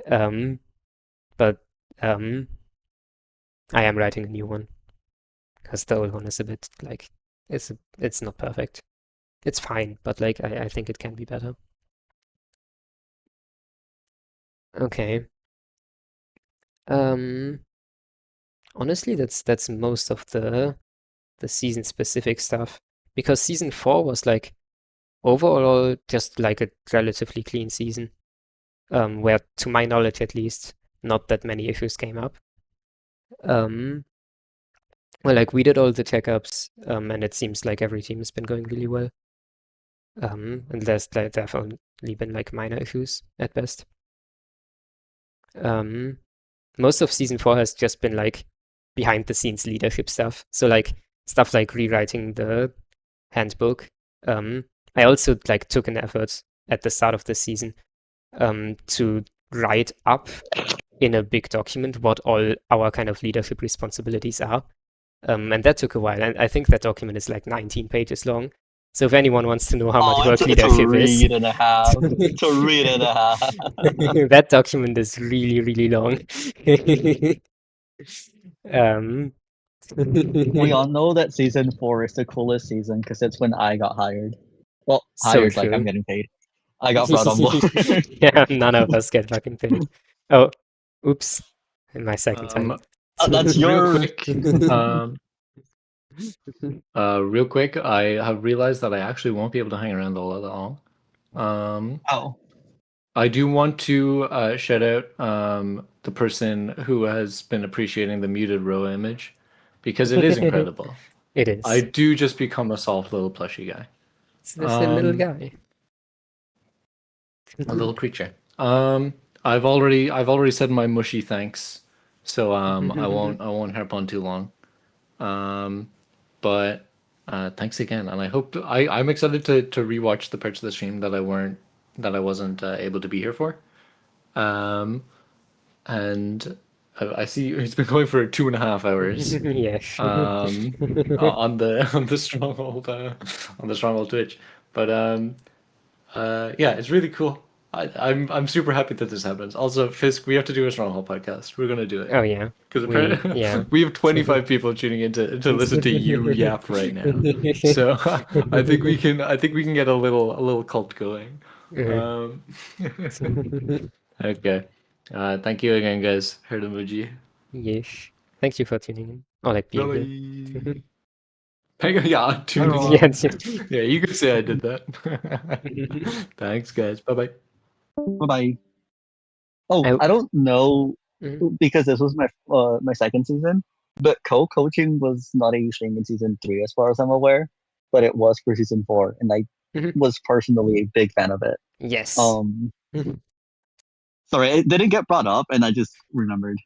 But I am writing a new one because the old one is a bit like it's not perfect. It's fine, but like I think it can be better. Okay. Honestly, that's most of the season specific stuff, because season 4 was like overall just like a relatively clean season, where to my knowledge at least not that many issues came up. Well, like we did all the checkups, and it seems like every team has been going really well. And there's definitely been like minor issues at best. Most of season 4 has just been like behind the scenes leadership stuff. So like stuff like rewriting the handbook. I also like took an effort at the start of the season to write up in a big document what all our kind of leadership responsibilities are. And that took a while. And I think that document is like 19 pages long. So if anyone wants to know how much work leadership is, it's a read and a half. It's a read and a half. that document is really, really long. We all know that season 4 is the coolest season because it's when I got hired. Well, So hired like true. I'm getting paid. I got brought on board. Yeah, none of us get fucking paid. Oh, oops. In my second time. That's Real your quick, real quick, I have realized that I actually won't be able to hang around all that long. oh. I do want to shout out the person who has been appreciating the muted row image, because it is incredible. It is. I do just become a soft little plushy guy. It's just a little guy. A little creature. I've already said my mushy thanks, so I won't harp on too long. But thanks again, and I hope I'm excited to rewatch the parts of the stream that I wasn't able to be here for. And I see he's been going for 2.5 hours. Yes. On the Stronghold Twitch, but yeah, it's really cool. I'm super happy that this happens. Also, Fisk, we have to do a Stronghold podcast. We're gonna do it. Oh yeah. Because apparently, we have 25 people tuning in to listen to you yap right now. So I think we can get a little cult going. Okay. Thank you again, guys. Heard emoji. Yes. Thank you for tuning in. Or like being here. Yeah, tuning in. Yeah, you could say I did that. Thanks, guys. Bye-bye. Bye-bye. Oh, I don't know, because this was my second season, but co-coaching was not a thing in season 3 as far as I'm aware, but it was for season 4, and I was personally a big fan of it. Yes. Sorry, it didn't get brought up, and I just remembered.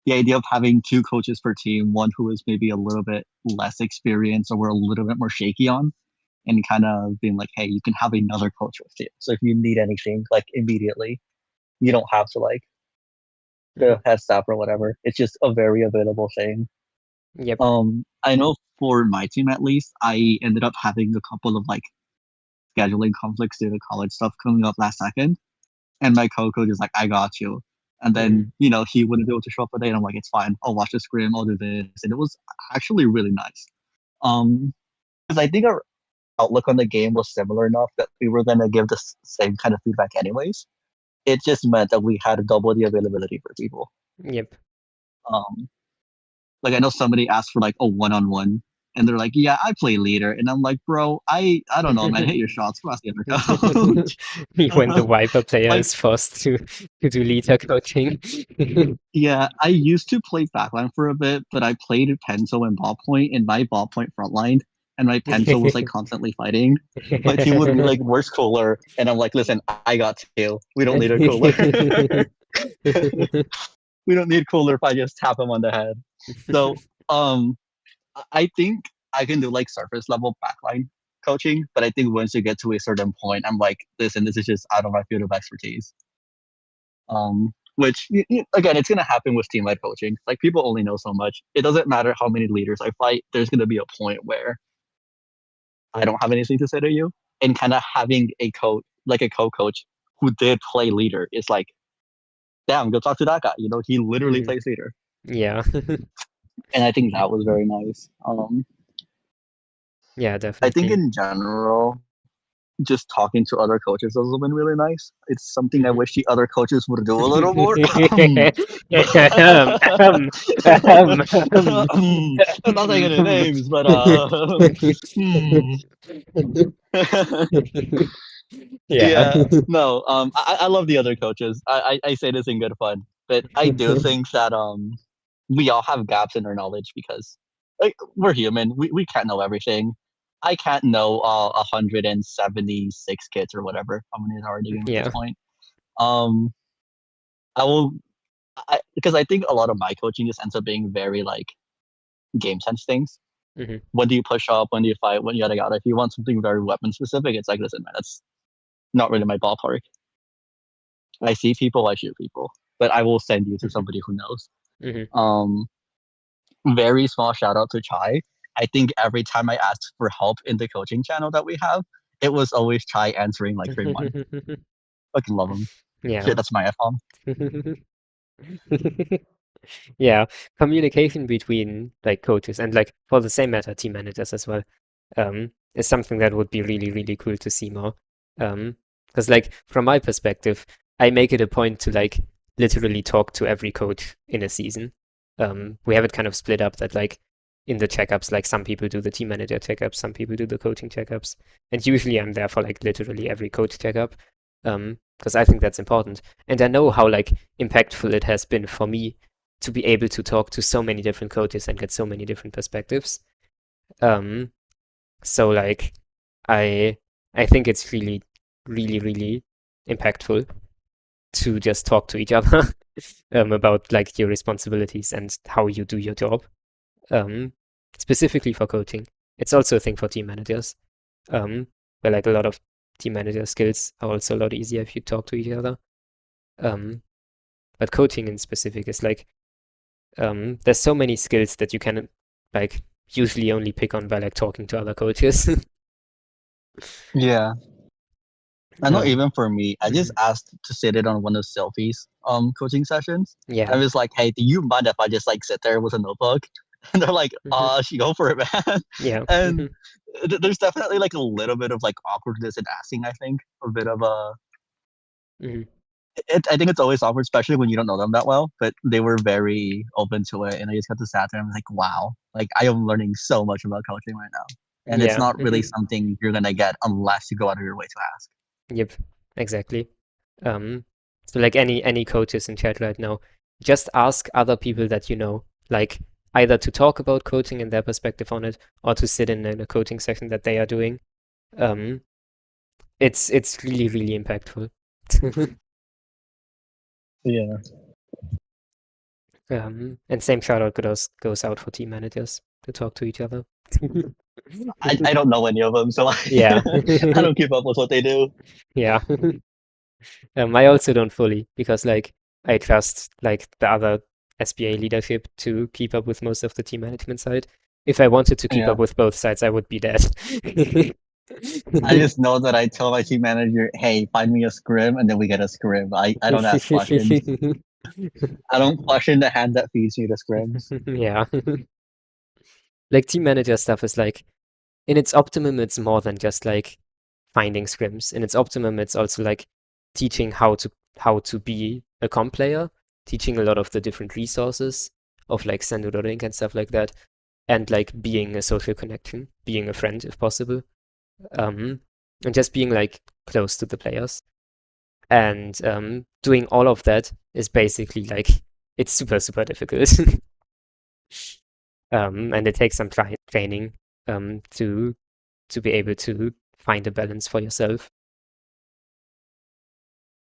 The idea of having 2 coaches per team, one who is maybe a little bit less experienced or we're a little bit more shaky on, and kind of being like, hey, you can have another coach with you. So if you need anything, like immediately, you don't have to like the head staff or whatever. It's just a very available thing. Yep. I know for my team at least, I ended up having a couple of like scheduling conflicts due to college stuff coming up last second, and my co-coach is like, "I got you." And then he wouldn't be able to show up a day, and I'm like, "It's fine. I'll watch the scrim. I'll do this," and it was actually really nice. Because I think our outlook on the game was similar enough that we were gonna give the same kind of feedback anyways. It just meant that we had double the availability for people. Yep. Like I know somebody asked for like a one-on-one, and they're like, "Yeah, I play leader," and I'm like, "Bro, I don't know, man. Hit your shots. Go ask the other coach." When the Viper player Like- is forced to do leader coaching. Yeah, I used to play backline for a bit, but I played Penso and ballpoint, and my ballpoint frontline, and my Penso was like constantly fighting. My team would be like, "Where's cooler?" And I'm like, "Listen, I got you. We don't need a cooler. We don't need cooler if I just tap him on the head." So, I think I can do like surface level backline coaching, but I think once you get to a certain point, I'm like, "Listen, this is just out of my field of expertise." Which again, it's gonna happen with team-led coaching. Like people only know so much. It doesn't matter how many leaders I fight. There's gonna be a point where I don't have anything to say to you, and kind of having a coach, like a co-coach who did play leader, is like, damn, go talk to that guy. He literally plays leader, Yeah. and I think that was very nice. Yeah, I definitely. think in general, just talking to other coaches has been really nice. It's something I wish the other coaches would do a little more. I'm not saying any names, but yeah. No, I love the other coaches. I say this in good fun, but I do think that we all have gaps in our knowledge because like we're human. We can't know everything. I can't know 176 kits or whatever. How many are in the game at this point? I will, because I think a lot of my coaching just ends up being very like game sense things. When do you push up? When do you fight? When yada yada. If you want something very weapon specific, it's like, listen, man, that's not really my ballpark. I see people, I shoot people, but I will send you to somebody who knows. Very small shout out to Chai. I think every time I asked for help in the coaching channel that we have, it was always Chai answering like frame one. Fucking love him. Yeah. Shit, that's my F-bomb. Yeah, communication between like coaches and like for the same matter, team managers as well, is something that would be really, really cool to see more. Because like from my perspective, I make it a point to like literally talk to every coach in a season. We have it kind of split up that like in the checkups, like some people do the team manager checkups, some people do the coaching checkups, and usually I'm there for like literally every coach checkup. Because I think that's important. And I know how like impactful it has been for me to be able to talk to so many different coaches and get so many different perspectives. So like I think it's really, really, really impactful to just talk to each other about like your responsibilities and how you do your job. Specifically for coaching. It's also a thing for team managers. Where like a lot of team manager skills are also a lot easier if you talk to each other. But coaching in specific is like there's so many skills that you can like usually only pick on by like talking to other coaches. Yeah. I know even for me, I just asked to sit in on one of Sylvie's coaching sessions. Yeah. I was like, "Hey, do you mind if I just like sit there with a notebook?" And they're like, she go for it, man." Yeah. And there's definitely like a little bit of like awkwardness in asking, I think. A bit of a I think it's always awkward, especially when you don't know them that well, but they were very open to it, and I just got to sat there and I was like, wow, like I am learning so much about coaching right now. And it's not really something you're gonna get unless you go out of your way to ask. Yep, exactly. So like any coaches in chat right now, just ask other people that you know, like either to talk about coaching and their perspective on it, or to sit in a coaching session that they are doing. It's really, really impactful. Yeah. And same shout out goes out for team managers to talk to each other. I don't know any of them, so Yeah. I don't keep up with what they do. Yeah. I also don't fully because like I trust like the other SBA leadership to keep up with most of the team management side. If I wanted to keep up with both sides, I would be dead. I just know that I tell my team manager, "Hey, find me a scrim," and then we get a scrim. I don't ask questions. I don't question the hand that feeds me the scrims. Yeah. Like team manager stuff is like, in its optimum, it's more than just like finding scrims. In its optimum, it's also like teaching how to be a comp player, teaching a lot of the different resources of like Sendodorink and stuff like that, and like being a social connection, being a friend if possible, and just being like close to the players. And doing all of that is basically like, it's super, super difficult. And it takes some training to be able to find a balance for yourself.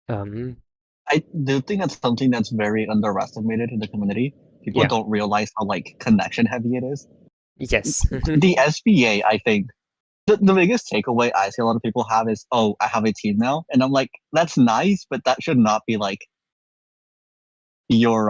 I do think that's something that's very underestimated in the community. People Yeah. don't realize how like connection heavy it is. Yes. The SBA, I think, the biggest takeaway I see a lot of people have is, "Oh, I have a team now," and I'm like, that's nice, but that should not be like your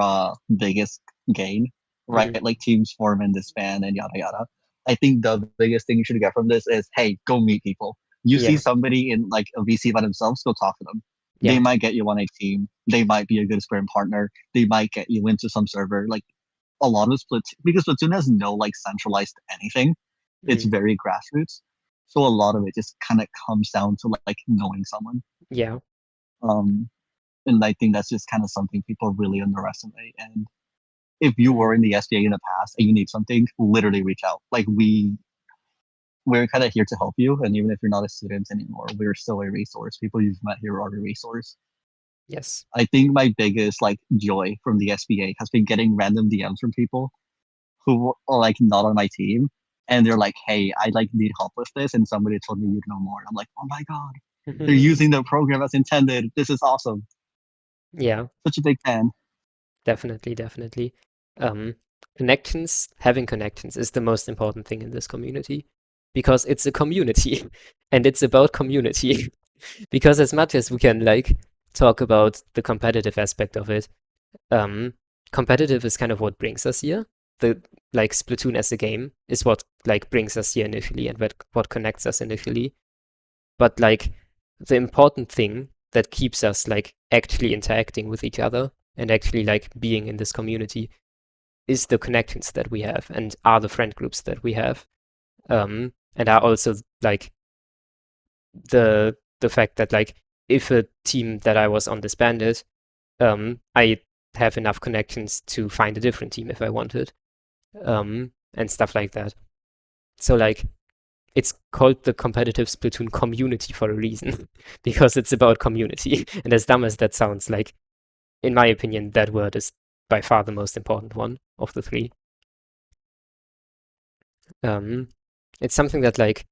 biggest gain, right? Mhm. Like teams form and disband and yada yada. I think the biggest thing you should get from this is, hey, go meet people. You see Yeah. somebody in like a VC by themselves, go talk to them. They Yeah. might get you on a team. They might be a good scrim partner. They might get you into some server. Like a lot of Splatoon, because Splatoon has no like centralized anything. It's Mhm. very grassroots. So a lot of it just kind of comes down to like knowing someone. Yeah. Um, and I think that's just kind of something people really underestimate. And if you were in the SBA in the past and you need something, literally reach out. Like we're kind of here to help you, and even if you're not a student anymore, we're still a resource. People you've met here are a resource. Yes. I think my biggest like joy from the SBA has been getting random DMs from people who are like not on my team, and they're like, "Hey, I like need help with this," and somebody told me you'd know more. I'm like, "Oh my god, they're using the program as intended. This is awesome." Yeah. Such a big fan. Definitely. Definitely. Um, having connections is the most important thing in this community because it's a community and it's about community. Because as much as we can like talk about the competitive aspect of it, competitive is kind of what brings us here. The like Splatoon as a game is what like brings us here initially and what connects us initially. But like the important thing that keeps us like actually interacting with each other and actually like being in this community is the connections that we have and are the friend groups that we have. And are also like the fact that like if a team that I was on disbanded, I have enough connections to find a different team if I wanted, and stuff like that. So like it's called the competitive Splatoon community for a reason because it's about community. And as dumb as that sounds, like in my opinion, that word is by far the most important one of the three. It's something that like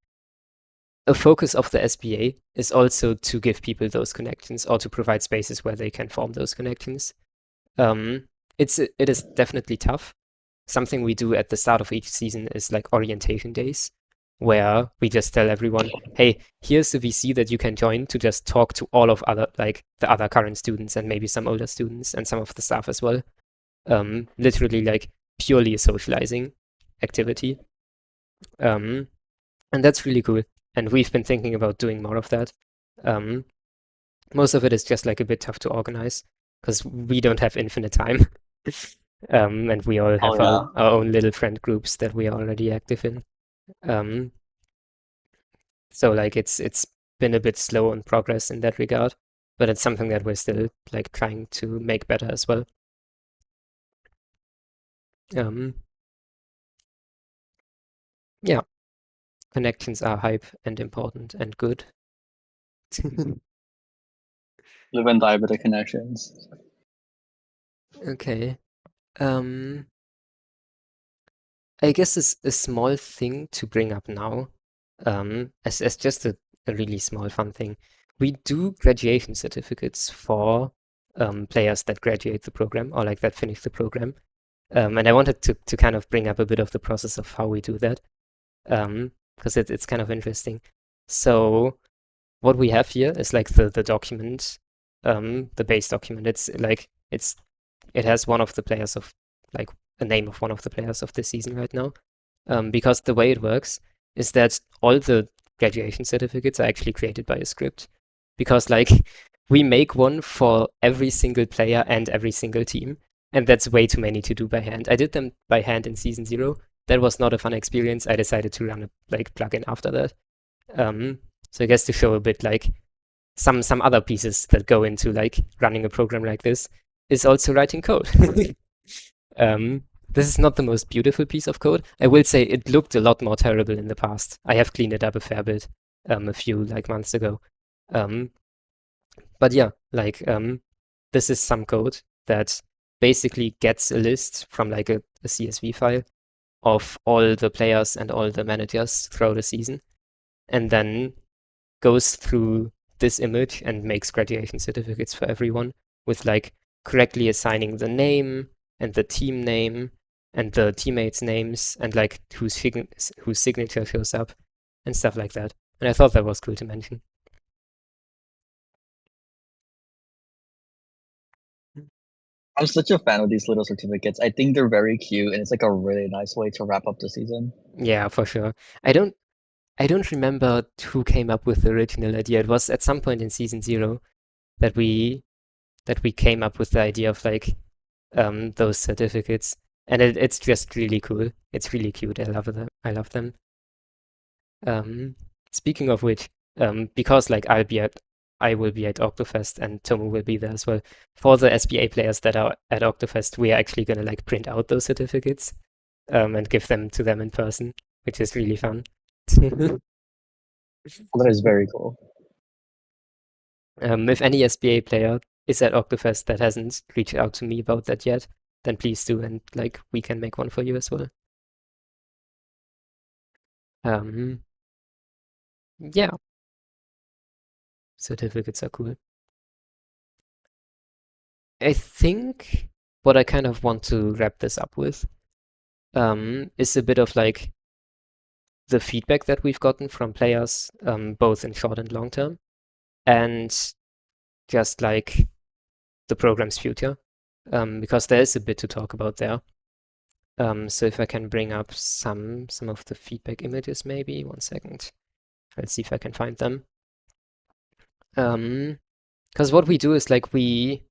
a focus of the SBA is also to give people those connections or to provide spaces where they can form those connections. It is definitely tough. Something we do at the start of each season is like orientation days, where we just tell everyone, hey, here's the VC that you can join to just talk to all of other like the other current students and maybe some older students and some of the staff as well. Literally like purely a socializing activity. And that's really cool. And we've been thinking about doing more of that. Most of it is just like a bit tough to organize because we don't have infinite time. And we all have our own little friend groups that we are already active in. So like it's been a bit slow on progress in that regard, but it's something that we're still like trying to make better as well. Yeah, connections are hype and important and good. Live and die with the connections. Okay. I guess it's a small thing to bring up now, as just a really small fun thing. We do graduation certificates for players that graduate the program or like that finish the program. And I wanted to kind of bring up a bit of the process of how we do that, because it's kind of interesting. So what we have here is like the document, the base document. It's like it has one of the players of like a name of one of the players of this season right now. Because the way it works is that all the graduation certificates are actually created by a script, because like we make one for every single player and every single team, and that's way too many to do by hand. I did them by hand in season 0. That was not a fun experience. I decided to run a like plugin after that. So I guess to show a bit like some other pieces that go into like running a program like this is also writing code. This is not the most beautiful piece of code. I will say it looked a lot more terrible in the past. I have cleaned it up a fair bit a few like months ago. But yeah, like this is some code that basically gets a list from like a CSV file of all the players and all the managers throughout the season, and then goes through this image and makes graduation certificates for everyone with like correctly assigning the name and the team name and the teammates' names and like whose signature shows up and stuff like that. And I thought that was cool to mention. I'm such a fan of these little certificates. I think they're very cute, and it's like a really nice way to wrap up the season. Yeah, for sure. I don't remember who came up with the original idea. It was at some point in season 0 that we came up with the idea of like those certificates, and it's just really cool. It's really cute. I love them. I love them. Speaking of which, because like I will be at Octofest and Tomo will be there as well. For the SBA players that are at Octofest, we are actually gonna like print out those certificates and give them to them in person, which is really fun. That is very cool. If any SBA player is at Octofest that hasn't reached out to me about that yet, then please do, and like we can make one for you as well. Yeah, certificates are cool. I think what I kind of want to wrap this up with is a bit of like the feedback that we've gotten from players, both in short and long term, and just like the program's future, because there is a bit to talk about there. So if I can bring up some of the feedback images, maybe 1 second. Let's see if I can find them. Because what we do is like we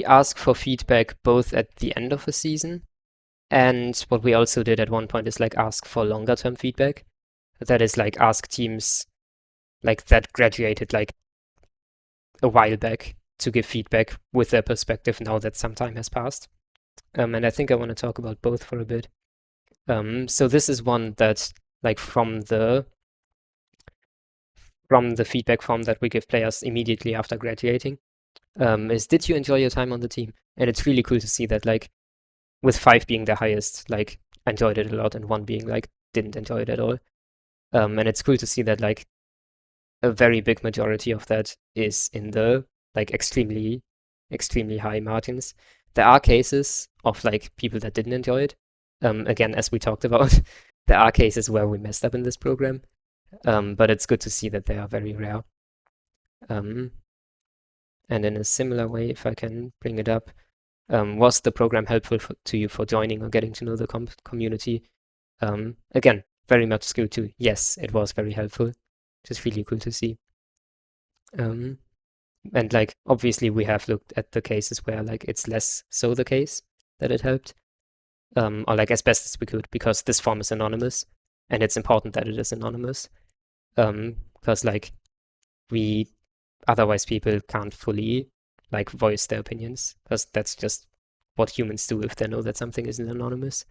ask for feedback both at the end of a season, and what we also did at one point is like ask for longer term feedback. That is like ask teams like that graduated like a while back to give feedback with their perspective now that some time has passed. And I think I want to talk about both for a bit. So this is one that like from the feedback form that we give players immediately after graduating, is did you enjoy your time on the team? And it's really cool to see that like with 5 being the highest, like enjoyed it a lot, and 1 being like didn't enjoy it at all. And it's cool to see that like a very big majority of that is in the like extremely high margins. There are cases of like people that didn't enjoy it. Again, as we talked about, there are cases where we messed up in this program, but it's good to see that they are very rare. And in a similar way, if I can bring it up, was the program helpful to you for joining or getting to know the community? Again, very much skewed to yes, it was very helpful. Just really cool to see. And like obviously we have looked at the cases where like it's less so the case that it helped, or like as best as we could, because this form is anonymous, and it's important that it is anonymous, because like otherwise people can't fully like voice their opinions, because that's just what humans do if they know that something isn't anonymous.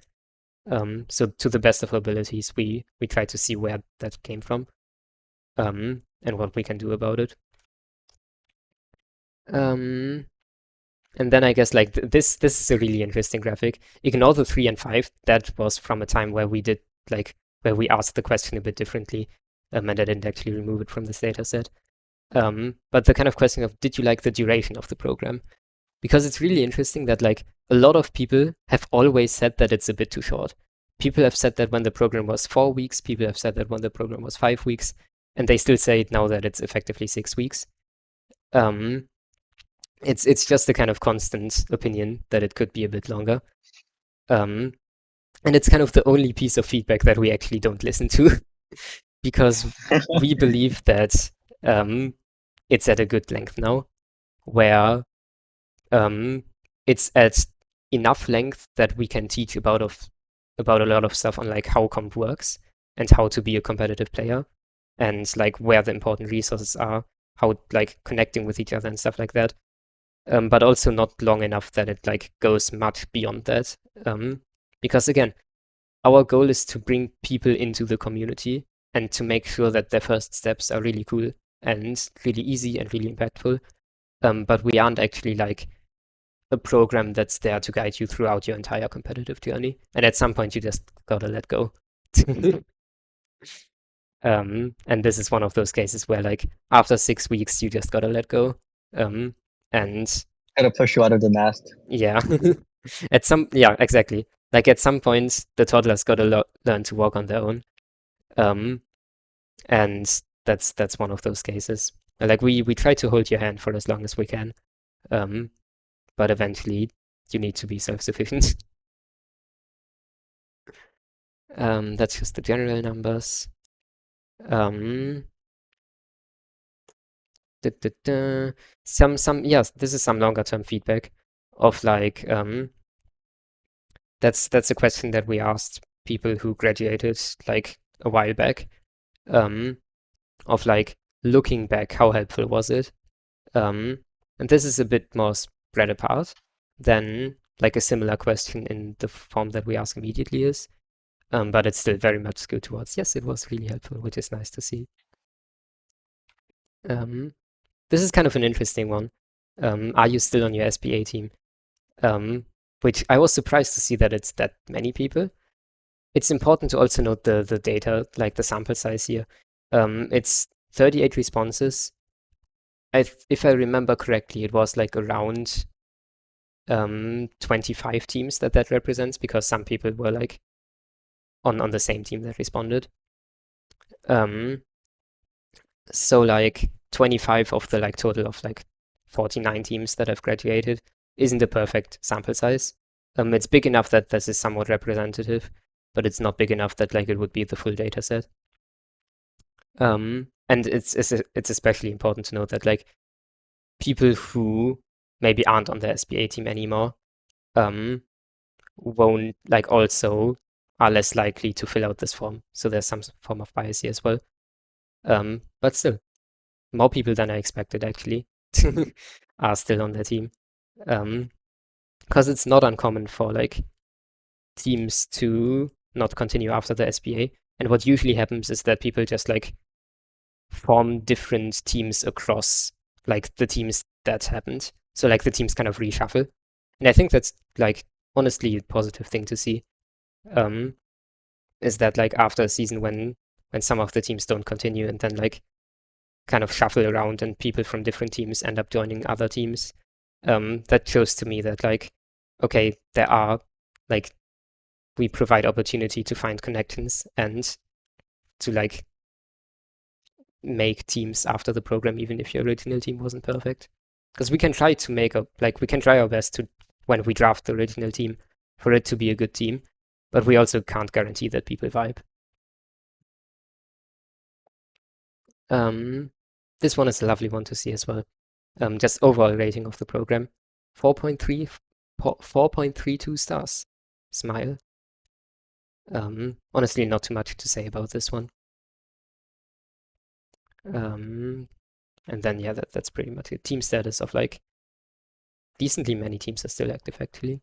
So to the best of our abilities, we try to see where that came from, and what we can do about it. And then I guess like this is a really interesting graphic. Ignore the 3 and 5. That was from a time where we did like where we asked the question a bit differently, and I didn't actually remove it from this data set. But the kind of question of did you like the duration of the program? Because it's really interesting that like a lot of people have always said that it's a bit too short. People have said that when the program was 4 weeks, people have said that when the program was 5 weeks, and they still say it now that it's effectively 6 weeks. It's just a kind of constant opinion that it could be a bit longer. And it's kind of the only piece of feedback that we actually don't listen to. because we believe that it's at a good length now, where it's at enough length that we can teach about a lot of stuff on like how comp works and how to be a competitive player and like where the important resources are, how like connecting with each other and stuff like that. But also not long enough that it like goes much beyond that. Because again, our goal is to bring people into the community and to make sure that their first steps are really cool and really easy and really impactful. But we aren't actually like a program that's there to guide you throughout your entire competitive journey. And at some point, you just gotta let go. And this is one of those cases where, like, after 6 weeks, you just gotta let go. And Gotta push you out of the nest. yeah, yeah, exactly. Like at some point, the toddlers gotta learn to walk on their own. And that's one of those cases. Like we try to hold your hand for as long as we can. But eventually you need to be self-sufficient. That's just the general numbers. Yes, this is some longer term feedback of like that's a question that we asked people who graduated like a while back, of like looking back, how helpful was it? And this is a bit more spread apart than like a similar question in the form that we ask immediately is. But it's still very much skewed towards, yes, it was really helpful, which is nice to see. This is kind of an interesting one. Are you still on your SBA team? Which I was surprised to see that it's that many people. It's important to also note the data, like the sample size here. It's 38 responses. If I remember correctly, it was like around 25 teams that represents, because some people were like on the same team that responded. So like 25 of the like total of like 49 teams that have graduated isn't a perfect sample size. It's big enough that this is somewhat representative, but it's not big enough that like it would be the full data set. And it's especially important to note that like people who maybe aren't on the SBA team anymore won't like also are less likely to fill out this form. So there's some form of bias here as well. But still, more people than I expected actually are still on their team. Because it's not uncommon for like teams to not continue after the SBA. And what usually happens is that people just like form different teams across like the teams that happened. So like the teams kind of reshuffle. And I think that's like honestly a positive thing to see. Is that like after a season when some of the teams don't continue and then like kind of shuffle around and people from different teams end up joining other teams, that shows to me that like, okay, there are like, we provide opportunity to find connections and to like make teams after the program, even if your original team wasn't perfect. Because we can try to we can try our best to, when we draft the original team, for it to be a good team, but we also can't guarantee that people vibe. This one is a lovely one to see as well. Just overall rating of the program, 4.32 stars. Smile. Honestly, not too much to say about this one. And then yeah, that's pretty much it. Team status of like decently many teams are still active actually.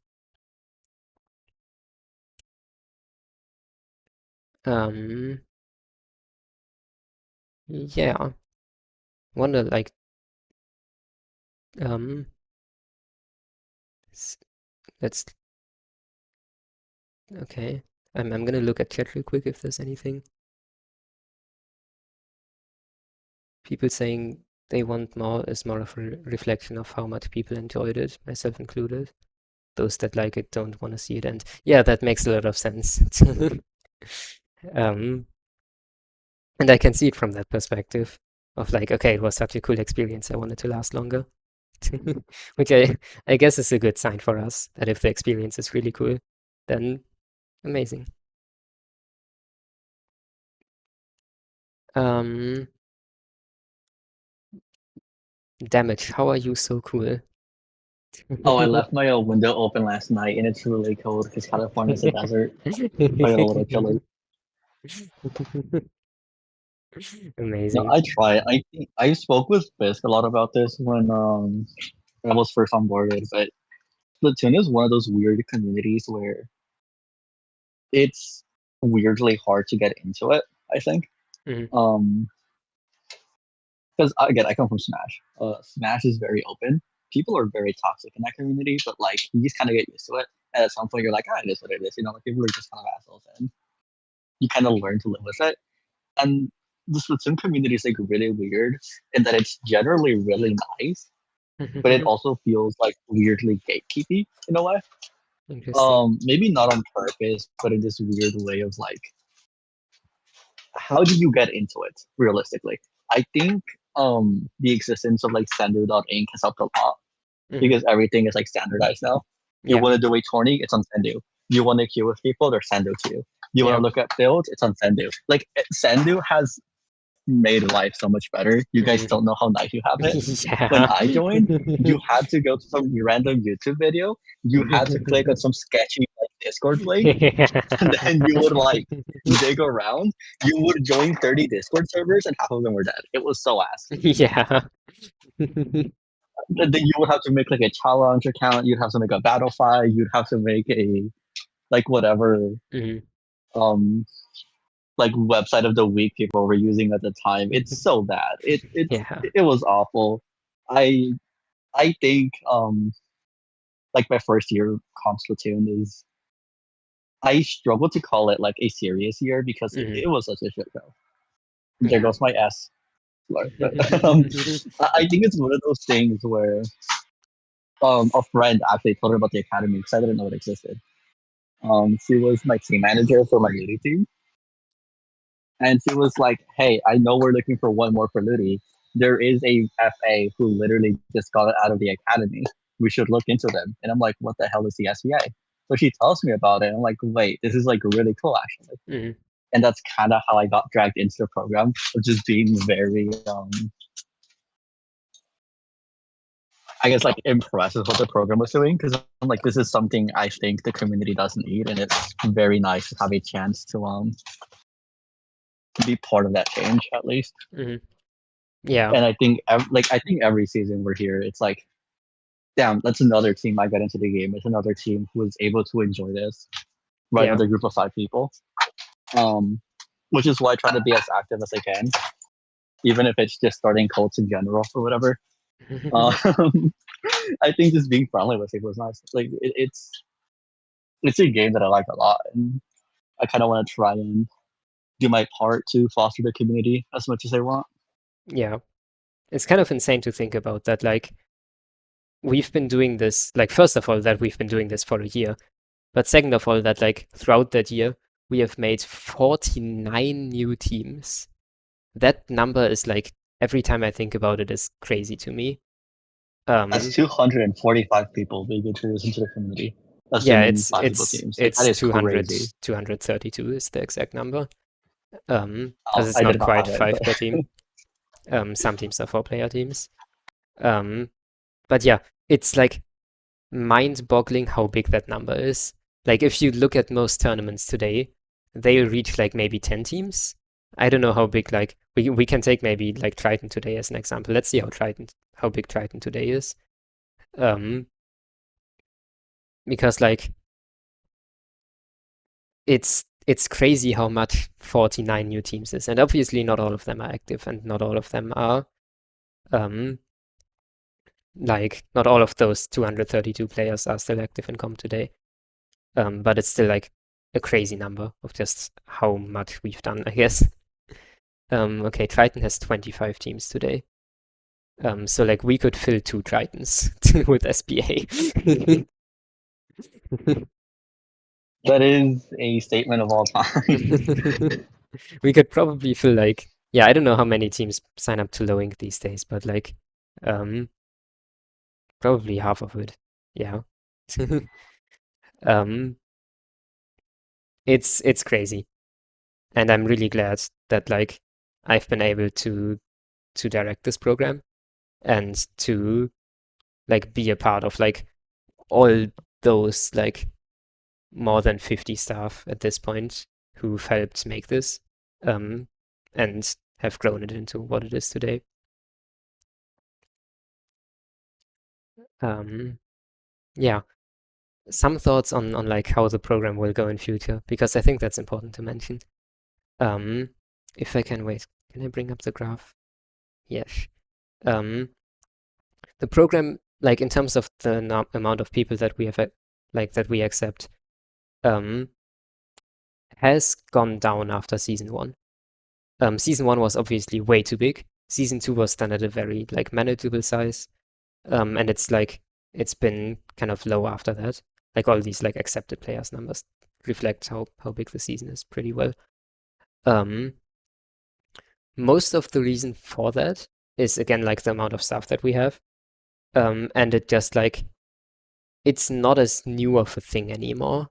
Yeah. Wonder like let's okay. I'm gonna look at chat real quick if there's anything. People saying they want more is more of a reflection of how much people enjoyed it, myself included. Those that like it don't want to see it end. Yeah, that makes a lot of sense. And I can see it from that perspective of like, okay, it was such a cool experience, I want it to last longer. Which I guess is a good sign for us, that if the experience is really cool, then amazing. Um, Damage, how are you so cool? Oh, I left my window open last night, and it's really cold because California's a desert. I got a little chilly. No, Amazing. I try. I spoke with Fisk a lot about this when I was first onboarded, but Splatoon is one of those weird communities where it's weirdly hard to get into it, I think. Mhm. Because again, I come from Smash. Smash is very open. People are very toxic in that community, but like you just kind of get used to it. And at some point, you're like, ah, it is what it is. You know, like people are just kind of assholes, and you kind of learn to live with it. And the Splatoon community is like really weird in that it's generally really nice, but it also feels like weirdly gatekeepy in a way. Interesting. Maybe not on purpose, but in this weird way of like, how do you get into it realistically? I think the existence of like Sendu.inc has helped a lot Mhm. because everything is like standardized now. You Yeah. want to do a tourney, it's on Sendu. You want to queue with people, they're Sendu to you. You want Yeah. to look at builds, it's on Sendu. Like Sendu has made life so much better. You guys Mhm. don't know how nice you have it. When Yeah. I joined, you had to go to some random YouTube video. You had to click on some sketchy like, Discord link, and then you would like dig around. You would join 30 Discord servers, and half of them were dead. It was so ass. Yeah. Then you would have to make like a challenge account. You'd have to make a battle file. You'd have to make a like whatever Mhm. um like website of the week people were using at the time. It's so bad. Yeah. It was awful. I I think like my first year comp Splatoon is I struggle to call it like a serious year because Mhm. it was such a shit show. There Yeah. goes my S. But I think it's one of those things where a friend actually told her about the academy because I didn't know it existed. She was my team manager for my Ludi team, and she was like, "Hey, I know we're looking for one more for Ludi. There is a FA who literally just got it out of the academy. We should look into them." And I'm like, "What the hell is the SBA?" So she tells me about it. I'm like, "Wait, this is like really cool, actually." Mhm. And that's kind of how I got dragged into the program, of just being very, I guess, like impressed with what the program was doing because I'm like, this is something I think the community doesn't need, and it's very nice to have a chance to be part of that change at least. Mhm. Yeah. And I think I think every season we're here, it's like, damn, that's another team I got into the game. It's another team who was able to enjoy this, right? Yeah. Another group of 5 people, um, which is why I try to be as active as I can, even if it's just starting cults in general or whatever. Um, I think just being friendly with people is nice. Like it's a game that I like a lot, and I kind of want to try and do my part to foster the community as much as I want. Yeah. It's kind of insane to think about that, like, we've been doing this, like, first of all, that we've been doing this for a year. But second of all, that, like, throughout that year, we have made 49 new teams. That number is, like, every time I think about it, is crazy to me. That's 245 people being introduced into the community, Yeah, assuming it's 5 people it's teams. Like that it's is crazy. 232 is the exact number. Oh, As it's I not did not quite have it, five but per team. Some teams are 4-player teams. But yeah, it's like mind-boggling how big that number is. Like if you look at most tournaments today, they'll reach like maybe 10 teams. I don't know how big, like we can take maybe like Triton today as an example. Let's see how big Triton today is. Because like it's crazy how much 49 new teams is. And obviously not all of them are active and not all of them are um like not all of those 232 players are still active in comp today. But it's still like a crazy number of just how much we've done, I guess. Okay, Triton has 25 teams today. So like we could fill 2 Tritons with SBA. that is a statement of all time. We could probably fill like, yeah, I don't know how many teams sign up to Lowing these days, but like um probably half of it. Yeah. Um it's crazy. And I'm really glad that like I've been able to direct this program and to like be a part of like all those like more than 50 staff at this point who've helped make this and have grown it into what it is today. Yeah, some thoughts on like how the program will go in future, because I think that's important to mention. If I can wait, can I bring up the graph? Yes. The program, like in terms of the amount of people that we have, like that we accept, has gone down after season 1. Season 1 was obviously way too big. Season 2 was done at a very like manageable size, and it's been kind of low after that. Like all these like accepted players numbers reflect how big the season is pretty well. Most of the reason for that is again like the amount of stuff that we have, and it just like it's not as new of a thing anymore.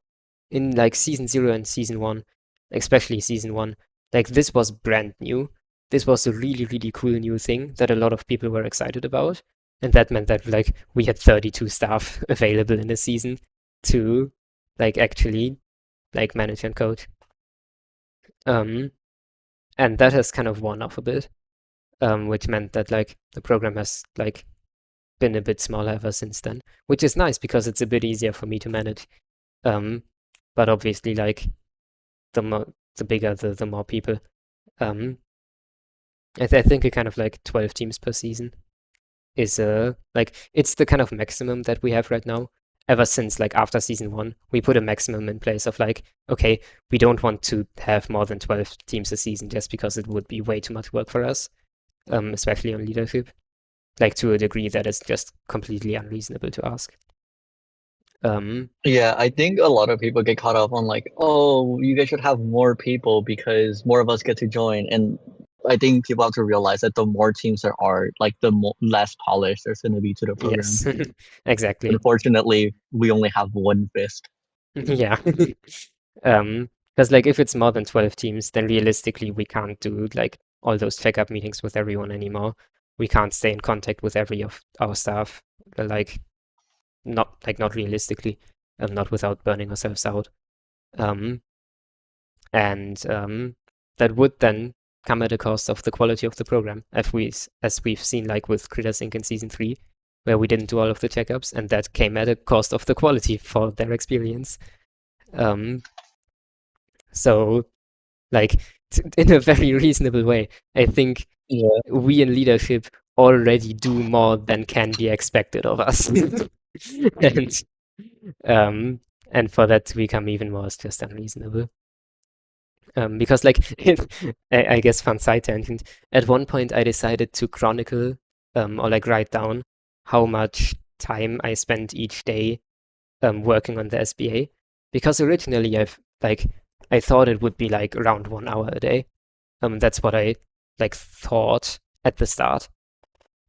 In like season 0 and season 1, especially season 1, like this was brand new. This was a really, really cool new thing that a lot of people were excited about. And that meant that like we had 32 staff available in a season to like actually like manage and coach. And that has kind of worn off a bit, which meant that like the program has like been a bit smaller ever since then, which is nice because it's a bit easier for me to manage. But obviously, like the bigger the more people. I think a kind of like 12 teams per season is like it's the kind of maximum that we have right now. Ever since like after season 1, we put a maximum in place of like, okay, we don't want to have more than 12 teams a season just because it would be way too much work for us, especially on leadership. Like to a degree that is just completely unreasonable to ask. Yeah, I think a lot of people get caught up on like, oh, you guys should have more people because more of us get to join. And I think people have to realize that the more teams there are, like the less polished there's going to be to the program. Yes, exactly. Unfortunately, we only have one fist. Yeah. Because like if it's more than 12 teams, then realistically we can't do like all those checkup meetings with everyone anymore. We can't stay in contact with every of our staff, like not realistically, not without burning ourselves out. And that would then come at a cost of the quality of the program, as we've seen like with Critters Inc. in season 3, where we didn't do all of the checkups, and that came at a cost of the quality for their experience. So, like, in a very reasonable way, I think we in leadership already do more than can be expected of us. And for that to become even more is just unreasonable. Because, like, I guess fun side tangent, at one point I decided to chronicle or like write down how much time I spent each day working on the SBA. Because originally I thought it would be like around 1 hour a day. That's what I like thought at the start.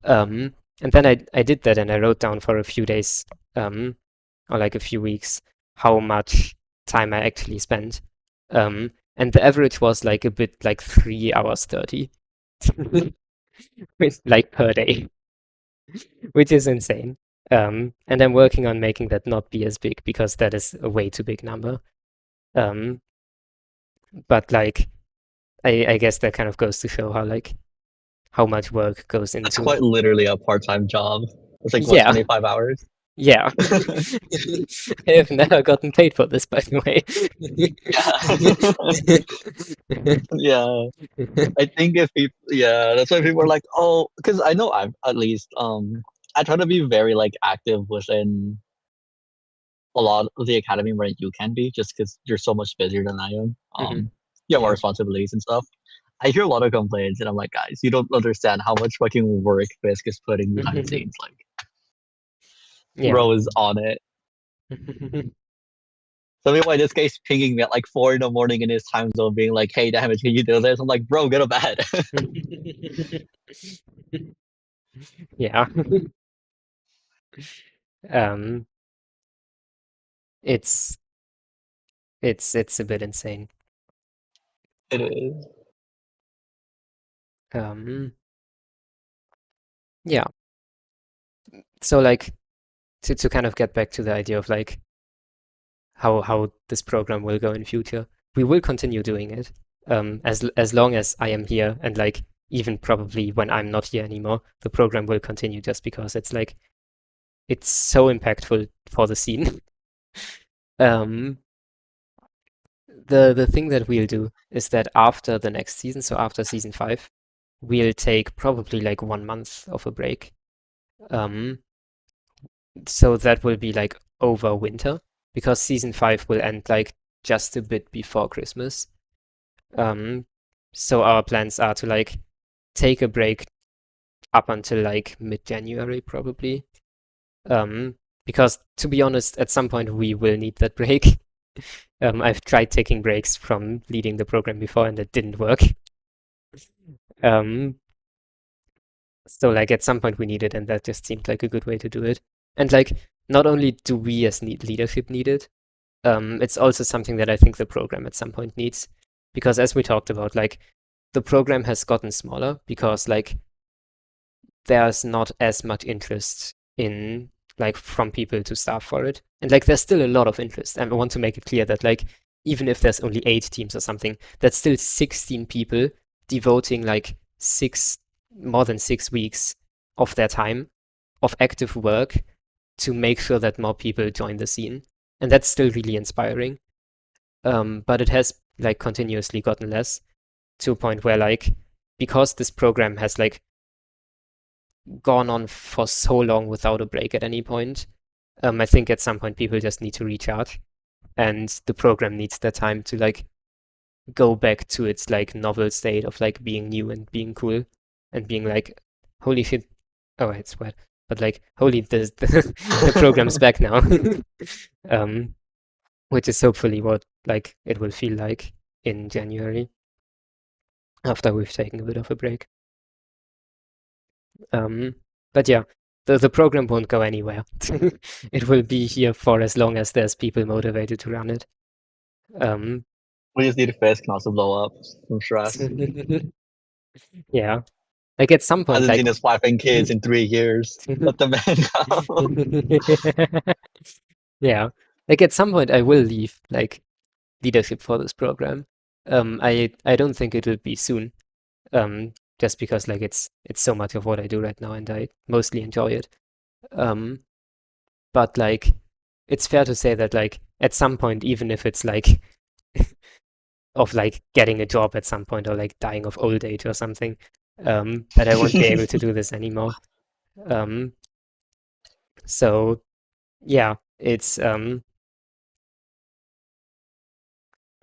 And then I did that and I wrote down for a few days or like a few weeks how much time I actually spent. And the average was like a bit like 3 hours 30 like per day, which is insane. And I'm working on making that not be as big because that is a way too big number. But like I guess that kind of goes to show how much work goes into. It's quite literally a part-time job. It's like what, Yeah. 25 hours? Yeah. I have never gotten paid for this, by the way. Yeah. I think if people, yeah, that's why people are like, oh, because I know I'm at least, I try to be very like active within a lot of the academy where you can be, just because you're so much busier than I am. You have more Yeah. responsibilities and stuff. I hear a lot of complaints, and I'm like, guys, you don't understand how much fucking work Fisk is putting behind the scenes. Like, Yeah. bro is on it. So meanwhile, this guy's pinging me at like 4 in the morning in his time zone, being like, "Hey, Damage, can you do this?" I'm like, "Bro, go to bed." Yeah. Um, it's a bit insane. It is. Yeah. So like to kind of get back to the idea of like how this program will go in future, we will continue doing it as long as I am here, and like even probably when I'm not here anymore, the program will continue just because it's like it's so impactful for the scene. The thing that we'll do is that after the next season, so after season 5, we'll take probably like 1 month of a break. So that will be like over winter, because season 5 will end like just a bit before Christmas. So our plans are to like take a break up until like mid-January probably. Because to be honest, at some point we will need that break. I've tried taking breaks from leading the program before and it didn't work. So like at some point we need it, and that just seemed like a good way to do it. And like not only do we as leadership need it, it's also something that I think the program at some point needs. Because as we talked about, like the program has gotten smaller because like there's not as much interest in like from people to staff for it. And like there's still a lot of interest. And I want to make it clear that like even if there's only 8 teams or something, that's still 16 people devoting like more than 6 weeks of their time of active work to make sure that more people join the scene. And that's still really inspiring. But it has like continuously gotten less, to a point where like because this program has like gone on for so long without a break at any point, I think at some point people just need to recharge, and the program needs that time to like go back to its like novel state of like being new and being cool and being like, holy shit, oh it's wet, but like holy the program's back now. Which is hopefully what like it will feel like in January after we've taken a bit of a break. But yeah, the program won't go anywhere. It will be here for as long as there's people motivated to run it. We just need a face can also blow up from stress. Yeah. Like at some point, Hasn't like seen his wife and kids in 3 years. Let the man go. Yeah. Like at some point I will leave like leadership for this program. I don't think it will be soon. Just because like it's so much of what I do right now and I mostly enjoy it. But like it's fair to say that like at some point, even if it's like of like getting a job at some point or like dying of old age or something, that I won't be able to do this anymore. So yeah, it's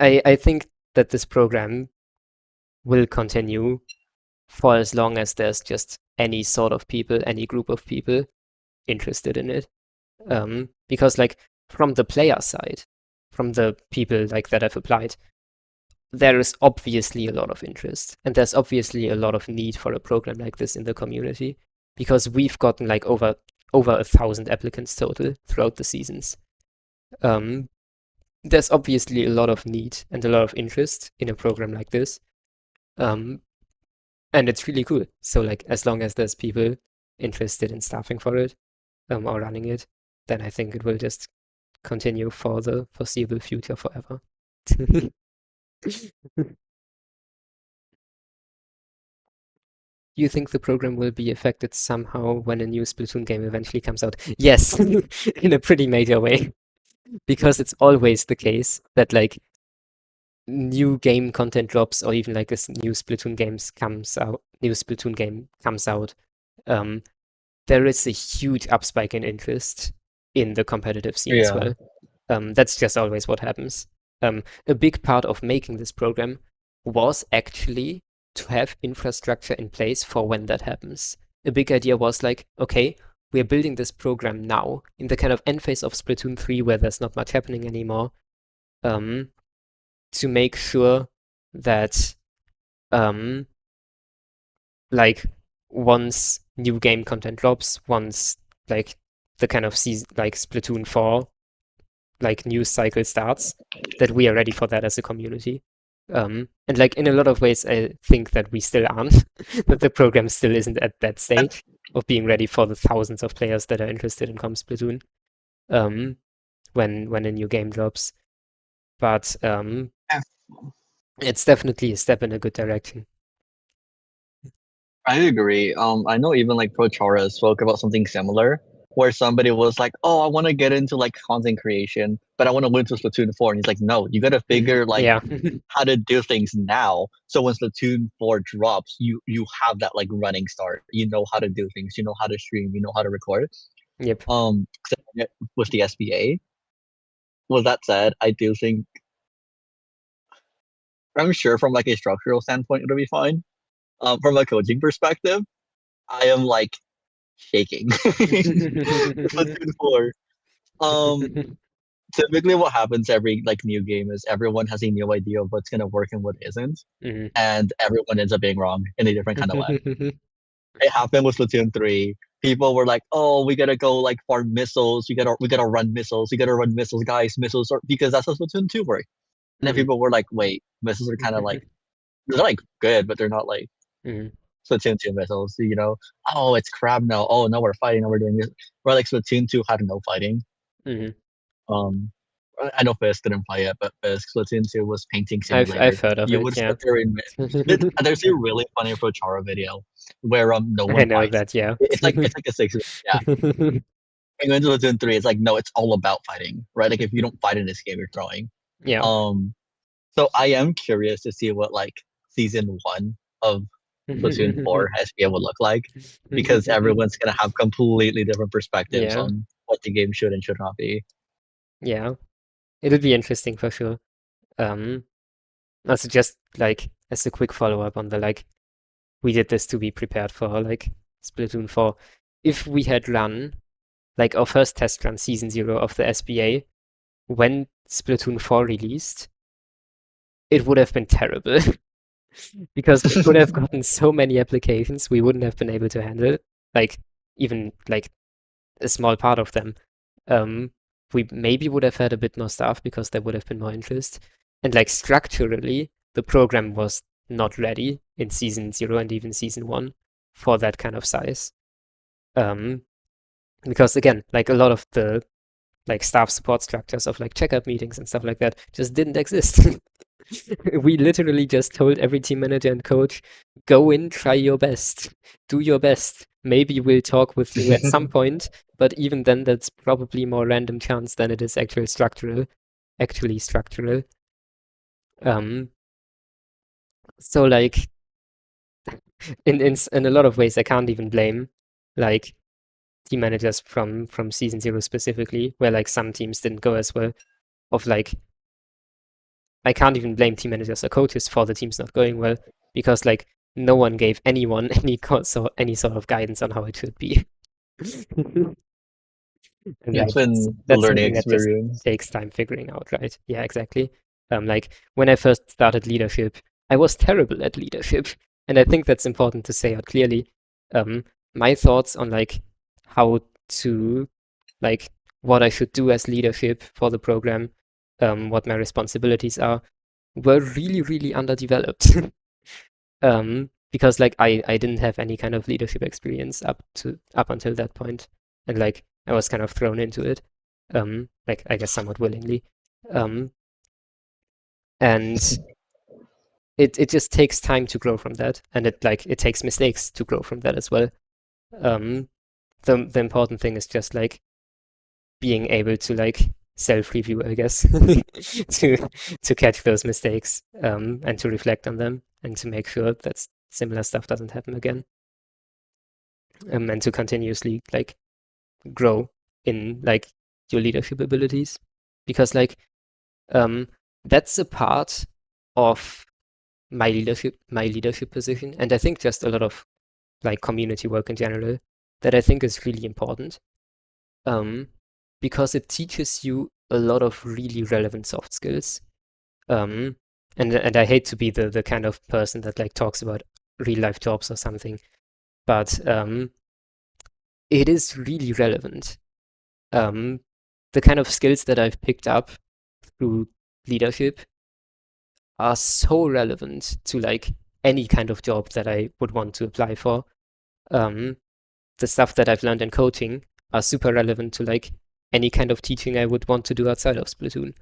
I think that this program will continue for as long as there's just any sort of people, any group of people interested in it. Because like from the player side, from the people like that have applied, there is obviously a lot of interest, and there's obviously a lot of need for a program like this in the community, because we've gotten like over 1,000 applicants total throughout the seasons. There's obviously a lot of need and a lot of interest in a program like this. And it's really cool. So like as long as there's people interested in staffing for it, or running it, then I think it will just continue for the foreseeable future forever. Do you think the program will be affected somehow when a new Splatoon game eventually comes out? Yes, in a pretty major way. Because it's always the case that like new game content drops, or even like this new Splatoon game comes out, there is a huge upspike in interest in the competitive scene as well. That's just always what happens. A big part of making this program was actually to have infrastructure in place for when that happens. A big idea was like, okay, we're building this program now in the kind of end phase of Splatoon 3 where there's not much happening anymore, to make sure that like once new game content drops, once like the kind of season like Splatoon 4 like news cycle starts, that we are ready for that as a community. And like in a lot of ways, I think that we still aren't, that the program still isn't at that stage of being ready for the thousands of players that are interested in Comp Splatoon when a new game drops. But it's definitely a step in a good direction. I agree. I know even like Prochara spoke about something similar, where somebody was like, "Oh, I want to get into like content creation, but I want to win to Splatoon 4." And he's like, "No, you got to figure like Yeah. how to do things now. So when Splatoon 4 drops, you have that like running start. You know how to do things. You know how to stream. You know how to record." Yep. With the SBA. With that said, I do think I'm sure from like a structural standpoint it'll be fine. From a coaching perspective, I am like shaking. Splatoon 4. Typically what happens every like new game is everyone has a new idea of what's gonna work and what isn't, and everyone ends up being wrong in a different kind of way. It happened with Splatoon 3. People were like, "Oh, we gotta go like farm missiles. We gotta run missiles. We gotta run missiles, guys. Missiles are because that's how Splatoon 2 worked." And then people were like, "Wait, missiles are kind of like they're like good, but they're not like Splatoon 2 missiles. You know? Oh, it's crab now. Oh, now we're fighting. Now we're doing this." Where like Splatoon 2 had no fighting. I know Fisk didn't play it, but Fisk Splatoon 2 was painting simulator. I've heard of You it, would yeah. sit there and there's a really funny Prochara video where no one I know fights. that, yeah. It's like a 6. Yeah. And then Splatoon 3, it's like no, it's all about fighting, right? Like if you don't fight in this game, you're throwing. Yeah. So I am curious to see what like season 1 of Splatoon 4 SBA would look like, because everyone's gonna have completely different perspectives Yeah. on what the game should and should not be. Yeah. It'll be interesting for sure. Also just like as a quick follow-up on the like we did this to be prepared for like Splatoon 4. If we had run like our first test run, season 0 of the SBA, when Splatoon 4 released, it would have been terrible. Because we would have gotten so many applications we wouldn't have been able to handle, like even like a small part of them. We maybe would have had a bit more staff because there would have been more interest. And like structurally, the program was not ready in season 0 and even season 1 for that kind of size. Because again, like a lot of the like staff support structures of like checkup meetings and stuff like that just didn't exist. We literally just told every team manager and coach, go in, try your best, do your best. Maybe we'll talk with you at some point, but even then that's probably more random chance than it is actually structural. So like in a lot of ways I can't even blame like team managers from season 0 specifically, where like some teams didn't go as well. Of like I can't even blame team managers or coaches for the teams not going well, because like no one gave anyone any sort of guidance on how it should be. And It's like, been that's learning something that just experience. takes time figuring out, right? Yeah, exactly. Like when I first started leadership, I was terrible at leadership, and I think that's important to say out clearly. My thoughts on like how to like what I should do as leadership for the program, what my responsibilities are, were really, really underdeveloped. Because like I didn't have any kind of leadership experience up until that point, and like I was kind of thrown into it, like I guess somewhat willingly, and it just takes time to grow from that, and it takes mistakes to grow from that as well. The important thing is just like being able to like self-review, I guess, to catch those mistakes, and to reflect on them and to make sure that similar stuff doesn't happen again, and to continuously like grow in like your leadership abilities, because like that's a part of my leadership position, and I think just a lot of like community work in general that I think is really important, because it teaches you a lot of really relevant soft skills. And I hate to be the kind of person that like talks about real life jobs or something, but it is really relevant. The kind of skills that I've picked up through leadership are so relevant to like any kind of job that I would want to apply for. The stuff that I've learned in coaching are super relevant to like any kind of teaching I would want to do outside of Splatoon.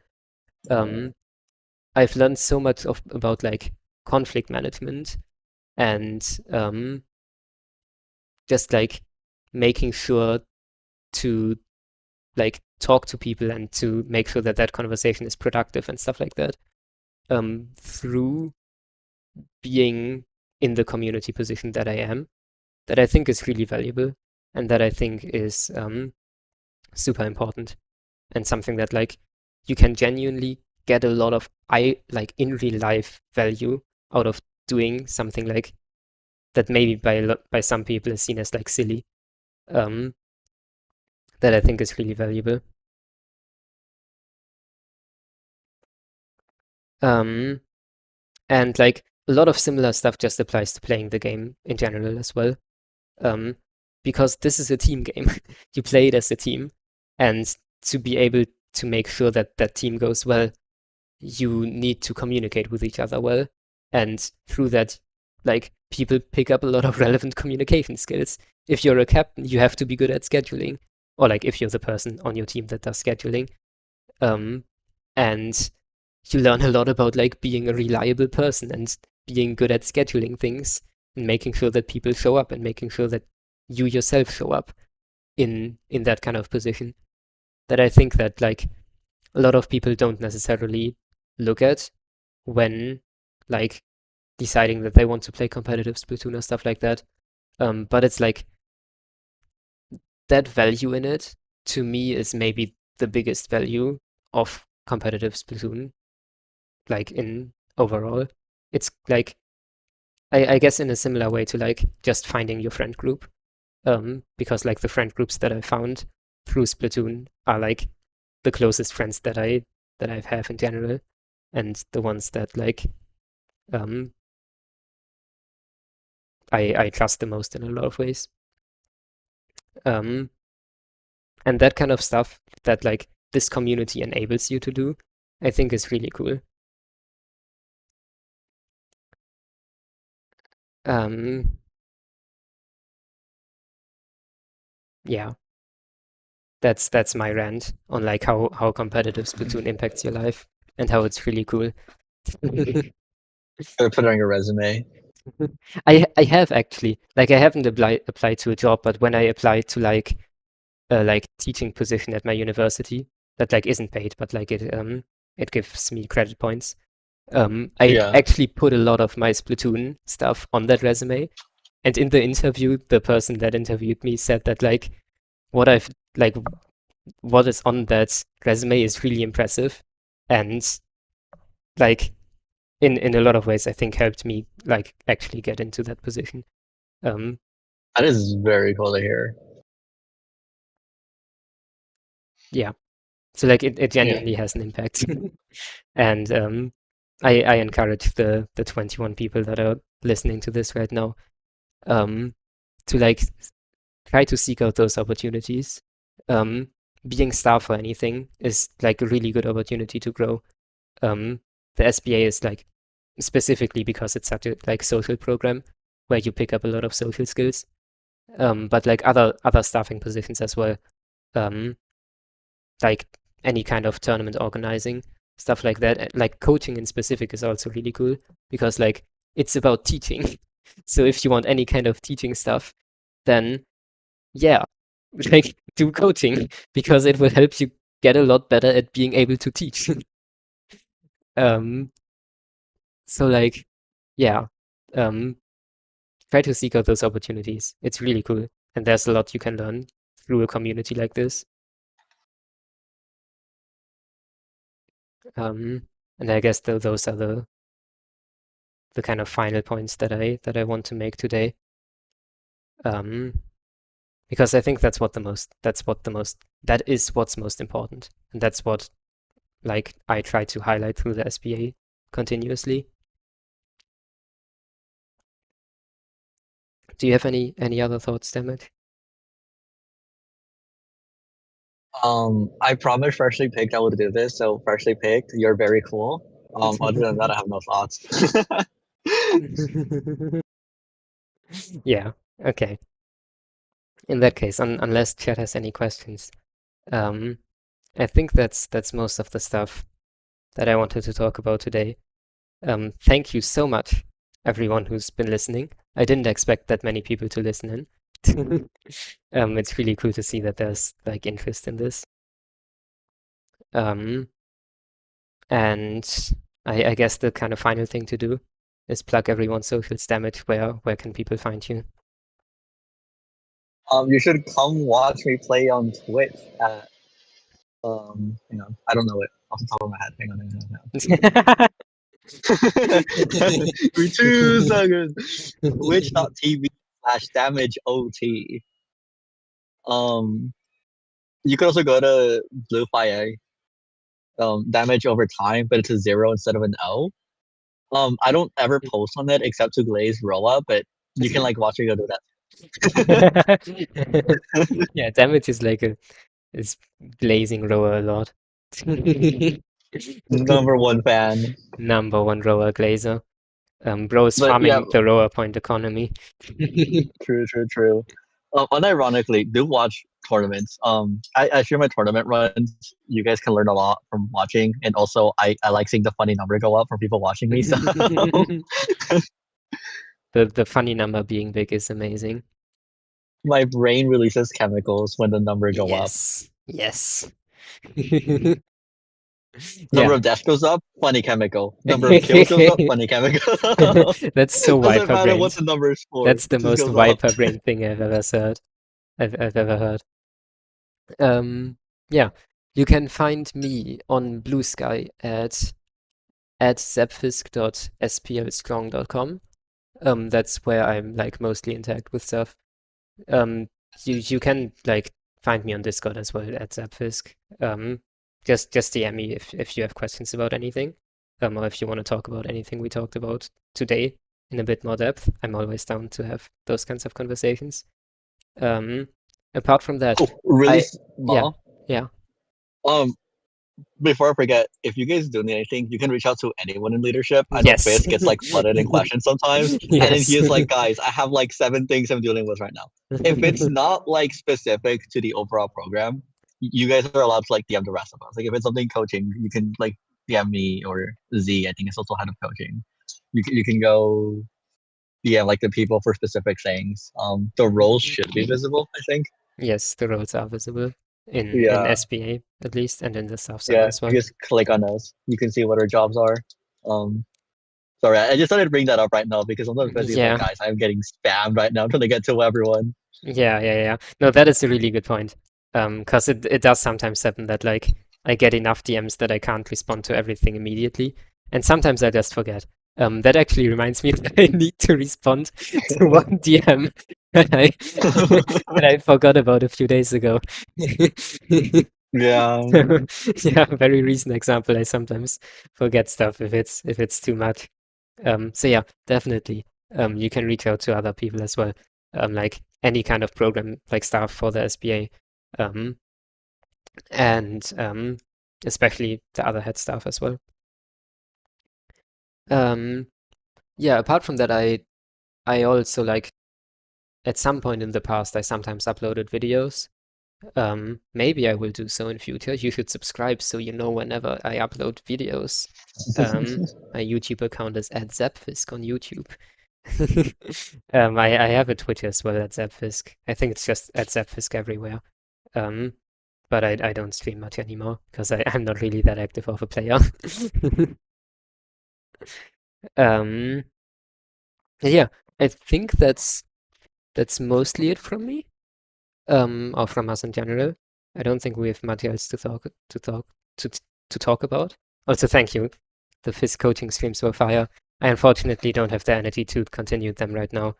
I've learned so much about like conflict management and just like making sure to like talk to people and to make sure that that conversation is productive and stuff like that, through being in the community position that I am, that I think is really valuable and that I think is super important and something that like you can genuinely get a lot of like in real life value out of doing something like that maybe by some people is seen as like silly, that I think is really valuable. And like a lot of similar stuff just applies to playing the game in general as well. Because this is a team game. You play it as a team, and to be able to make sure that that team goes well, you need to communicate with each other well. And through that, like people pick up a lot of relevant communication skills. If you're a captain, you have to be good at scheduling, or like if you're the person on your team that does scheduling. And you learn a lot about like being a reliable person and being good at scheduling things and making sure that people show up and making sure that you yourself show up in that kind of position, that I think that like a lot of people don't necessarily look at when like deciding that they want to play competitive Splatoon or stuff like that. But it's like that value in it to me is maybe the biggest value of competitive Splatoon, like in overall. It's like I guess in a similar way to like just finding your friend group. Because like the friend groups that I found through Splatoon are like the closest friends that I have in general, and the ones that like I trust the most in a lot of ways. And that kind of stuff that like this community enables you to do, I think is really cool. Yeah, that's my rant on like how competitive Splatoon impacts your life and how it's really cool. Gotta put it on your resume. I have actually, like I haven't applied to a job, but when I applied to like teaching position at my university that like isn't paid, but like it gives me credit points. I actually put a lot of my Splatoon stuff on that resume, and in the interview, the person that interviewed me said that like what I've like what is on that resume is really impressive, and like in a lot of ways, I think helped me like actually get into that position. That is very cool to hear. Yeah, so like it genuinely has an impact, and I encourage the 21 people that are listening to this right now, to like try to seek out those opportunities. Being staff for anything is like a really good opportunity to grow. The SBA is like specifically because it's such a like social program where you pick up a lot of social skills. But like other staffing positions as well. Like any kind of tournament organizing, stuff like that. Like coaching in specific is also really cool because like it's about teaching. So if you want any kind of teaching stuff, then yeah, like do coaching because it will help you get a lot better at being able to teach. So like, yeah, try to seek out those opportunities. It's really cool, and there's a lot you can learn through a community like this. And I guess those are the kind of final points that I want to make today. Because I think that is what's most important, and that's what like I try to highlight through the SBA continuously. Do you have any other thoughts, Damage? I promised Freshly Picked I would do this, so Freshly Picked, you're very cool. Other than that, I have no thoughts. Yeah, okay. In that case, unless Chad has any questions, I think that's most of the stuff that I wanted to talk about today. Thank you so much, everyone who's been listening. I didn't expect that many people to listen in. It's really cool to see that there's like interest in this. And I guess the kind of final thing to do is plug everyone's socials. Damage. Where can people find you? You should come watch me play on Twitch at hang on, I don't know it off the top of my head. Hang on. For 2 seconds. Twitch.tv/damageot. You could also go to Blue Fire, damage over time, but it's a 0 instead of an O. I don't ever post on it except to glaze Roa, but you can like watch me go do that. Yeah, damage is blazing rower a lot. #1 fan. #1 rower glazer. Bro's But farming yeah, the rower point economy. true. Unironically, do watch tournaments. I share my tournament runs. You guys can learn a lot from watching, and also I like seeing the funny number go up from people watching me. So The funny number being big is amazing. my brain releases chemicals when the number go up. Yes. Number of deaths goes up, funny chemical. Number of kills goes up, funny chemical. That's so Doesn't matter Wiper what the number is for. That's the it just most goes Wiper up. brain thing I've ever heard. Yeah, you can find me on Blue Sky at @zapfisk.splstrong.com. That's where I'm like mostly interact with stuff. You can like find me on Discord as well at Zapfisk. Just DM me if you have questions about anything, or if you want to talk about anything we talked about today in a bit more depth. I'm always down to have those kinds of conversations. Apart from that, Really I- small. yeah. Before I forget, if you guys do need anything, you can reach out to anyone in leadership. I know Yes. Fizz gets like flooded in questions sometimes, and then Yes. he is like, "Guys, I have like 7 things I'm dealing with right now." If it's not like specific to the overall program, you guys are allowed to like DM the rest of us. Like if it's something coaching, you can like DM me or Z. I think it's also head of coaching. You can go DM like the people for specific things. The roles should be visible, I think. Yes, the roles are visible in Yeah. SBA at least, and in the staff server Yeah, as well. you just click on those. You can see what our jobs are. Sorry, I just wanted to bring that up right now because sometimes Fizzy's Yeah. like, guys, I'm getting spammed right now. I'm trying to get to everyone. Yeah. No, that is a really good point. Because it does sometimes happen that like I get enough DMs that I can't respond to everything immediately, and sometimes I just forget. That actually reminds me that I need to respond to one DM that I forgot about a few days ago. Yeah. Yeah, very recent example. I sometimes forget stuff if it's too much. So yeah, definitely. You can reach out to other people as well. Like any kind of program like staff for the SBA. And especially the other head staff as well. Yeah, apart from that, I also like at some point in the past I sometimes uploaded videos. Maybe I will do so in future. You should subscribe so you know whenever I upload videos. My YouTube account is @zapfisk on YouTube. I have a Twitter as well @zapfisk. I think it's just @zapfisk everywhere. But I don't stream much anymore because I'm not really that active of a player. Yeah, I think that's mostly it from me. Or from us in general. I don't think we have much else to talk about. Also, thank you. The Fizz coaching streams were fire. I unfortunately don't have the energy to continue them right now.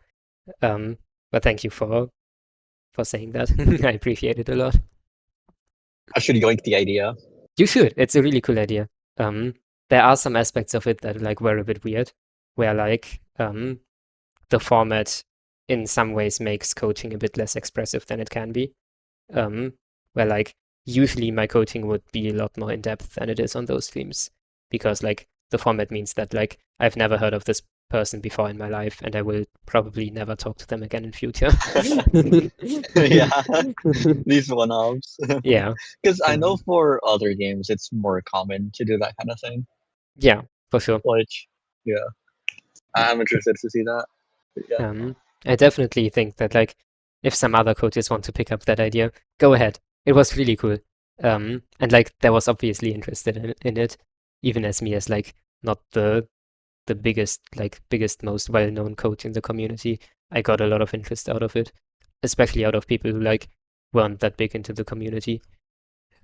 But thank you for saying that. I appreciate it a lot. I should yoink the idea. You should. It's a really cool idea. There are some aspects of it that like were a bit weird, where like the format in some ways makes coaching a bit less expressive than it can be. Where like usually my coaching would be a lot more in depth than it is on those streams, because like the format means that like I've never heard of this person before in my life, and I will probably never talk to them again in future. Yeah, these one-offs. Yeah. Because I know for other games, it's more common to do that kind of thing. Yeah, for sure. Which, yeah, I'm interested to see that. But yeah. I definitely think that like if some other coaches want to pick up that idea, go ahead. It was really cool. And like there was obviously interested in it, even as me as like not the biggest most well-known coach in the community. I got a lot of interest out of it, especially out of people who like weren't that big into the community.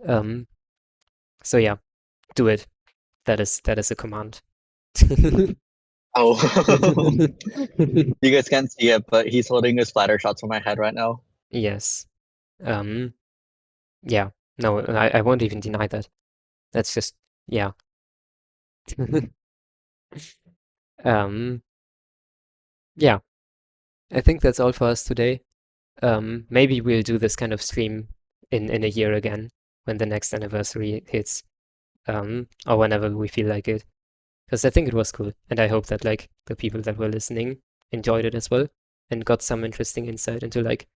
So yeah, do it. That is a command. Oh, you guys can't see it, but he's holding his splatter shots on my head right now. Yes. Yeah. No, I won't even deny that. That's just, yeah. Yeah. I think that's all for us today. Maybe we'll do this kind of stream in a year again when the next anniversary hits, or whenever we feel like it. Because I think it was cool, and I hope that like the people that were listening enjoyed it as well and got some interesting insight into like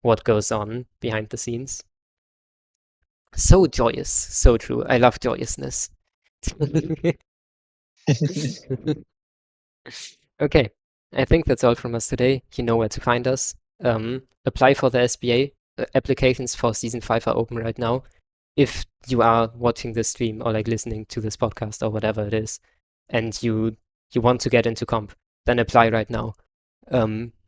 what goes on behind the scenes. So joyous, so true. I love joyousness. Okay, I think that's all from us today. You know where to find us. Apply for the SBA. Applications for Season 5 are open right now. If you are watching this stream or like listening to this podcast or whatever it is, and you want to get into comp, then apply right now.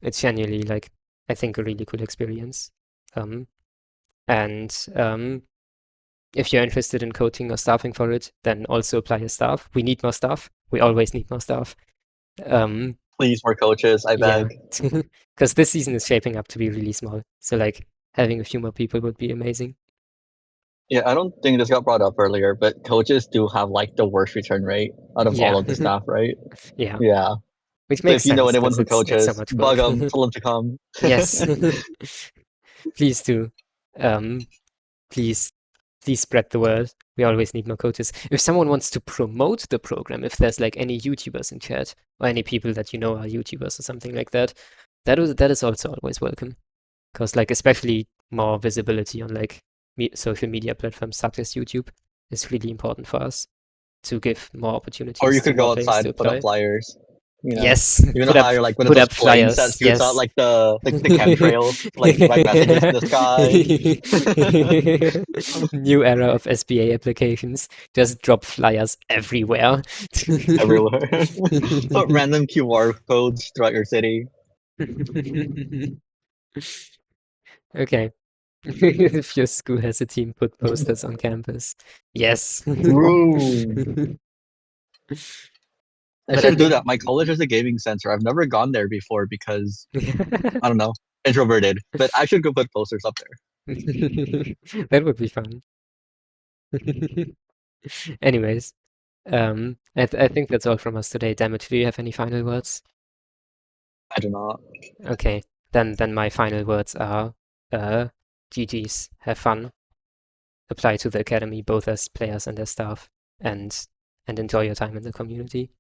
It's genuinely like I think a really cool experience. And if you're interested in coaching or staffing for it, then also apply as staff. We need more staff. We always need more staff. Please, more coaches, I beg. Because this season is shaping up to be really small. So like having a few more people would be amazing. Yeah, I don't think this got brought up earlier, but coaches do have like the worst return rate out of all of the staff, right? Yeah. Yeah. Which So makes if you know sense, anyone 'cause who it's so coaches, much bug work. them, tell them to come. Yes. Please do. Please spread the word. We always need more coaches. If someone wants to promote the program, if there's like any YouTubers in chat or any people that you know are YouTubers or something like that, that is also always welcome. Because like especially more visibility on like social media platforms such as YouTube is really important for us to give more opportunities. Or you to could go more players outside to and put up apply. flyers. You know? Yes. You know how you're like one of put those up planes that flyers. shoots Yes. out like the chemtrails, like write messages in the sky. New era of SBA applications. Just drop flyers everywhere. Everywhere. Put random QR codes throughout your city. Okay. If your school has a team, put posters on campus. Yes. Ooh. I But should do that. My college has a gaming center. I've never gone there before because I don't know, introverted. But I should go put posters up there. That would be fun. Anyways, I think that's all from us today. Damage, do you have any final words? I do not. Okay, then my final words are GG's, have fun, apply to the academy both as players and as staff, and enjoy your time in the community.